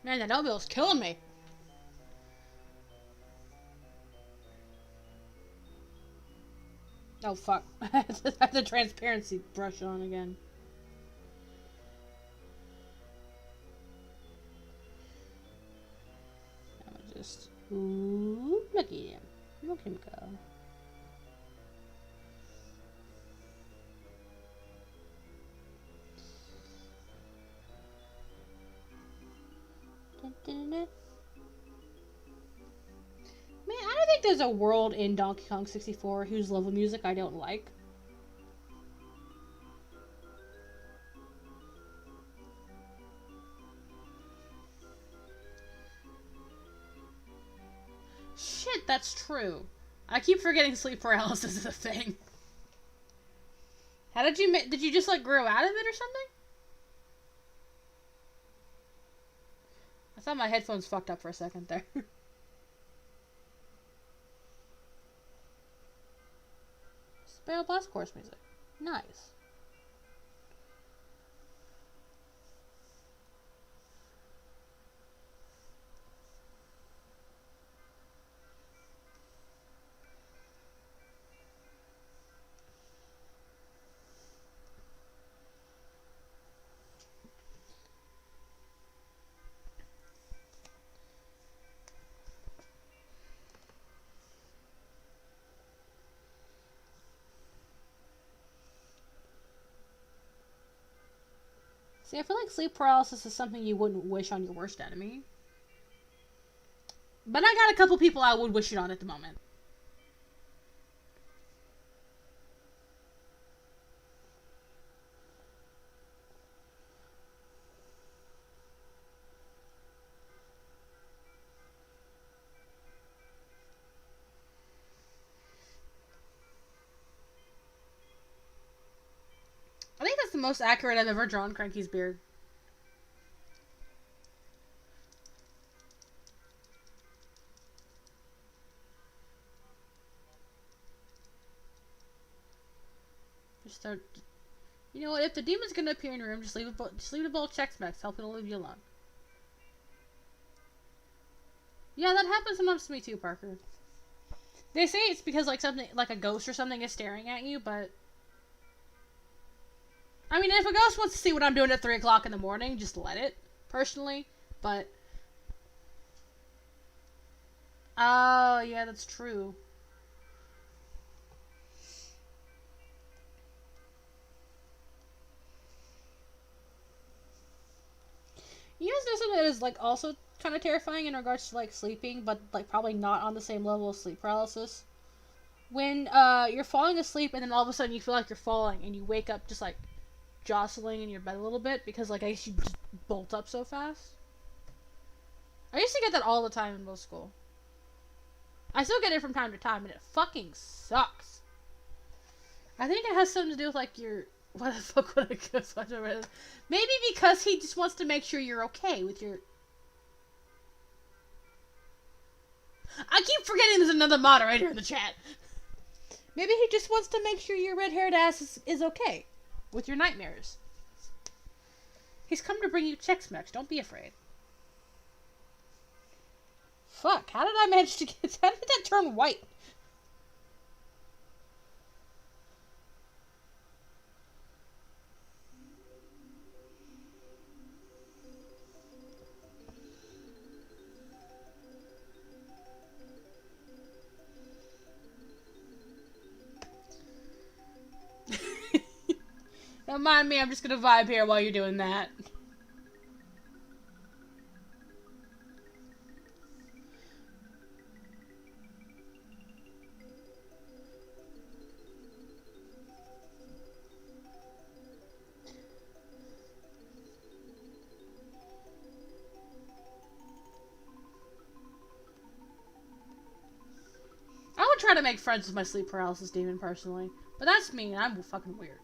Man, that oatmeal's killing me. Oh, fuck. I have the transparency brush on again. I'm gonna just... Ooh, look at him. Look at him go. Man, I don't think there's a world in Donkey Kong 64 whose level music I don't like. Shit, that's true. I keep forgetting sleep paralysis is a thing. How did you just like grow out of it or something? I thought my headphones fucked up for a second there. Sparrow Blast Course music. Nice. See, I feel like sleep paralysis is something you wouldn't wish on your worst enemy. But I got a couple people I would wish it on at the moment. I think that's the most accurate I've ever drawn Cranky's beard. Just start. You know what? If the demon's gonna appear in your room, just leave a bowl of Chex Mix. Help it'll leave you alone. Yeah, that happens sometimes to me too, Parker. They say it's because like something, like a ghost or something, is staring at you, but. I mean, if a ghost wants to see what I'm doing at 3 o'clock in the morning, just let it, personally, but... Oh, yeah, that's true. You guys know something that is like also kind of terrifying in regards to like sleeping, but like probably not on the same level of sleep paralysis. When you're falling asleep and then all of a sudden you feel like you're falling and you wake up just like jostling in your bed a little bit because like I guess you just bolt up so fast. I used to get that all the time in middle school. I still get it from time to time and it fucking sucks. I think it has something to do with like your... What the fuck would I go? Maybe because he just wants to make sure you're okay with your... I keep forgetting there's another moderator in the chat. Maybe he just wants to make sure your red-haired ass is okay with your nightmares. He's come to bring you Chex Mix. Don't be afraid. Fuck, how did I manage to get... How did that turn white? Don't mind me, I'm just gonna vibe here while you're doing that. I would try to make friends with my sleep paralysis demon personally, but that's me and I'm fucking weird.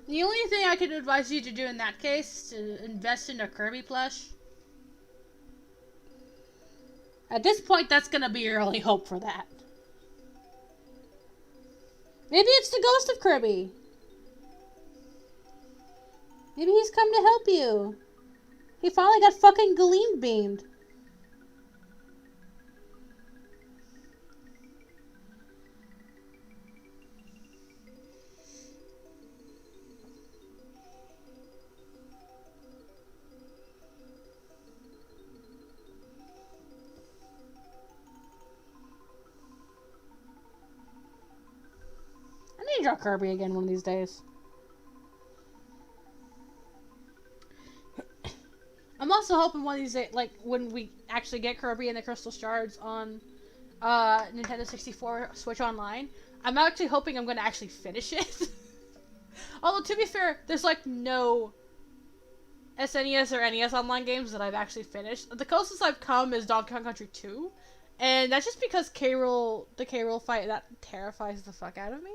The only thing I could advise you to do in that case is to invest in a Kirby plush. At this point, that's gonna be your only hope for that. Maybe it's the ghost of Kirby. Maybe he's come to help you. He finally got fucking gleam beamed. I need to draw Kirby again one of these days. I'm also hoping one of these days, like, when we actually get Kirby and the Crystal Shards on Nintendo 64 Switch Online, I'm actually hoping I'm going to actually finish it. Although, to be fair, there's, like, no SNES or NES Online games that I've actually finished. The closest I've come is Donkey Kong Country 2, and that's just because the K. Rool fight, that terrifies the fuck out of me.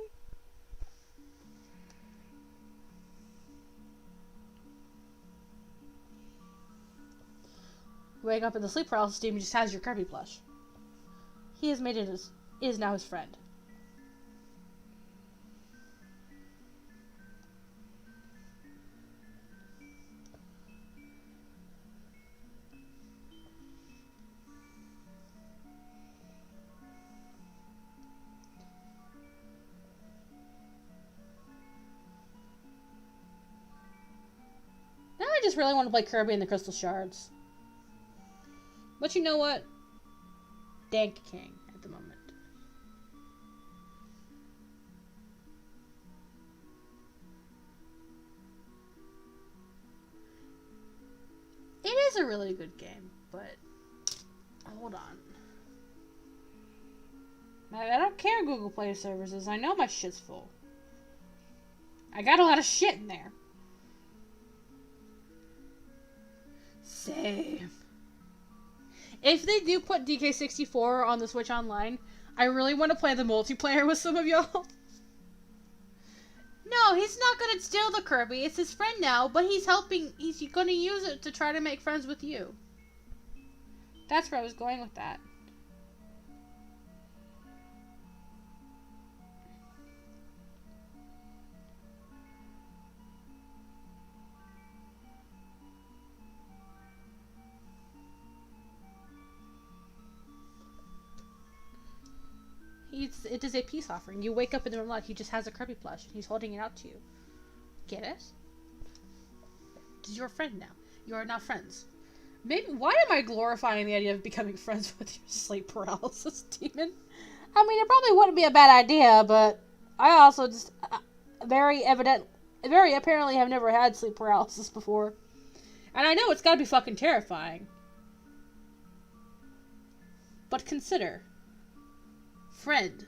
Wake up in the sleep paralysis demon just has your Kirby plush. He has made it is now his friend. Now I just really want to play Kirby and the Crystal Shards. But you know what? Dankey King at the moment. It is a really good game, but hold on. I don't care Google Play services. I know my shit's full. I got a lot of shit in there. Save. If they do put DK64 on the Switch Online, I really want to play the multiplayer with some of y'all. No, he's not gonna steal the Kirby. It's his friend now, but he's helping. He's gonna use it to try to make friends with you. That's where I was going with that. It is a peace offering. You wake up in the room like he just has a Kirby plush and he's holding it out to you. Get it? He's your friend now. You are now friends. Maybe. Why am I glorifying the idea of becoming friends with your sleep paralysis demon? I mean, it probably wouldn't be a bad idea, but I also just very apparently have never had sleep paralysis before. And I know it's gotta be fucking terrifying. But consider. Friend.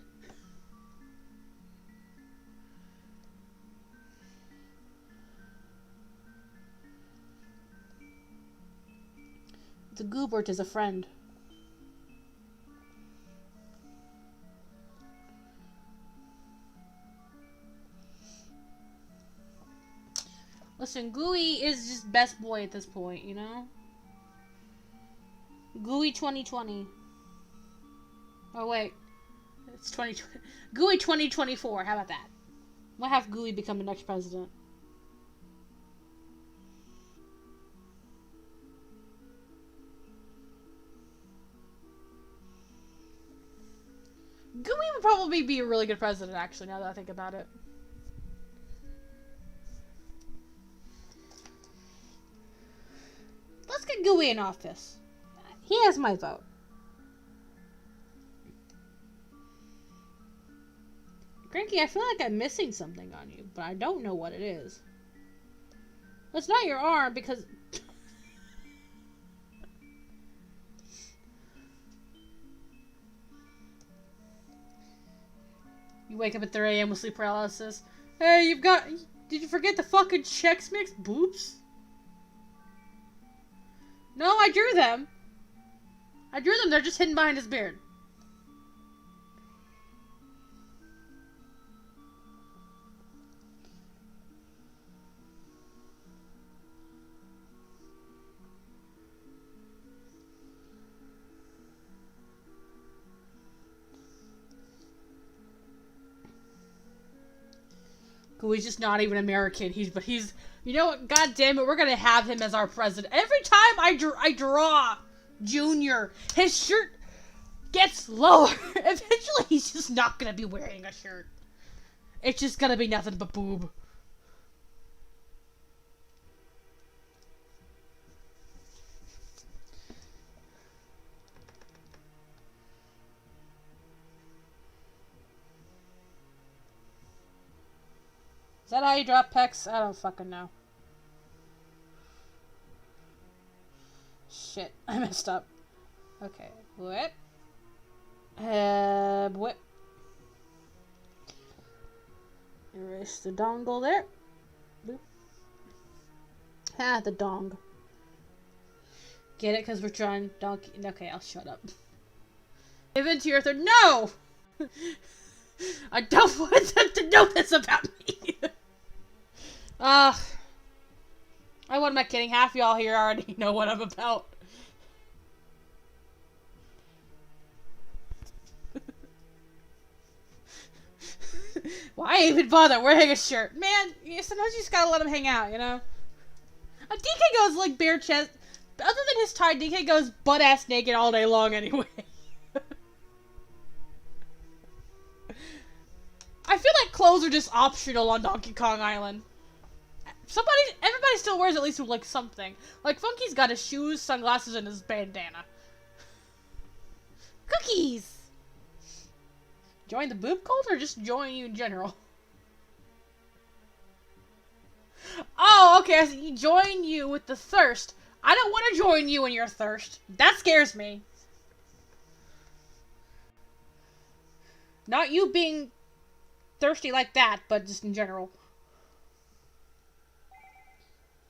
The Goobert is a friend. Listen, Gooey is just best boy at this point, you know? Gooey 2020. Oh, wait. It's 2020. Gooey 2024. How about that? We'll have Gooey become the next president. Gooey would probably be a really good president, actually, now that I think about it. Let's get Gooey in office. He has my vote. Cranky, I feel like I'm missing something on you, but I don't know what it is. Well, it's not your arm, because... You wake up at 3 a.m. with sleep paralysis. Hey, you've got... Did you forget the fucking Chex Mix boobs? No, I drew them. I drew them. They're just hidden behind his beard. Gooey's just not even American. He's, you know what? God damn it, we're gonna have him as our president. Every time I draw Junior, his shirt gets lower. Eventually, he's just not gonna be wearing a shirt. It's just gonna be nothing but boob. Is that how you drop pecs? I don't fucking know. Shit, I messed up. Okay, whip. Whip. Erase the dongle there. Boop. Ah, the dong. Get it? Because we're trying donkey. Okay, I'll shut up. Give in to your third. No! I don't want them to know this about me. I wasn't am I kidding? Half y'all here already know what I'm about. Why even bother wearing a shirt? Man, sometimes you just gotta let him hang out, you know? DK goes like bare chest. Other than his tie, DK goes butt-ass naked all day long anyway. I feel like clothes are just optional on Donkey Kong Island. Everybody still wears at least like something. Like Funky's got his shoes, sunglasses, and his bandana. Cookies! Join the boob cult or just join you in general? Oh, okay, I see. Join you with the thirst. I don't want to join you in your thirst. That scares me. Not you being thirsty like that, but just in general.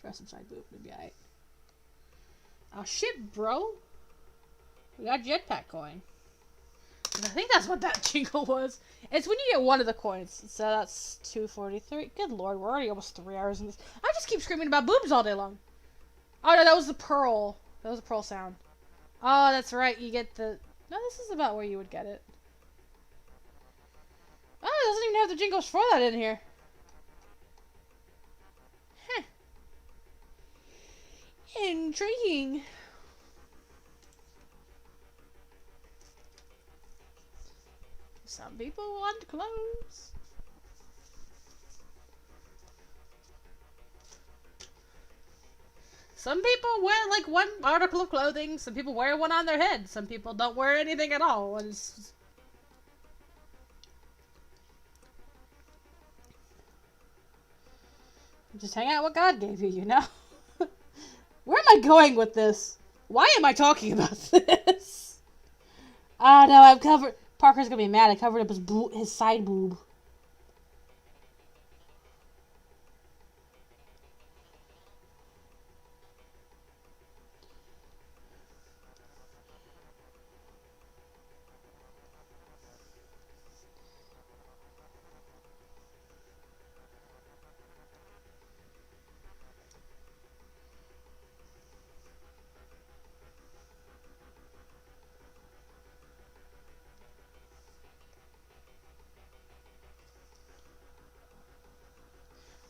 Try some side boob, maybe alright. Oh shit, bro. We got jetpack coin. I think that's what that jingle was. It's when you get one of the coins. So that's 243. Good lord, we're already almost 3 hours in this. I just keep screaming about boobs all day long. Oh no, that was the pearl. That was a pearl sound. Oh, that's right. You get the... No, this is about where you would get it. Oh, it doesn't even have the jingles for that in here. Huh. Intriguing. Some people want clothes. Some people wear like one article of clothing. Some people wear one on their head. Some people don't wear anything at all. Just hang out what God gave you, you know? Where am I going with this? Why am I talking about this? Oh no, I've covered... Parker's gonna be mad. I covered up his side boob.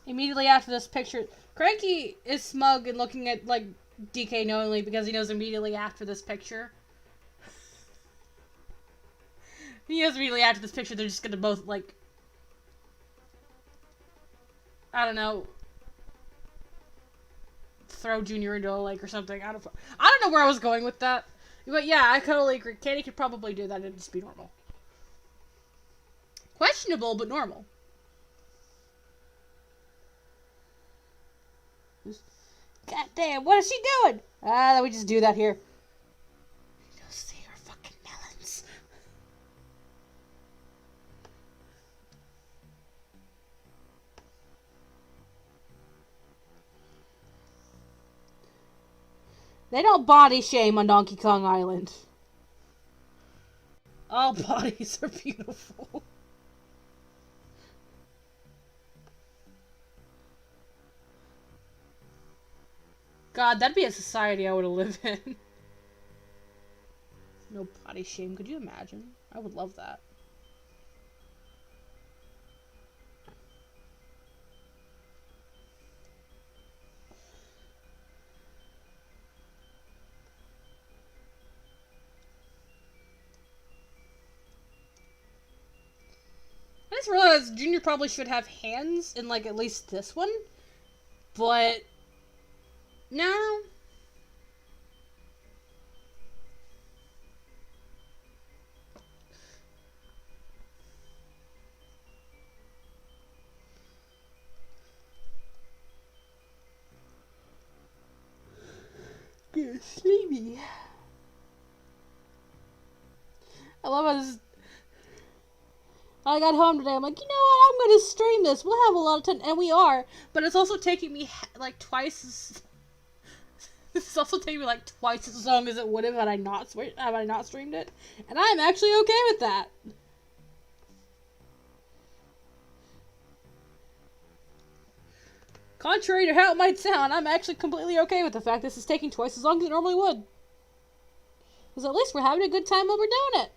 Immediately after this picture, Cranky is smug and looking at, like, DK knowingly because he knows immediately after this picture. He knows immediately after this picture they're just gonna both, like, I don't know, throw Junior into a lake or something. I don't know where I was going with that. But yeah, I totally agree. Candy could probably do that and just be normal. Questionable, but normal. God damn, what is she doing? We just do that here. Go see her fucking melons. They don't body shame on Donkey Kong Island. All bodies are beautiful. God, that'd be a society I would live in. No body shame. Could you imagine? I would love that. I just realized Junior probably should have hands in, like, at least this one. But... no. Get sleepy. I love how this... I got home today, I'm like, you know what, I'm gonna stream this, we'll have a lot of time, and we are, but it's also taking me, like, twice as... This is also taking me, like, twice as long as it would have had I not streamed it, and I'm actually okay with that. Contrary to how it might sound, I'm actually completely okay with the fact this is taking twice as long as it normally would. Because at least we're having a good time while we're doing it.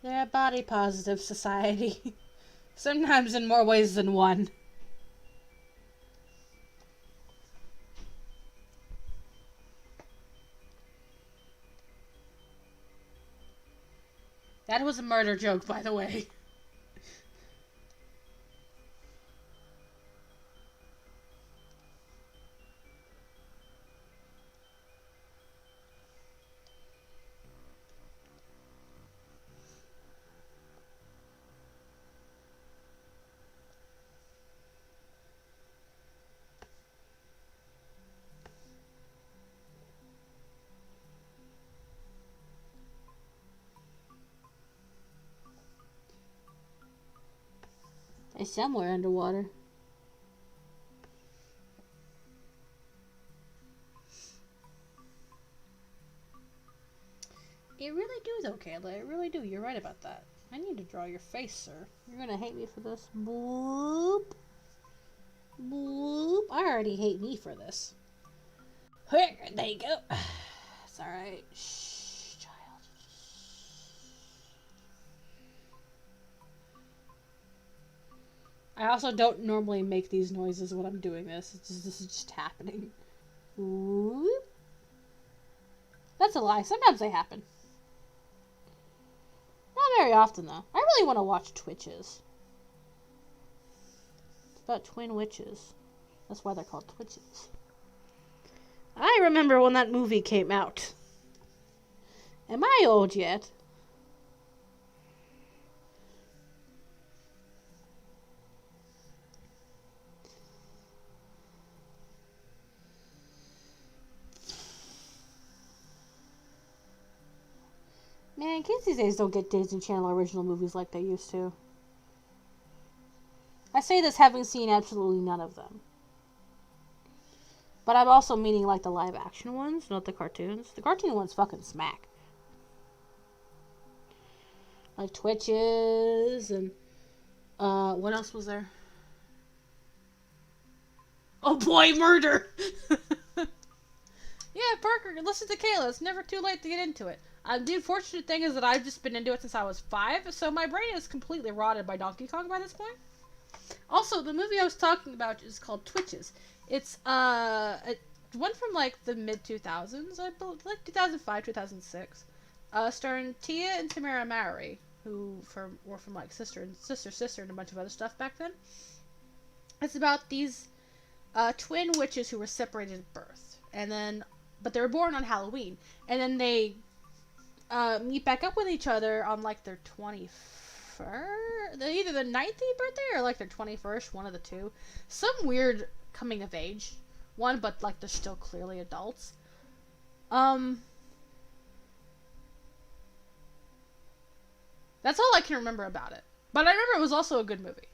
They're a body positive society. Sometimes in more ways than one. That was a murder joke, by the way. They're somewhere underwater. You really do though, Kayla. I really do. You're right about that. I need to draw your face, sir. You're gonna hate me for this. Boop. Boop. I already hate me for this. There you go. It's alright. Shh, child. I also don't normally make these noises when I'm doing this. This is just happening. Boop. That's a lie. Sometimes they happen. Not very often, though. I really want to watch Twitches. It's about twin witches. That's why they're called Twitches. I remember when that movie came out. Am I old yet? kids these days don't get Disney Channel original movies like they used to. I say this having seen absolutely none of them. But I'm also meaning like the live action ones, not the cartoons. The cartoon ones fucking smack. Like Twitches and what else was there? Oh boy, murder! Yeah, Parker, listen to Kayla. It's never too late to get into it. The unfortunate thing is that I've just been into it since I was 5, so my brain is completely rotted by Donkey Kong by this point. Also, the movie I was talking about is called Twitches. It's one from like the mid 2000s, I believe, like 2005, 2006, starring Tia and Tamara Mowry, who were from like Sister and a bunch of other stuff back then. It's about these twin witches who were separated at birth, but they were born on Halloween, and then they meet back up with each other on like their 21st, either the 19th birthday or like their 21st, one of the two. Some weird coming of age one, but like they're still clearly adults. That's all I can remember about it. But I remember it was also a good movie.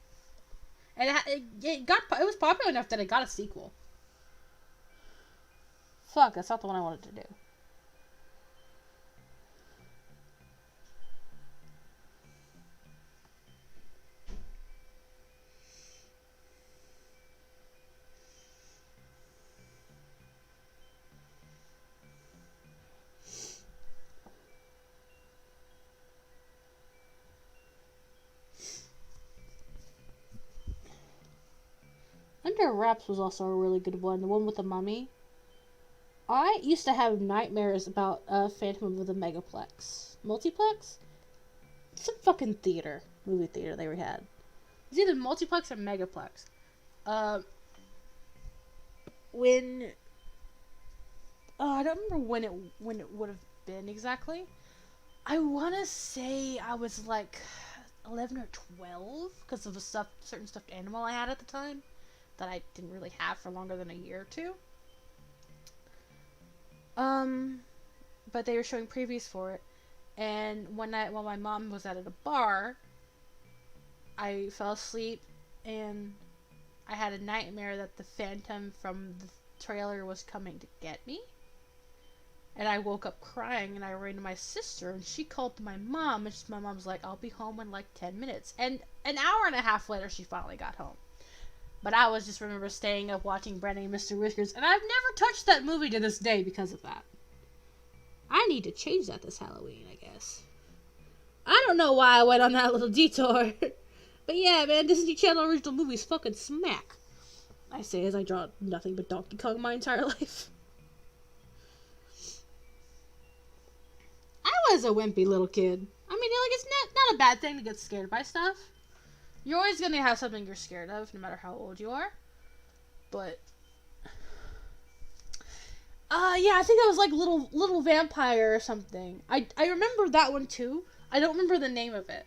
And it was popular enough that it got a sequel. Fuck, that's not the one I wanted to do. Under Wraps was also a really good one. The one with the mummy. I used to have nightmares about Phantom of the Multiplex? Some fucking movie theater they had. It's either multiplex or megaplex. I don't remember when it would have been exactly. I want to say I was like 11 or 12 because of the certain stuffed animal I had at the time that I didn't really have for longer than a year or two. But they were showing previews for it, and one night while my mom was at a bar, I fell asleep, and I had a nightmare that the Phantom from the trailer was coming to get me. And I woke up crying, and I ran to my sister, and she called to my mom, and my mom's like, I'll be home in like 10 minutes. And an hour and a half later, she finally got home. But I remember staying up watching Brandy and Mr. Whiskers, and I've never touched that movie to this day because of that. I need to change that this Halloween, I guess. I don't know why I went on that little detour. But yeah, man, Disney Channel original movies fucking smack. I say as I draw nothing but Donkey Kong my entire life. I was a wimpy little kid. I mean, like, it's not a bad thing to get scared by stuff. You're always going to have something you're scared of, no matter how old you are. But yeah, I think that was like little vampire or something. I remember that one too. I don't remember the name of it.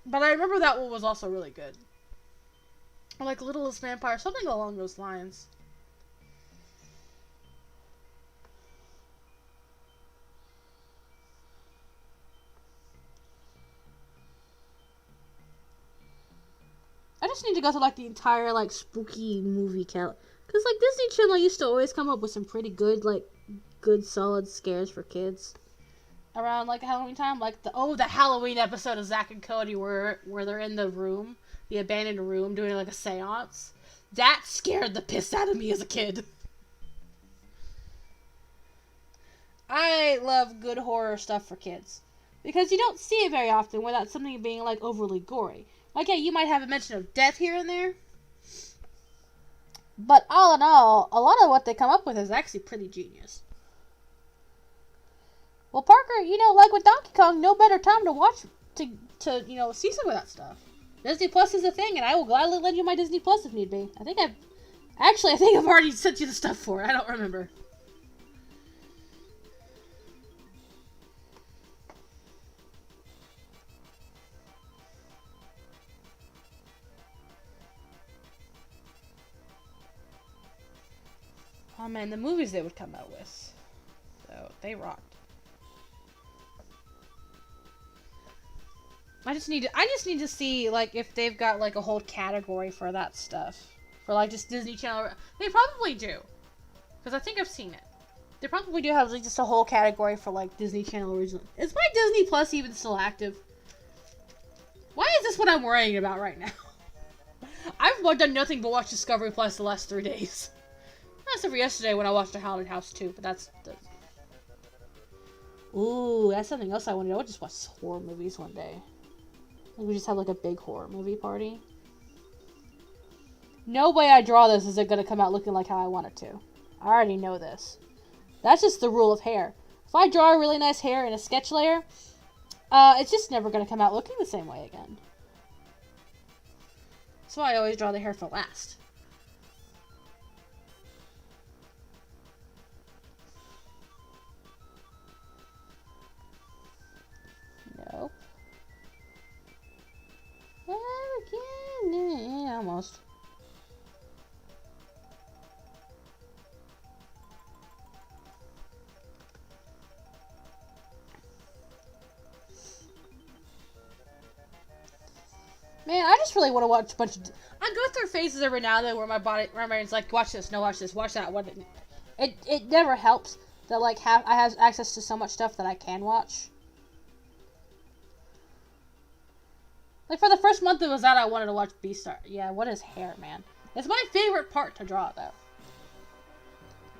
But I remember that one was also really good. Or like Littlest Vampire, something along those lines. I just need to go through like the entire like spooky movie count, cause like Disney Channel used to always come up with some pretty good solid scares for kids around like Halloween time, like the Halloween episode of Zack and Cody where they're in the room, the abandoned room, doing like a seance. That scared the piss out of me as a kid. I love good horror stuff for kids because you don't see it very often without something being like overly gory. Like, yeah, you might have a mention of death here and there. But all in all, a lot of what they come up with is actually pretty genius. Well, Parker, like with Donkey Kong, no better time to watch, to see some of that stuff. Disney Plus is a thing, and I will gladly lend you my Disney Plus if need be. I think I've already sent you the stuff for it. I don't remember. Oh man, the movies they would come out with. So, they rocked. I just need to see, like, if they've got, like, a whole category for that stuff. For, like, just Disney Channel. They probably do. Because I think I've seen it. They probably do have, like, just a whole category for, like, Disney Channel original. Is my Disney Plus even still active? Why is this what I'm worrying about right now? I've done nothing but watch Discovery Plus the last 3 days. Except for yesterday when I watched The Haunted House 2, but that's... Ooh, that's something else I want to do. I would just watch horror movies one day. Like, we just have, like, a big horror movie party. No way I draw this is it going to come out looking like how I want it to. I already know this. That's just the rule of hair. If I draw a really nice hair in a sketch layer, it's just never going to come out looking the same way again. That's why I always draw the hair for last. Nope. Yeah, almost. Man, I just really want to watch a bunch of... I go through phases every now and then where my brain's like, watch this, no, watch this, watch that. It never helps that, like, I have access to so much stuff that I can watch. Like, for the first month it was that I wanted to watch Beastar. Yeah, what is hair, man? It's my favorite part to draw, though.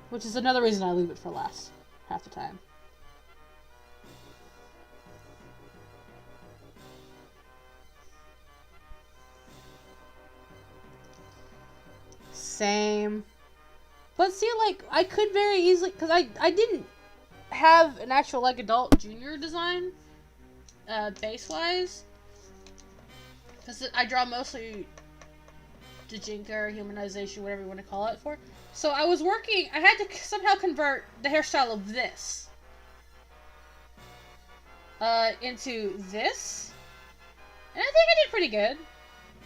Which is another reason I leave it for last, half the time. Same. But see, like, I could very easily... Because I didn't have an actual, like, adult junior design, base-wise. Because I draw mostly Dajinka or humanization, whatever you want to call it for. So I was working... I had to somehow convert the hairstyle of this into this. And I think I did pretty good.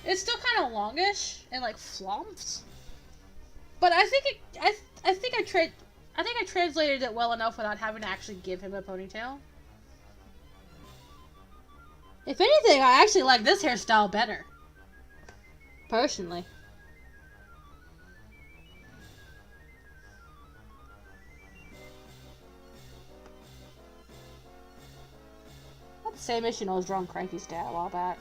It's still kind of longish and, like, flumps. But I think I think I translated it well enough without having to actually give him a ponytail. If anything, I actually like this hairstyle better. Personally. That's the same issue I was drawing Cranky's dad a while back.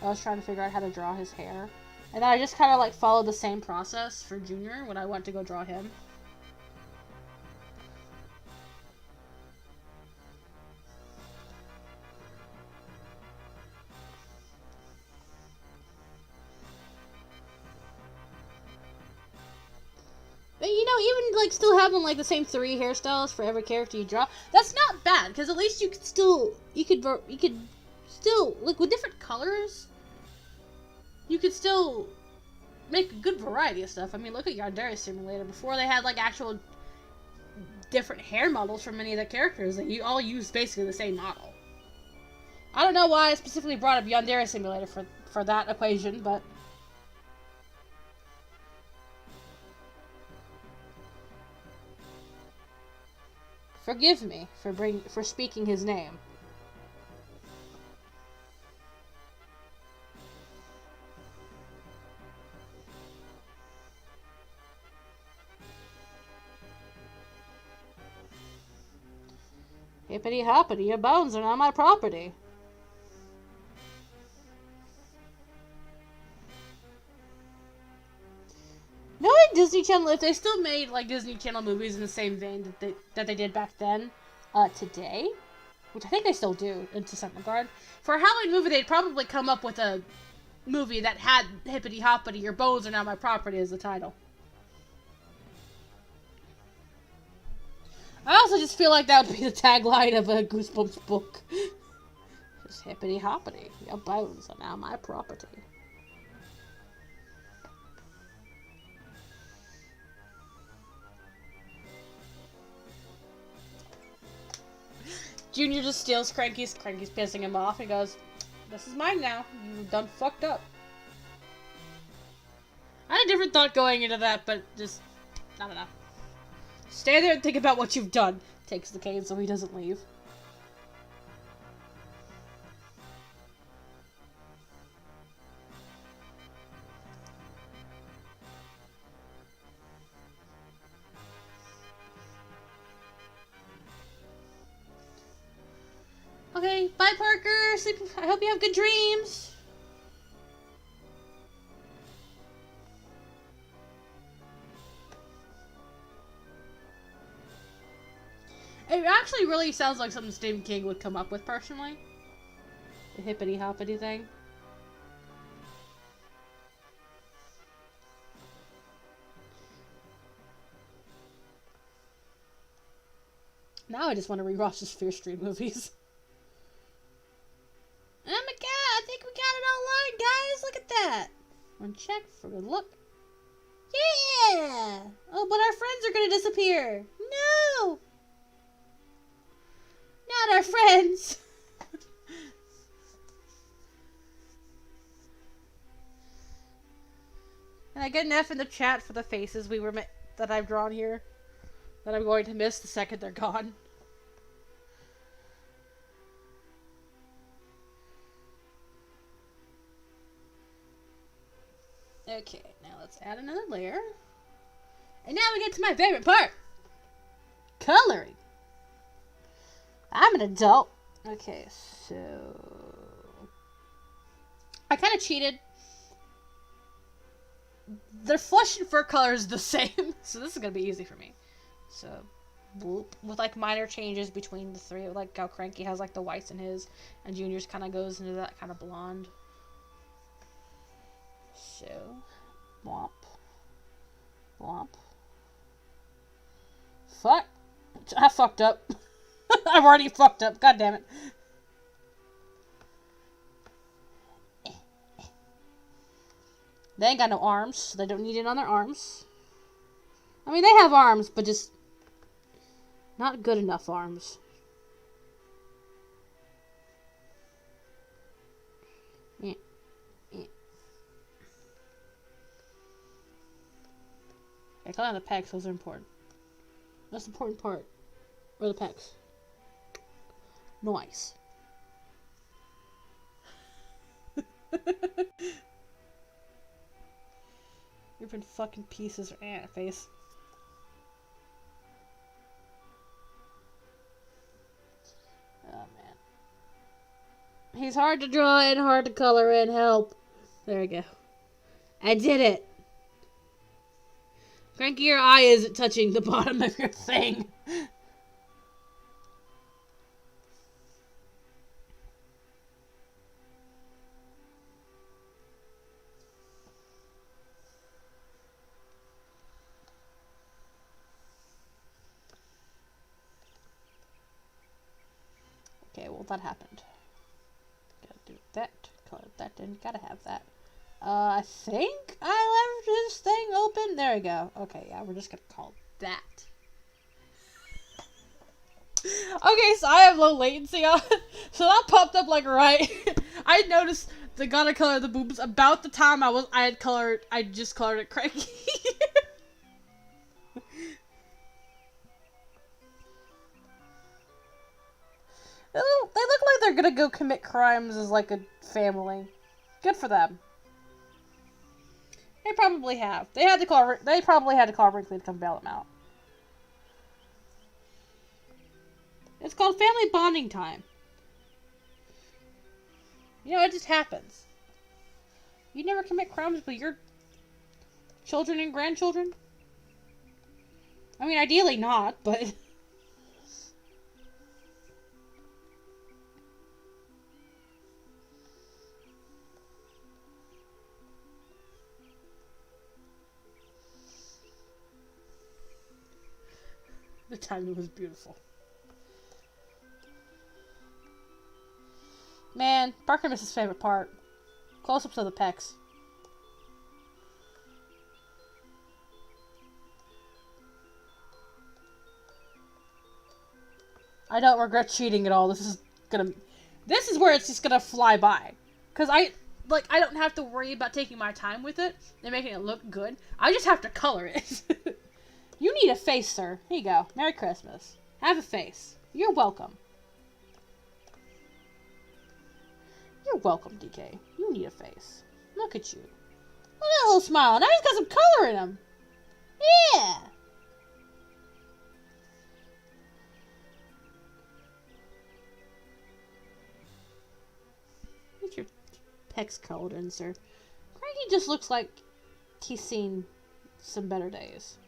I was trying to figure out how to draw his hair. And then I just kind of, like, followed the same process for Junior when I went to go draw him. But, you know, even, like, still having, like, the same 3 hairstyles for every character you draw, that's not bad, because at least you could still, like, with different colors, you could still make a good variety of stuff. I mean, look at Yandere Simulator. Before they had, like, actual different hair models for many of the characters, that you all used basically the same model. I don't know why I specifically brought up Yandere Simulator for that equation, but... Forgive me for speaking his name. Hippity hoppity, your bones are not my property. Knowing Disney Channel, if they still made, like, Disney Channel movies in the same vein that they did back then, today, which I think they still do, to some regard, for a Halloween movie, they'd probably come up with a movie that had hippity hoppity, your bones are now my property as the title. I also just feel like that would be the tagline of a Goosebumps book. Just hippity hoppity, your bones are now my property. Junior just steals Cranky's. Cranky's pissing him off. He goes, "This is mine now. You done fucked up." I had a different thought going into that, but just... Not enough. Stay there and think about what you've done. Takes the cane so he doesn't leave. Okay, bye Parker. Sleep. I hope you have good dreams. It actually really sounds like something Stephen King would come up with personally. The hippity hoppity thing. Now I just want to rewatch the Fear Street movies. Oh my god, I think we got it all lined, guys. Look at that. One check for good luck. Yeah! Oh, but our friends are gonna disappear. No! Not our friends. And I get an F in the chat for the faces that I've drawn here that I'm going to miss the second they're gone. Okay, now let's add another layer. And now we get to my favorite part. Coloring. I'm an adult. Okay, so... I kind of cheated. Their flesh and fur color is the same, so this is going to be easy for me. So, bloop, with like minor changes between the three, like how Cranky has like the whites in his, and Junior's kind of goes into that kind of blonde. So, blop, blop. Fuck. I fucked up. I've already fucked up. God damn it. They ain't got no arms, so they don't need it on their arms. I mean, they have arms, but just not good enough arms. Yeah. Yeah. I call out the pecs, those are important. That's the important part. Or the pecs. Nice. Ripping fucking pieces or face. Oh man. He's hard to draw and hard to color in. Help. There we go. I did it. Cranky, your eye isn't touching the bottom of your thing. Okay, well that happened. Gotta do that. Color that in. Gotta have that. I think I left this thing open. There we go. Okay, yeah, we're just gonna call that. Okay, so I have low latency on. So that popped up like right. I noticed the gotta color the boobs about the time I just colored it Cranky. They look like they're gonna go commit crimes as like a family. Good for them. They probably have. They probably had to call Wrinkly to come bail them out. It's called family bonding time. You know, it just happens. You never commit crimes with your children and grandchildren? I mean, ideally not, but... The timing was beautiful. Man, Parker missed his favorite part. Close-ups of the pecs. I don't regret cheating at all. This is where it's just gonna fly by. Cause I don't have to worry about taking my time with it and making it look good. I just have to color it. You need a face, sir. Here you go. Merry Christmas. Have a face. You're welcome. You're welcome, DK. You need a face. Look at you. Look at that little smile. Now he's got some color in him. Yeah. Get your pecs colored in, sir. Cranky just looks like he's seen some better days.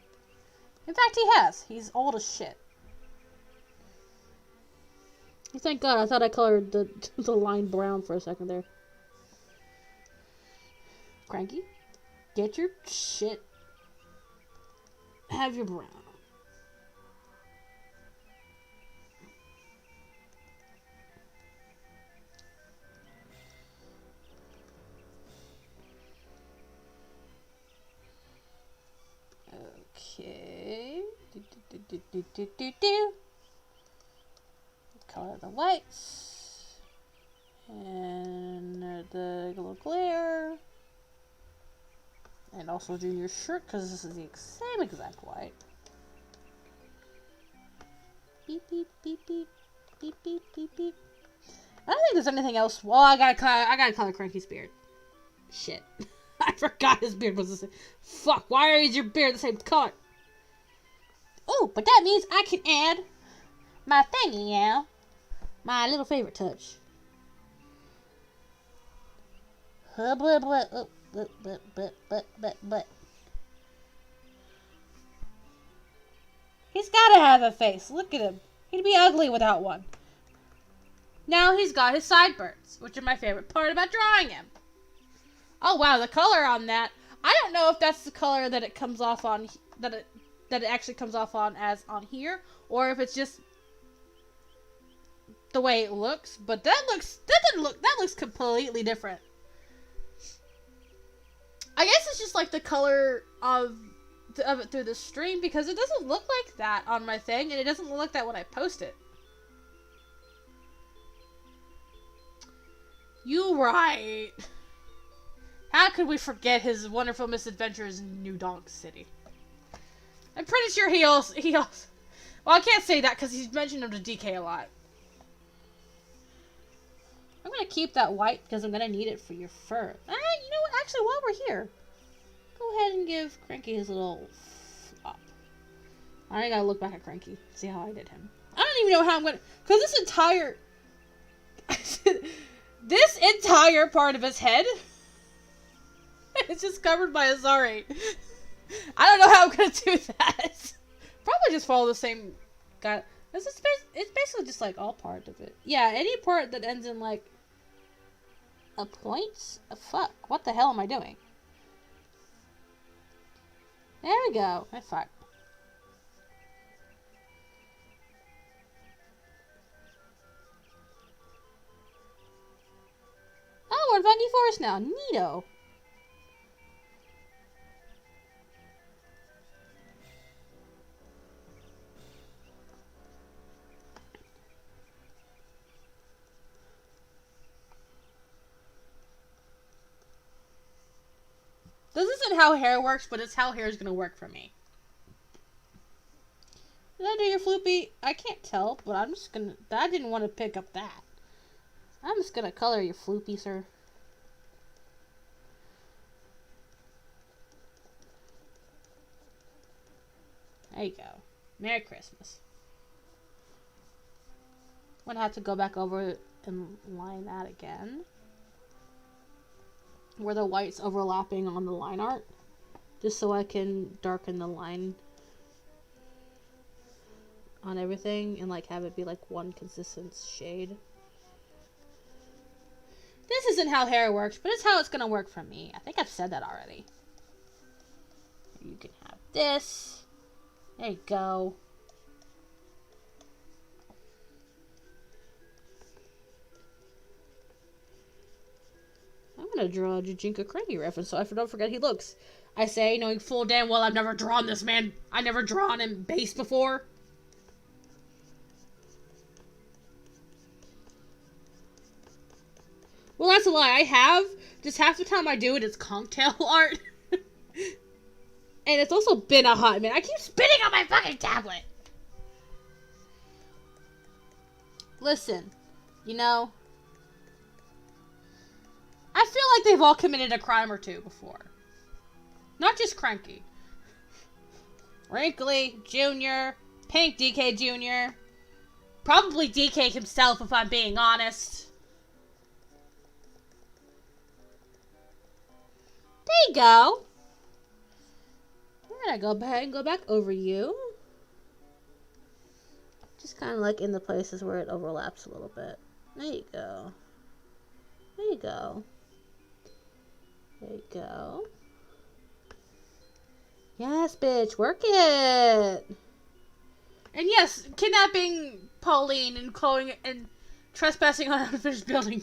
In fact, he has. He's old as shit. Thank God, I thought I colored the line brown for a second there. Cranky, get your shit. Have your brown. Okay. Color the whites. And the little glare. And also do your shirt, because this is the same exact white. Beep, beep, beep, beep. Beep, beep, beep, beep. I don't think there's anything else. Well, I gotta color Cranky's beard. Shit. I forgot his beard was the same. Fuck, why is your beard the same color? Oh, but that means I can add my thingy now. My little favorite touch. But. He's gotta have a face. Look at him. He'd be ugly without one. Now he's got his sideburns, which are my favorite part about drawing him. Oh wow, the color on that. I don't know if that's the color that it comes off on, that it actually comes off on as on here, or if it's just the way it looks. But that looks completely different. I guess it's just like the color of it through the stream, because it doesn't look like that on my thing, and it doesn't look like that when I post it. You right. How could we forget his wonderful misadventures in New Donk City? I'm pretty sure he also... Well, I can't say that because he's mentioned him to DK a lot. I'm going to keep that white because I'm going to need it for your fur. You know what? Actually, while we're here, go ahead and give Cranky his little flop. I got to look back at Cranky, see how I did him. I don't even know how I'm going to... Because this entire... this entire part of his head... it's just covered by a sorry. I don't know how I'm going to do that. Probably just follow the same guy. It's basically just like all part of it. Yeah, any part that ends in like a point? Fuck. What the hell am I doing? There we go. I fuck. Oh, we're in Funky Forest now. Neato. This isn't how hair works, but it's how hair is going to work for me. Did I do your floopy? I can't tell, but I'm just going to... I didn't want to pick up that. I'm just going to color your floopy, sir. There you go. Merry Christmas. I'm going to have to go back over and line that again. Where the white's overlapping on the line art. Just so I can darken the line on everything and like have it be like one consistent shade. This isn't how hair works, but it's how it's gonna work for me. I think I've said that already. You can have this. There you go. I'm gonna draw a Jujinka Cranky reference so I don't forget he looks. I say, knowing full damn well I've never drawn this man. I never drawn him base before. Well, that's a lie. I have. Just half the time I do it, it's cocktail art. And it's also been a hot minute. I keep spitting on my fucking tablet. Listen, you know, I feel like they've all committed a crime or two before. Not just Cranky. Wrinkly, Jr., Pink DK Jr., probably DK himself if I'm being honest. There you go. I'm gonna go ahead and go back over you. Just kind of like in the places where it overlaps a little bit. There you go. There you go. There you go. Yes, bitch, work it. And yes, kidnapping Pauline and Chloe and trespassing on unfinished building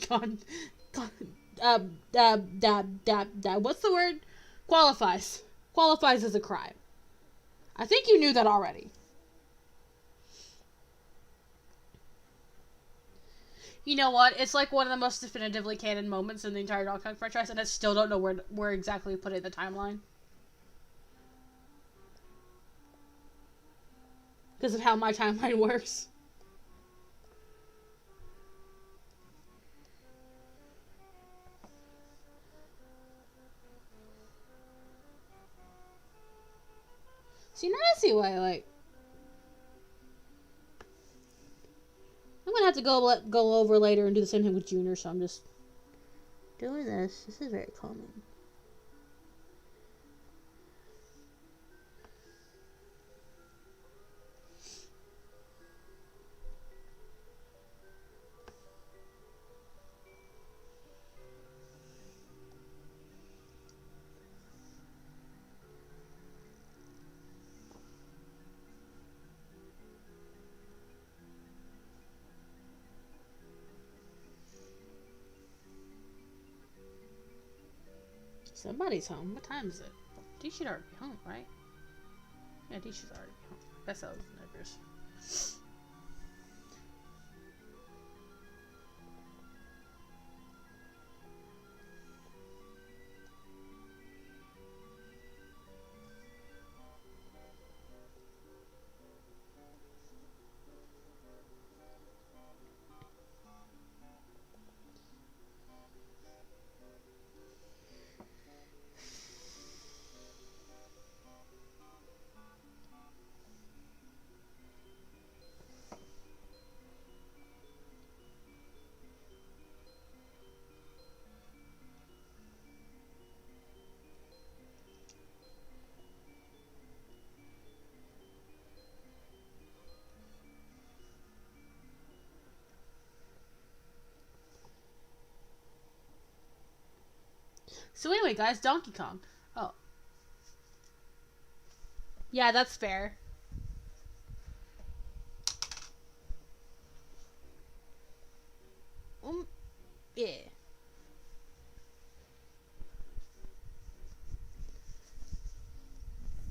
what's the word? Qualifies. Qualifies as a crime. I think you knew that already. You know what? It's like one of the most definitively canon moments in the entire Donkey Kong franchise, and I still don't know where exactly to put it in the timeline. Because of how my timeline works. See, now I see why, like... I'm gonna have to go over later and do the same thing with Junior, so I'm just doing this. This is very calming. Somebody's home. What time is it? D should already be home, right? Yeah, D should already be home. Guess that was the neighbors. So anyway, guys, Donkey Kong. Oh. Yeah, that's fair. Yeah.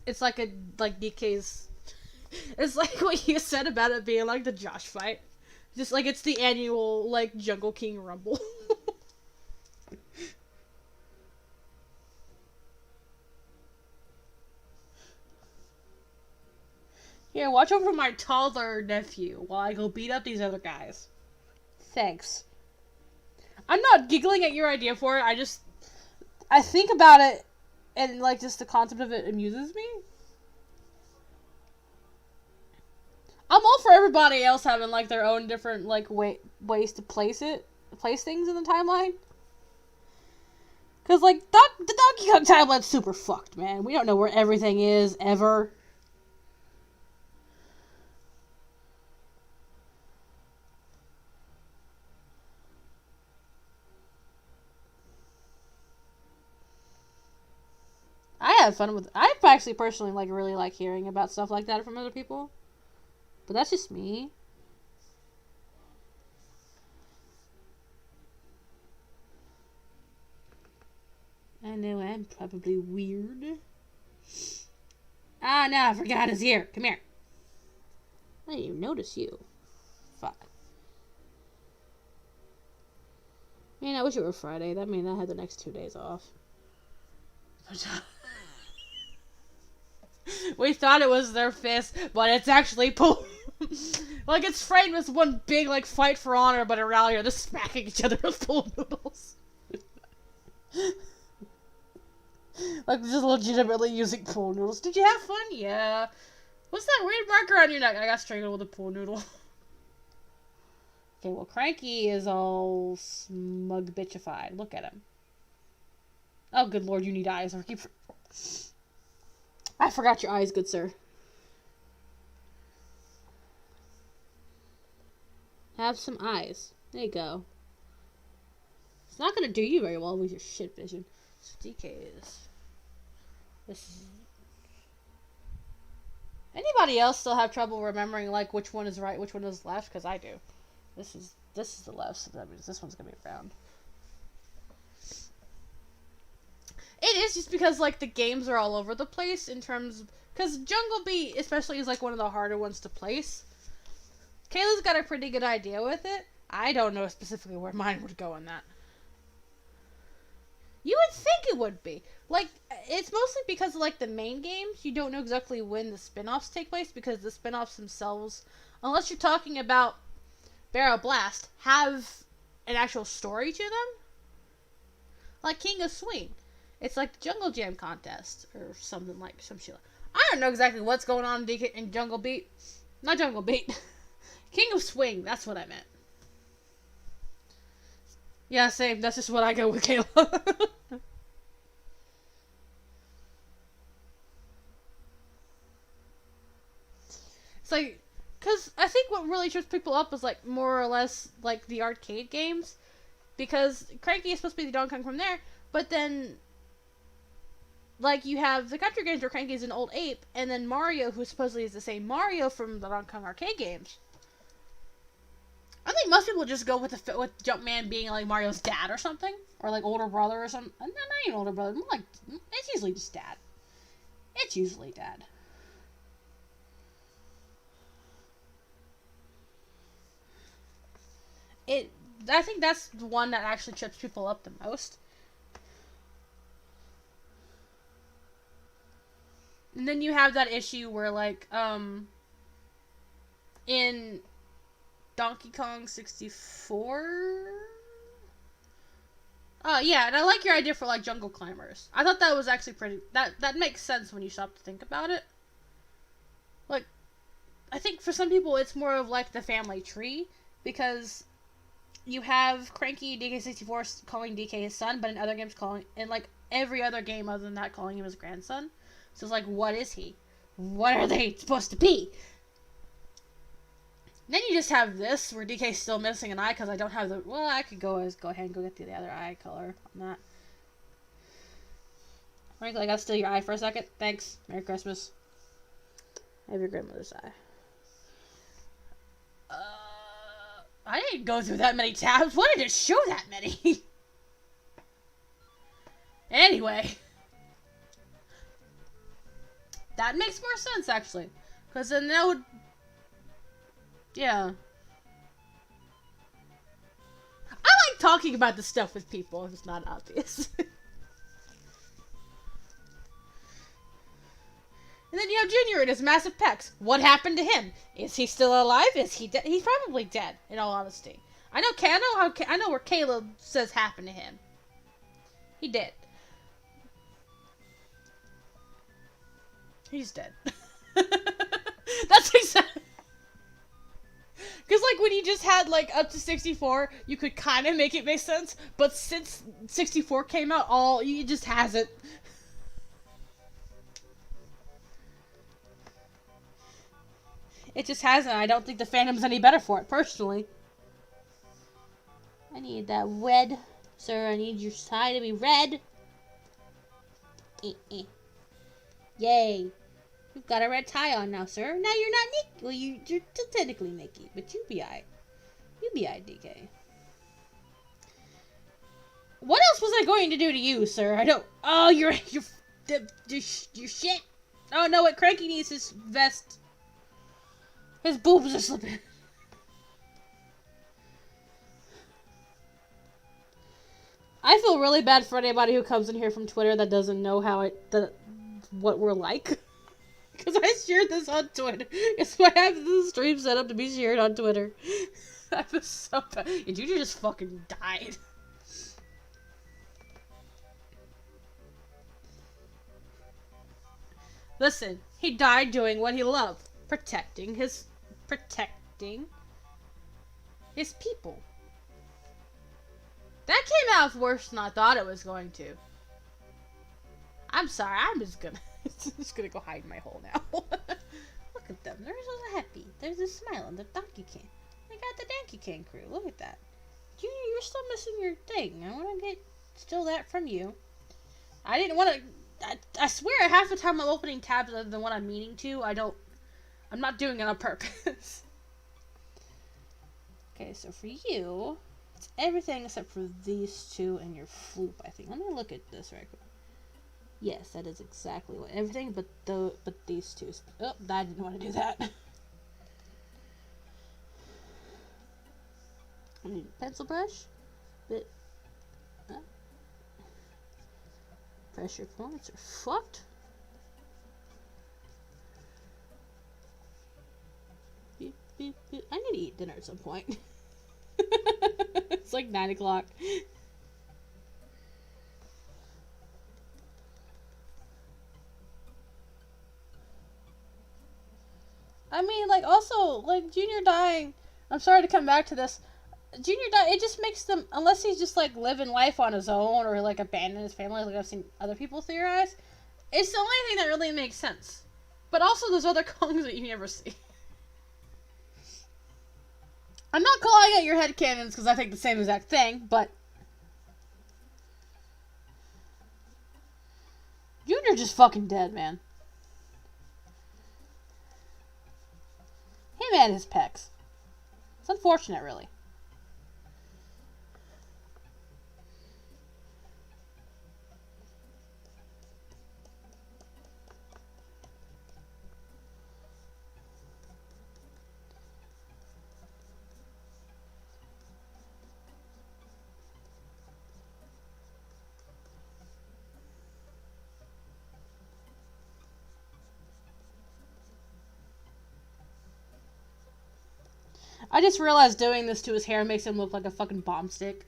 It's like DK's... It's like what you said about it being like the Josh fight. Just like it's the annual, like, Jungle King Rumble. Here, watch over my toddler nephew while I go beat up these other guys. Thanks. I'm not giggling at your idea for it, I think about it, and, like, just the concept of it amuses me. I'm all for everybody else having, like, their own different, like, ways to place things in the timeline. Because, like, the Donkey Kong timeline's super fucked, man. We don't know where everything is, ever. I have fun with it. I actually personally, like, really like hearing about stuff like that from other people. But that's just me. I know I'm probably weird. Ah, no, I forgot his ear. Come here. I didn't even notice you. Fuck. Man, I wish it were Friday. That means I had the next 2 days off. We thought it was their fist, but it's actually pool. Like, it's framed as one big, like, fight for honor, but in reality, they're just smacking each other with pool noodles. Like, just legitimately using pool noodles. Did you have fun? Yeah. What's that weird marker on your neck? I got strangled with a pool noodle. Okay, well, Cranky is all smug bitchified. Look at him. Oh, good lord, you need eyes. I forgot your eyes, good sir. Have some eyes. There you go. It's not gonna do you very well with your shit vision. So DK is... This is... Anybody else still have trouble remembering, like, which one is right, which one is left? Because I do. This is the left, so that means this one's gonna be round. It is just because, like, the games are all over the place in terms... Because Jungle Beat, especially, is, like, one of the harder ones to place. Kayla's got a pretty good idea with it. I don't know specifically where mine would go in that. You would think it would be. Like, it's mostly because of, like, the main games. You don't know exactly when the spin-offs take place because the spin-offs themselves, unless you're talking about Barrel Blast, have an actual story to them. Like King of Swing. It's like the Jungle Jam contest or something like some shit. I don't know exactly what's going on in Jungle Beat. Not Jungle Beat. King of Swing. That's what I meant. Yeah, same. That's just what I go with, Kayla. It's like, because I think what really trips people up is, like, more or less, like, the arcade games. Because Cranky is supposed to be the Donkey Kong from there, but then, like, you have the country games where Cranky is an old ape, and then Mario, who supposedly is the same Mario from the Donkey Kong arcade games. I think most people just go with Jumpman being, like, Mario's dad or something. Or, like, older brother or something. Not even older brother. More like, it's usually just dad. It's usually dad. I think that's the one that actually trips people up the most. And then you have that issue where, like, in Donkey Kong 64? Yeah, and I like your idea for, like, jungle climbers. I thought that was actually pretty... That makes sense when you stop to think about it. Like, I think for some people it's more of, like, the family tree, because you have Cranky DK64 calling DK his son, but in other games calling... In, like, every other game other than that calling him his grandson. So it's like, what is he? What are they supposed to be? Then you just have this, where DK's still missing an eye, because I don't have the... Well, I could go ahead and go get the other eye color on that. Frankly, I gotta steal your eye for a second. Thanks. Merry Christmas. I have your grandmother's eye. I didn't go through that many tabs. Why did it show that many? Anyway. That makes more sense, actually. Because then that would... Yeah. I like talking about this stuff with people if it's not obvious. And then you have Junior and his massive pecs. What happened to him? Is he still alive? Is he dead? He's probably dead, in all honesty. I know where Caleb says happened to him. He did. He's dead. That's exactly... Because, like, when you just had, like, up to 64, you could kind of make it make sense. But since 64 came out, it just hasn't. It just hasn't. I don't think the fandom's any better for it, personally. I need that red. Sir, I need your tie to be red. Yay. You've got a red tie on now, sir. Now you're not Nick. Well, you're still technically Nicky, but you be alright. You be alright, DK. What else was I going to do to you, sir? I don't... Oh, your shit. Oh, no, what Cranky needs his vest. His boobs are slipping. I feel really bad for anybody who comes in here from Twitter that doesn't know what we're like. Because I shared this on Twitter. It's why I have the stream set up to be shared on Twitter. That was so bad. And Junior just fucking died. Listen, he died doing what he loved. Protecting his people. That came out worse than I thought it was going to. I'm sorry, I'm just gonna go hide in my hole now. Look at them, they're so happy. There's a smile on the Donkey King. They got the Dankey King crew, look at that. Junior, you're still missing your thing. I want to steal that from you. I didn't want to... I swear half the time I'm opening tabs other than what I'm meaning to, I'm not doing it on purpose. Okay, so for you, it's everything except for these two and your floop, I think. Let me look at this right quick. Yes, that is exactly what everything but these two. Oh, I didn't want to do that. I need a pencil brush. But pressure points are fucked. Beep, beep, beep. I need to eat dinner at some point. It's like 9 o'clock. I mean, like, also, like, Junior dying, I'm sorry to come back to this, Junior dying, it just makes them, unless he's just, like, living life on his own, or, like, abandoned his family, like I've seen other people theorize, it's the only thing that really makes sense. But also, there's other Kangs that you never see. I'm not calling out your headcanons, because I think the same exact thing, but Junior just fucking dead, man. Him and his pecs. It's unfortunate, really. I just realized doing this to his hair makes him look like a fucking bomb stick.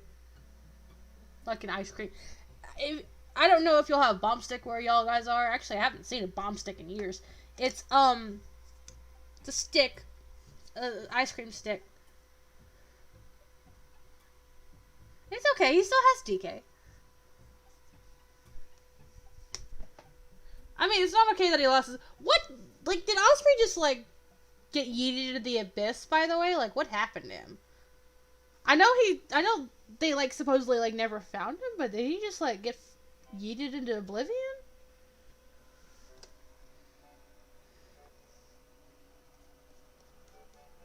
Like an ice cream. I don't know if you'll have bomb stick where y'all guys are. Actually, I haven't seen a bomb stick in years. It's a stick. Ice cream stick. It's okay, he still has DK. I mean, it's not okay that he lost his... What? Like, did Osprey just, like, get yeeted into the abyss, by the way? Like, what happened to him? I know they, like, supposedly, like, never found him, but did he just, like, get yeeted into oblivion?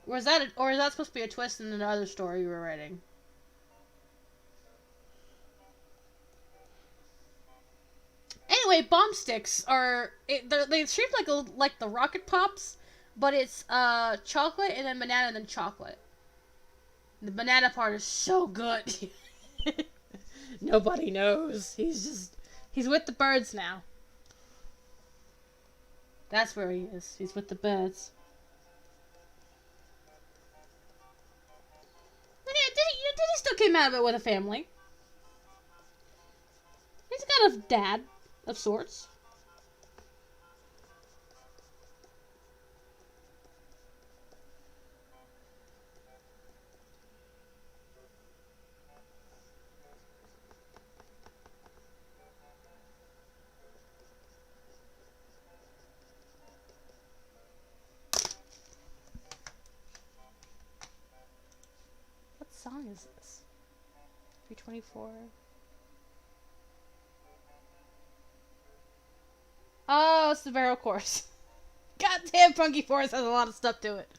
Or is that supposed to be a twist in another story you were writing? Anyway, bomb sticks are... They shape like the rocket pops, but it's chocolate and then banana and then chocolate. The banana part is so good. Nobody knows. He's with the birds now. That's where he is. He's with the birds. But yeah, did he still came out of it with a family? He's got a dad of sorts. What song is this? 324. Oh, it's the barrel course. Goddamn, Funky Forest has a lot of stuff to it.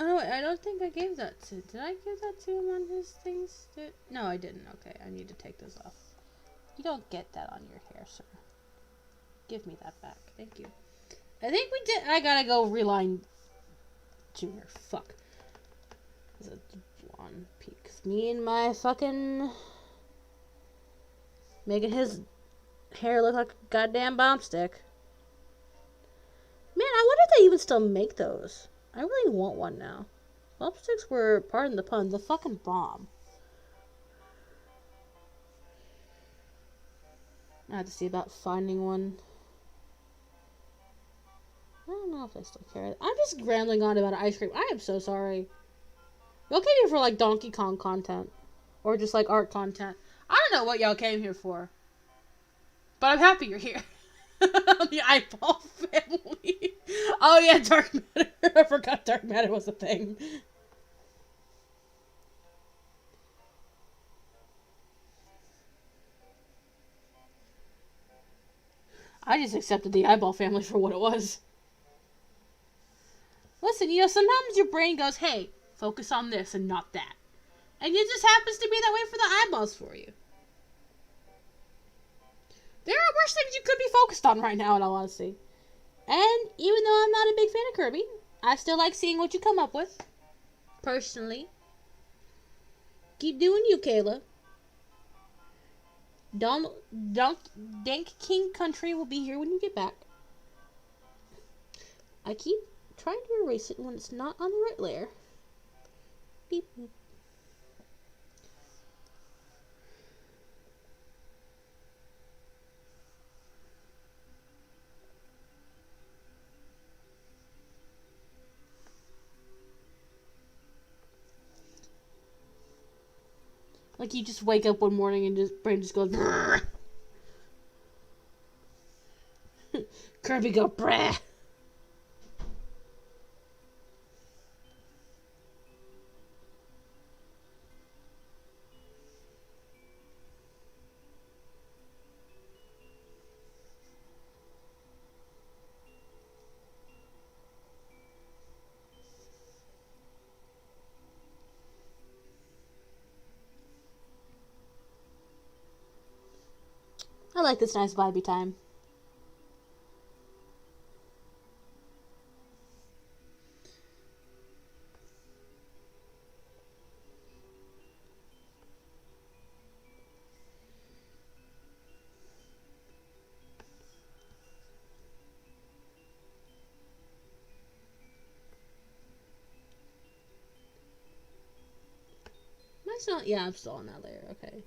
Oh, I don't think I gave that to... Did I give that to him on his things? No, I didn't. Okay, I need to take this off. You don't get that on your hair, sir. Give me that back. Thank you. I think we did... I gotta go reline Junior. Fuck. It's a blonde peak. Me and my fucking... Making his hair look like a goddamn bomb stick. Man, I wonder if they even still make those. I really want one now. Bomb sticks were, pardon the pun, the fucking bomb. I have to see about finding one. I don't know if I still care. I'm just rambling on about ice cream. I am so sorry. Y'all came here for like Donkey Kong content. Or just like art content. I don't know what y'all came here for. But I'm happy you're here. The eyeball family. Oh yeah, dark matter. I forgot dark matter was a thing. I just accepted the eyeball family for what it was. Listen, you know, sometimes your brain goes, hey, focus on this and not that. And it just happens to be that way for the eyeballs for you. There are worse things you could be focused on right now, in all honesty. And even though I'm not a big fan of Kirby, I still like seeing what you come up with. Personally. Keep doing you, Kayla. Dankey Country will be here when you get back. I keep trying to erase it when it's not on the right layer. Beep boop. Like you just wake up one morning and just brain just goes brrr. Kirby go brah. I like this nice vibey time. That's not, yeah, I'm still on that layer, okay.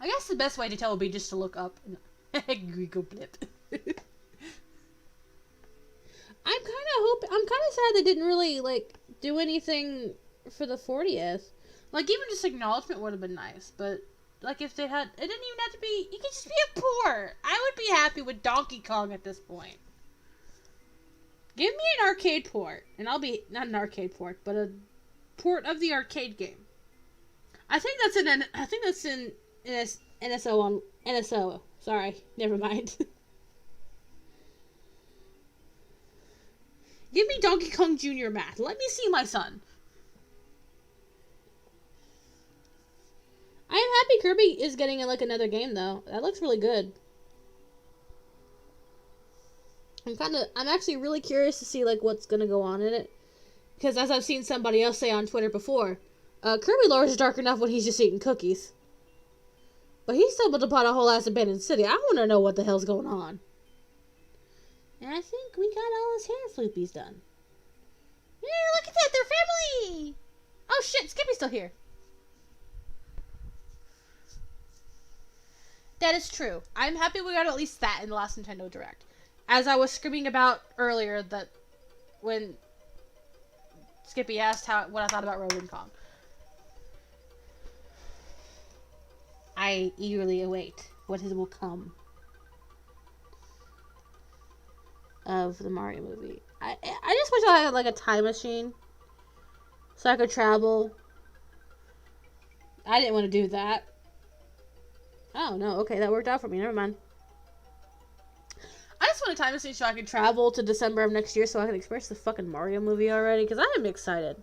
I guess the best way to tell would be just to look up. Grigo blip. I'm kind of sad they didn't really, like, do anything for the 40th. Like, even just acknowledgement would have been nice, but, like, if they had, it didn't even have to be, you could just be a port. I would be happy with Donkey Kong at this point. Give me an arcade port, and I'll be, not an arcade port, but a port of the arcade game. I think that's in NSO on NSO. Sorry, never mind. Give me Donkey Kong Jr. math. Let me see my son. I am happy Kirby is getting like another game though. That looks really good. I'm actually really curious to see like what's gonna go on in it. Because as I've seen somebody else say on Twitter before, Kirby lore is dark enough when he's just eating cookies. But he's stumbled upon a whole ass abandoned city. I want to know what the hell's going on. And I think we got all his hair floopies done. Yeah, look at that. They're family. Oh shit, Skippy's still here. That is true. I'm happy we got at least that in the last Nintendo Direct. As I was screaming about earlier that when Skippy asked what I thought about Rogan Kong. I eagerly await what will come of the Mario movie. I just wish I had like a time machine so I could travel. I didn't want to do that. Oh no, okay, that worked out for me. Never mind. I just want a time machine so I can travel to December of next year so I can experience the fucking Mario movie already, because I am excited.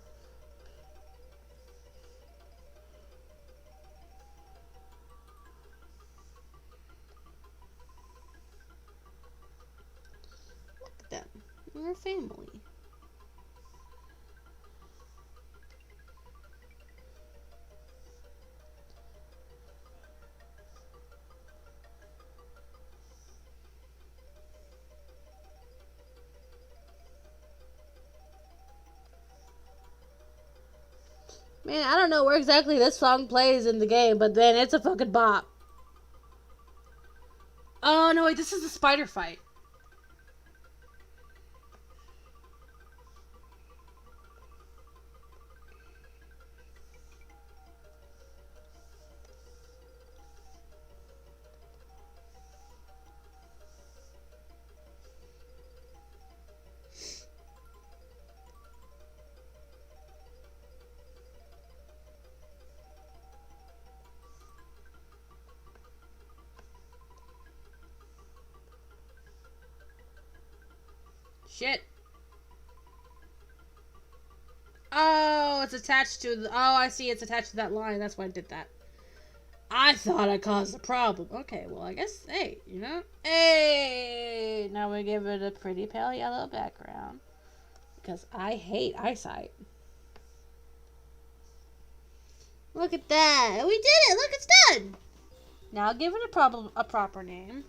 Look at them. We're a family. Man, I don't know where exactly this song plays in the game, but then it's a fucking bop. Oh, no, wait, this is the spider fight. Shit. Oh, it's attached to the... Oh, I see. It's attached to that line. That's why I did that. I thought I caused a problem. Okay, well, I guess... Hey, you know? Hey! Now we give it a pretty pale yellow background. Because I hate eyesight. Look at that. We did it. Look, it's done. Now I'll give it a proper name.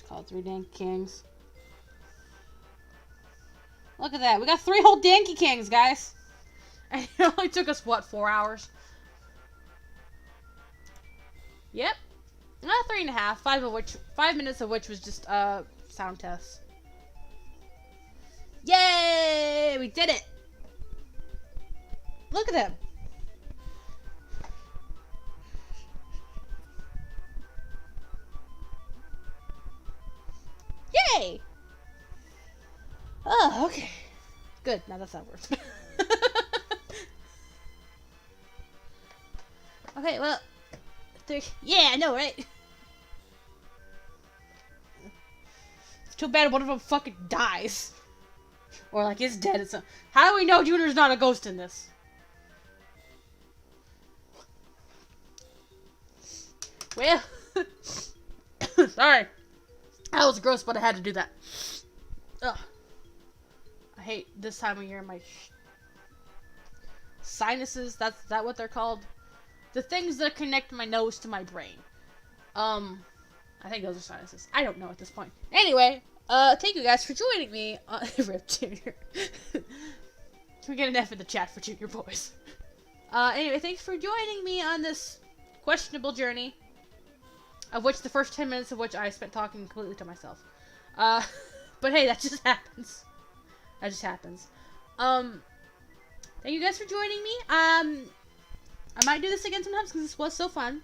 Called 3 Dankey Kangs. Look at that. We got 3 whole Dankey Kangs, guys. And it only took us, what, 4 hours? Yep. 3.5. 5 minutes of which was just, sound tests. Yay! We did it! Look at them. Yay! Oh, okay. Good. Now that's how it works. Okay, well. Yeah, I know, right? It's too bad one of them fucking dies. Or, like, is dead. How do we know Junior's not a ghost in this? Well. Sorry. That was gross, but I had to do that. Ugh. I hate this time of year. My sinuses. That's that what they're called? The things that connect my nose to my brain. I think those are sinuses. I don't know at this point. Anyway, thank you guys for joining me on Rip Junior. We get an F in the chat for Junior Boys. Anyway, thanks for joining me on this questionable journey. Of which the first 10 minutes of which I spent talking completely to myself. But hey, that just happens. That just happens. Thank you guys for joining me. I might do this again sometimes because this was so fun.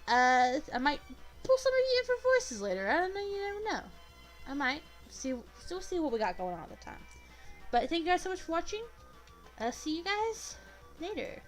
I might pull some of you in for voices later. I don't know, you never know. I might. Still see what we got going on at the time. But thank you guys so much for watching. I'll see you guys later.